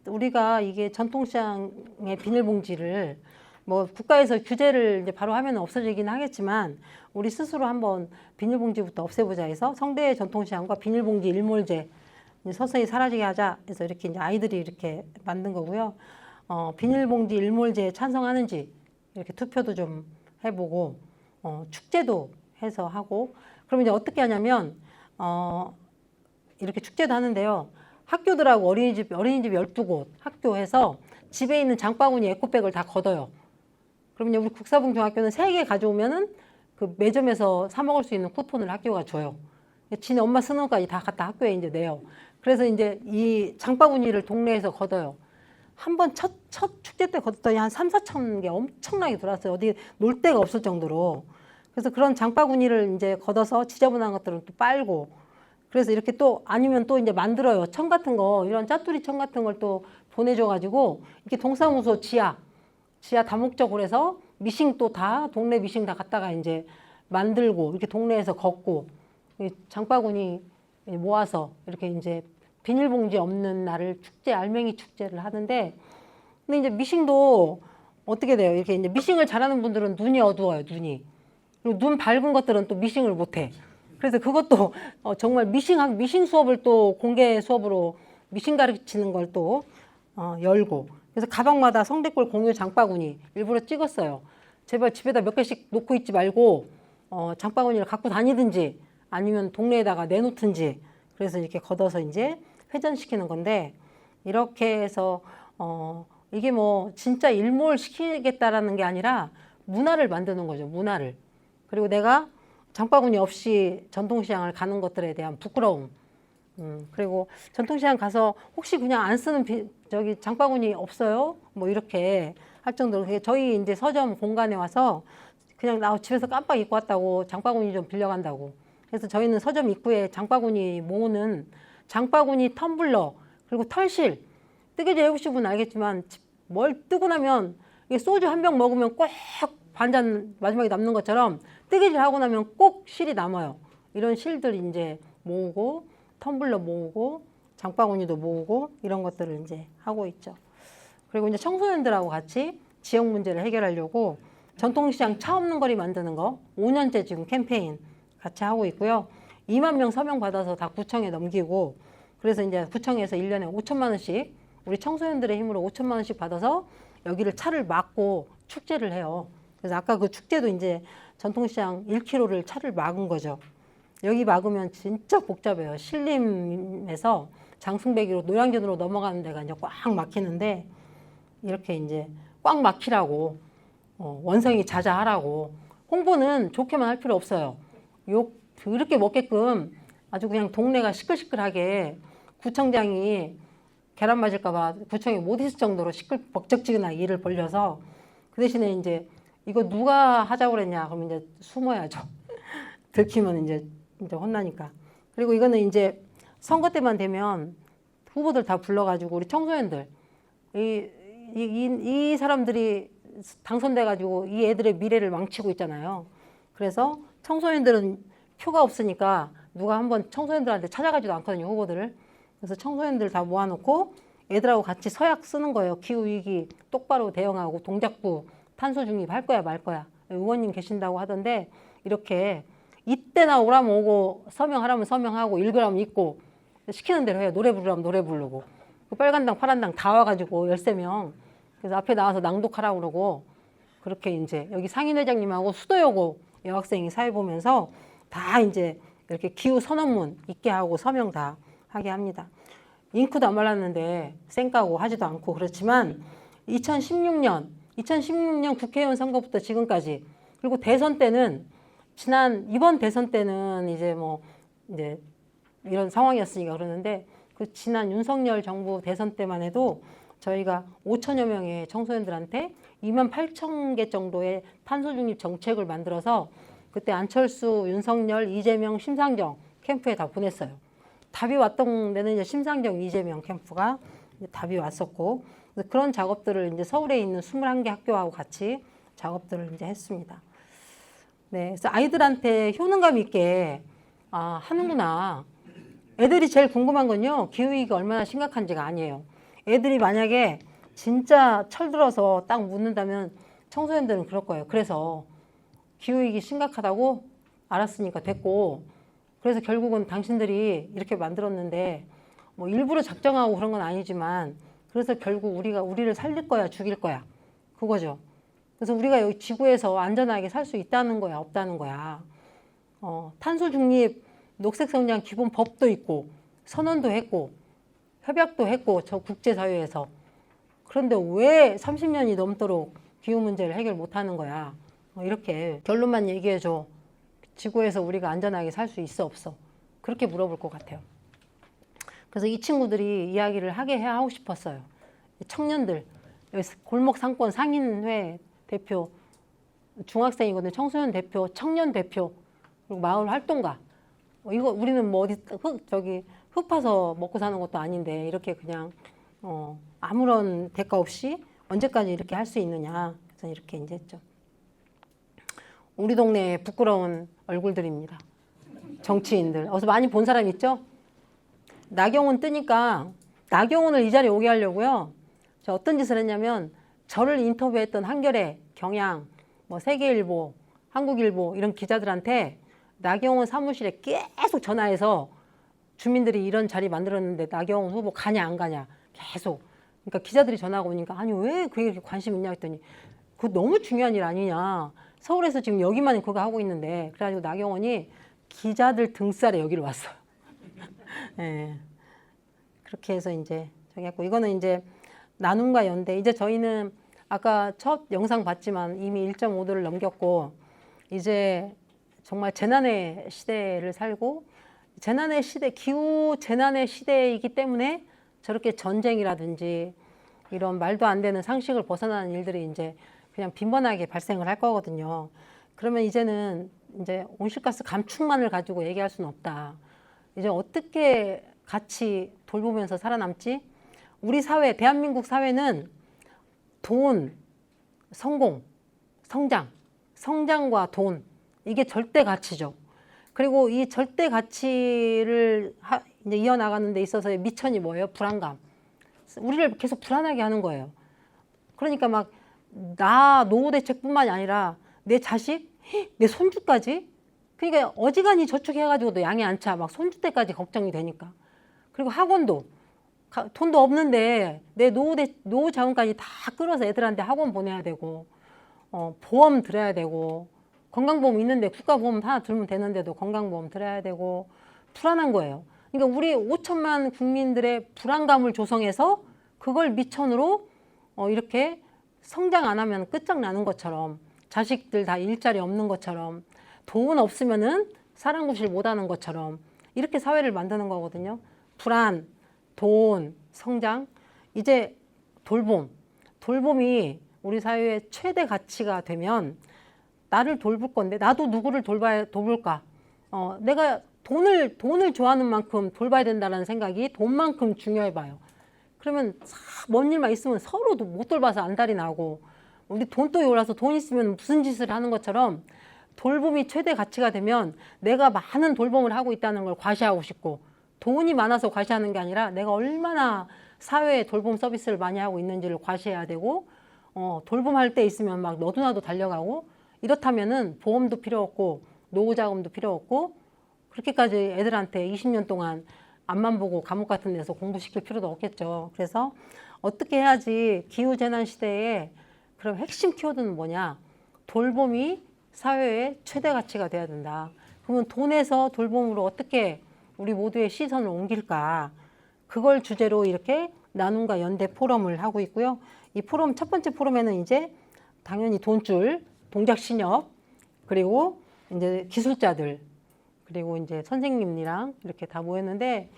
우리가 이게 전통시장의 비닐봉지를 뭐 국가에서 규제를 이제 바로 하면 없어지긴 하겠지만 우리 스스로 한번 비닐봉지부터 없애보자 해서 성대 전통시장과 비닐봉지 일몰제 서서히 사라지게 하자 해서 이렇게 이제 아이들이 이렇게 만든 거고요. 비닐봉지 일몰제에 찬성하는지 이렇게 투표도 좀 해보고 축제도 해서 하고 그럼 이제 어떻게 하냐면 이렇게 축제도 하는데요. 학교들하고 어린이집 12곳 학교에서 집에 있는 장바구니 에코백을 다 걷어요. 그러면 우리 국사봉 중학교는 3개 가져오면은 그 매점에서 사 먹을 수 있는 쿠폰을 학교가 줘요. 지네 엄마 쓰는 것까지 다 갖다 학교에 이제 내요. 그래서 이제 이 장바구니를 동네에서 걷어요. 한 번 첫 축제 때 걷었더니 한 3, 4천 개 엄청나게 들어왔어요. 어디 놀 데가 없을 정도로. 그래서 그런 장바구니를 이제 걷어서 지저분한 것들은 또 빨고 그래서 이렇게 또 아니면 또 이제 만들어요. 청 같은 거 이런 짜투리 청 같은 걸 또 보내줘가지고 이렇게 동사무소 지하 다목적으로 해서 미싱 또 다 동네 미싱 다 갖다가 이제 만들고 이렇게 동네에서 걷고 장바구니 모아서 이렇게 이제 비닐봉지 없는 날을 축제 알맹이 축제를 하는데 근데 이제 미싱도 어떻게 돼요? 이렇게 이제 미싱을 잘하는 분들은 눈이 어두워요. 눈이 그리고 눈 밝은 것들은 또 미싱을 못해. 그래서 그것도 정말 미싱 수업을 또 공개 수업으로 미싱 가르치는 걸 또 열고 그래서 가방마다 성대골 공유 장바구니 일부러 찍었어요. 제발 집에다 몇 개씩 놓고 있지 말고 장바구니를 갖고 다니든지 아니면 동네에다가 내놓든지 그래서 이렇게 걷어서 이제 회전시키는 건데 이렇게 해서 이게 뭐 진짜 일몰시키겠다라는 게 아니라 문화를 만드는 거죠. 문화를. 그리고 내가 장바구니 없이 전통시장을 가는 것들에 대한 부끄러움. 그리고 전통시장 가서 혹시 그냥 안 쓰는 저기 장바구니 없어요? 뭐 이렇게 할 정도로 저희 이제 서점 공간에 와서 그냥 나 집에서 깜빡 잊고 왔다고 장바구니 좀 빌려간다고. 그래서 저희는 서점 입구에 장바구니 모으는 장바구니 텀블러 그리고 털실 뜨개질 해보신 분은 알겠지만 뭘 뜨고 나면 이게 소주 한 병 먹으면 꼭 반잔 마지막에 남는 것처럼 뜨개질 하고 나면 꼭 실이 남아요. 이런 실들 이제 모으고 텀블러 모으고 장바구니도 모으고 이런 것들을 이제 하고 있죠. 그리고 이제 청소년들하고 같이 지역 문제를 해결하려고 전통시장 차 없는 거리 만드는 거 5년째 지금 캠페인 같이 하고 있고요. 2만 명 서명 받아서 다 구청에 넘기고 그래서 이제 구청에서 1년에 5천만 원씩 우리 청소년들의 힘으로 5천만 원씩 받아서 여기를 차를 막고 축제를 해요. 그래서 아까 그 축제도 이제 전통시장 1km를 차를 막은 거죠. 여기 막으면 진짜 복잡해요. 신림에서 장승배기로 노량진으로 넘어가는 데가 이제 꽉 막히는데 이렇게 이제 꽉 막히라고 원성이 자자하라고 홍보는 좋게만 할 필요 없어요. 욕 그렇게 먹게끔 아주 그냥 동네가 시끌시끌하게 구청장이 계란 맞을까봐 구청에 못 있을 정도로 벅적지근하게 일을 벌려서 그 대신에 이제 이거 누가 하자고 그랬냐 그러면 이제 숨어야죠. 들키면 이제 혼나니까. 그리고 이거는 이제 선거 때만 되면 후보들 다 불러가지고 우리 청소년들 이 사람들이 당선돼가지고 이 애들의 미래를 망치고 있잖아요. 그래서 청소년들은 표가 없으니까 누가 한번 청소년들한테 찾아가지도 않거든요, 후보들을. 그래서 청소년들 다 모아놓고 애들하고 같이 서약 쓰는 거예요. 기후위기 똑바로 대응하고 동작부 탄소 중립 할 거야 말 거야. 의원님 계신다고 하던데 이렇게 이때나 오라면 오고 서명하라면 서명하고 읽으라면 읽고 시키는 대로 해요. 노래 부르라면 노래 부르고. 그 빨간당 파란당 다 와가지고 13명. 그래서 앞에 나와서 낭독하라고 그러고 그렇게 이제 여기 상인회장님하고 수도여고 여학생이 사회 보면서 다 이제 이렇게 기후 선언문 있게 하고 서명 다 하게 합니다. 잉크도 안 말랐는데 쌩까고 하지도 않고 그렇지만 2016년 2016년 국회의원 선거부터 지금까지, 그리고 대선 때는 이번 대선 때는 이제 이제 이런 상황이었으니까 그러는데, 그 지난 윤석열 정부 대선 때만 해도 저희가 5천여 명의 청소년들한테 2만 8천 개 정도의 탄소 중립 정책을 만들어서 그때 안철수, 윤석열, 이재명, 심상정 캠프에 다 보냈어요. 답이 왔던 데는 이제 심상정, 이재명 캠프가 답이 왔었고, 그런 작업들을 이제 서울에 있는 21개 학교하고 같이 작업들을 이제 했습니다. 네, 그래서 아이들한테 효능감 있게 하는구나. 애들이 제일 궁금한 건요, 기후위기가 얼마나 심각한지가 아니에요. 애들이 만약에 진짜 철들어서 딱 묻는다면 청소년들은 그럴 거예요. 그래서 기후위기 심각하다고 알았으니까 됐고, 그래서 결국은 당신들이 이렇게 만들었는데 뭐 일부러 작정하고 그런 건 아니지만, 그래서 결국 우리를 살릴 거야, 죽일 거야, 그거죠. 그래서 우리가 여기 지구에서 안전하게 살 수 있다는 거야, 없다는 거야. 탄소 중립, 녹색 성장 기본 법도 있고, 선언도 했고, 협약도 했고, 저 국제사회에서. 그런데 왜 30년이 넘도록 기후 문제를 해결 못 하는 거야? 이렇게 결론만 얘기해줘. 지구에서 우리가 안전하게 살 수 있어, 없어? 그렇게 물어볼 것 같아요. 그래서 이 친구들이 이야기를 하고 싶었어요. 청년들, 골목 상권 상인회 대표, 중학생이거든요. 청소년 대표, 청년 대표, 그리고 마을 활동가. 이거 우리는 뭐 어디 흙 파서 먹고 사는 것도 아닌데 이렇게 그냥 아무런 대가 없이 언제까지 이렇게 할 수 있느냐. 그래서 이렇게 이제 했죠. 우리 동네에 부끄러운 얼굴들입니다. 정치인들. 어서 많이 본 사람 있죠? 나경원 뜨니까 나경원을 이 자리에 오게 하려고요. 저 어떤 짓을 했냐면, 저를 인터뷰했던 한겨레, 경향, 뭐 세계일보, 한국일보 이런 기자들한테 나경원 사무실에 계속 전화해서 주민들이 이런 자리 만들었는데 나경원 후보 가냐 안 가냐 계속. 그러니까 기자들이 전화가 오니까 아니 왜 그게 이렇게 관심 있냐 했더니 그거 너무 중요한 일 아니냐. 서울에서 지금 여기만 그거 하고 있는데. 그래가지고 나경원이 기자들 등살에 여기를 왔어요. 네. 그렇게 해서 이제 저기 했고, 이거는 이제 나눔과 연대. 이제 저희는 아까 첫 영상 봤지만 이미 1.5도를 넘겼고, 이제 정말 재난의 시대를 살고, 재난의 시대, 기후 재난의 시대이기 때문에 저렇게 전쟁이라든지 이런 말도 안 되는 상식을 벗어나는 일들이 이제 그냥 빈번하게 발생을 할 거거든요. 그러면 이제는 이제 온실가스 감축만을 가지고 얘기할 수는 없다. 이제 어떻게 같이 돌보면서 살아남지? 우리 사회, 대한민국 사회는 돈, 성공, 성장과 돈, 이게 절대 가치죠. 그리고 이 절대 가치를 이제 이어나가는 데 있어서의 미천이 뭐예요? 불안감. 우리를 계속 불안하게 하는 거예요. 그러니까 막 나 노후 대책뿐만이 아니라 내 자식, 내 손주까지. 그러니까 어지간히 저축해가지고도 양이 안 차. 막 손주 때까지 걱정이 되니까. 그리고 학원도 돈도 없는데 내 노후 자금까지 다 끌어서 애들한테 학원 보내야 되고, 보험 들어야 되고, 건강보험 있는데 국가보험 하나 들면 되는데도 건강보험 들어야 되고, 불안한 거예요. 그러니까 우리 5천만 국민들의 불안감을 조성해서 그걸 미천으로 이렇게 성장 안 하면 끝장나는 것처럼, 자식들 다 일자리 없는 것처럼, 돈 없으면은 사랑구실 못 하는 것처럼 이렇게 사회를 만드는 거거든요. 불안, 돈, 성장, 이제 돌봄이 우리 사회의 최대 가치가 되면 나를 돌볼 건데 나도 누구를 돌볼까? 내가 돈을 좋아하는 만큼 돌봐야 된다는 생각이 돈만큼 중요해 봐요. 그러면 뭔 일만 있으면 서로도 못 돌봐서 안달이 나고, 우리 돈독이 올라서 돈 있으면 무슨 짓을 하는 것처럼 돌봄이 최대 가치가 되면 내가 많은 돌봄을 하고 있다는 걸 과시하고 싶고, 돈이 많아서 과시하는 게 아니라 내가 얼마나 사회에 돌봄 서비스를 많이 하고 있는지를 과시해야 되고, 돌봄할 때 있으면 막 너도 나도 달려가고, 이렇다면은 보험도 필요 없고 노후자금도 필요 없고, 그렇게까지 애들한테 20년 동안 앞만 보고 감옥 같은 데서 공부시킬 필요도 없겠죠. 그래서 어떻게 해야지 기후재난 시대에 그럼 핵심 키워드는 뭐냐? 돌봄이 사회의 최대 가치가 돼야 된다. 그러면 돈에서 돌봄으로 어떻게 우리 모두의 시선을 옮길까? 그걸 주제로 이렇게 나눔과 연대 포럼을 하고 있고요. 이 포럼, 첫 번째 포럼에는 이제 당연히 돈줄, 동작 신협, 그리고 이제 기술자들, 그리고 이제 선생님이랑 이렇게 다 모였는데,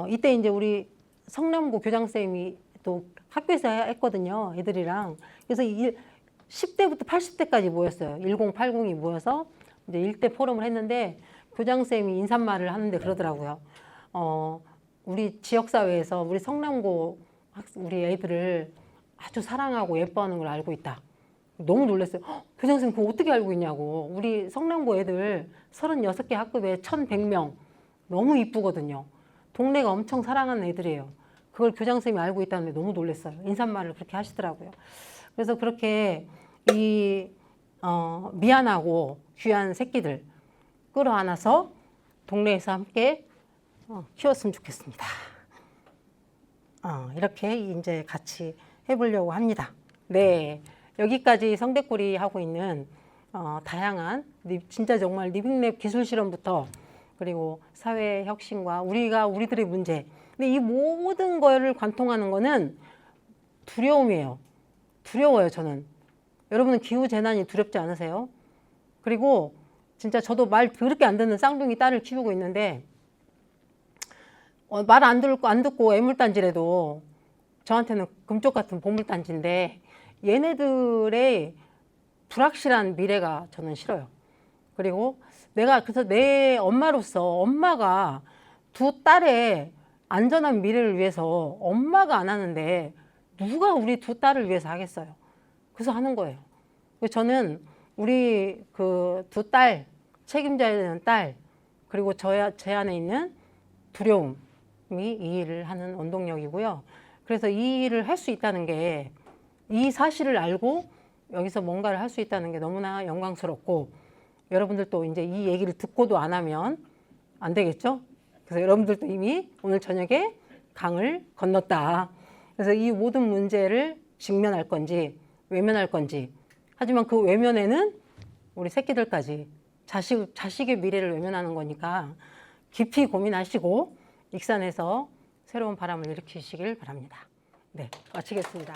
이때 이제 우리 성남고 교장쌤이 또 학교에서 했거든요. 애들이랑. 그래서 10대부터 80대까지 모였어요. 1080이 모여서 이제 일대 포럼을 했는데, 교장쌤이 인사말을 하는데 그러더라고요. 우리 지역사회에서 우리 성남고 우리 애들을 아주 사랑하고 예뻐하는 걸 알고 있다. 너무 놀랐어요. 교장선생님 그거 어떻게 알고 있냐고. 우리 성남고 애들 36개 학급에 1100명 너무 이쁘거든요. 동네가 엄청 사랑하는 애들이에요. 그걸 교장선생님이 알고 있다는데 너무 놀랐어요. 인사말을 그렇게 하시더라고요. 그래서 그렇게 미안하고 귀한 새끼들 끌어안아서 동네에서 함께 키웠으면 좋겠습니다. 이렇게 이제 같이 해보려고 합니다. 네, 여기까지 성대꼬리 하고 있는 다양한 진짜 정말 리빙랩 기술 실험부터 그리고 사회 혁신과 우리들의 문제. 근데 이 모든 거를 관통하는 거는 두려움이에요. 두려워요, 저는. 여러분은 기후 재난이 두렵지 않으세요? 그리고 진짜 저도 말 더럽게 안 듣는 쌍둥이 딸을 키우고 있는데 말 안 듣고 애물단지라도 저한테는 금쪽 같은 보물단지인데 얘네들의 불확실한 미래가 저는 싫어요. 그리고 그래서 내 엄마로서 엄마가 두 딸의 안전한 미래를 위해서 엄마가 안 하는데 누가 우리 두 딸을 위해서 하겠어요. 그래서 하는 거예요. 저는 우리 그 두 딸, 책임져야 되는 딸, 그리고 제 안에 있는 두려움이 이 일을 하는 원동력이고요. 그래서 이 일을 할 수 있다는 게, 이 사실을 알고 여기서 뭔가를 할 수 있다는 게 너무나 영광스럽고, 여러분들도 이제 이 얘기를 듣고도 안 하면 안 되겠죠? 그래서 여러분들도 이미 오늘 저녁에 강을 건넜다. 그래서 이 모든 문제를 직면할 건지 외면할 건지, 하지만 그 외면에는 우리 새끼들까지 자식의 미래를 외면하는 거니까 깊이 고민하시고 익산에서 새로운 바람을 일으키시길 바랍니다. 네, 마치겠습니다.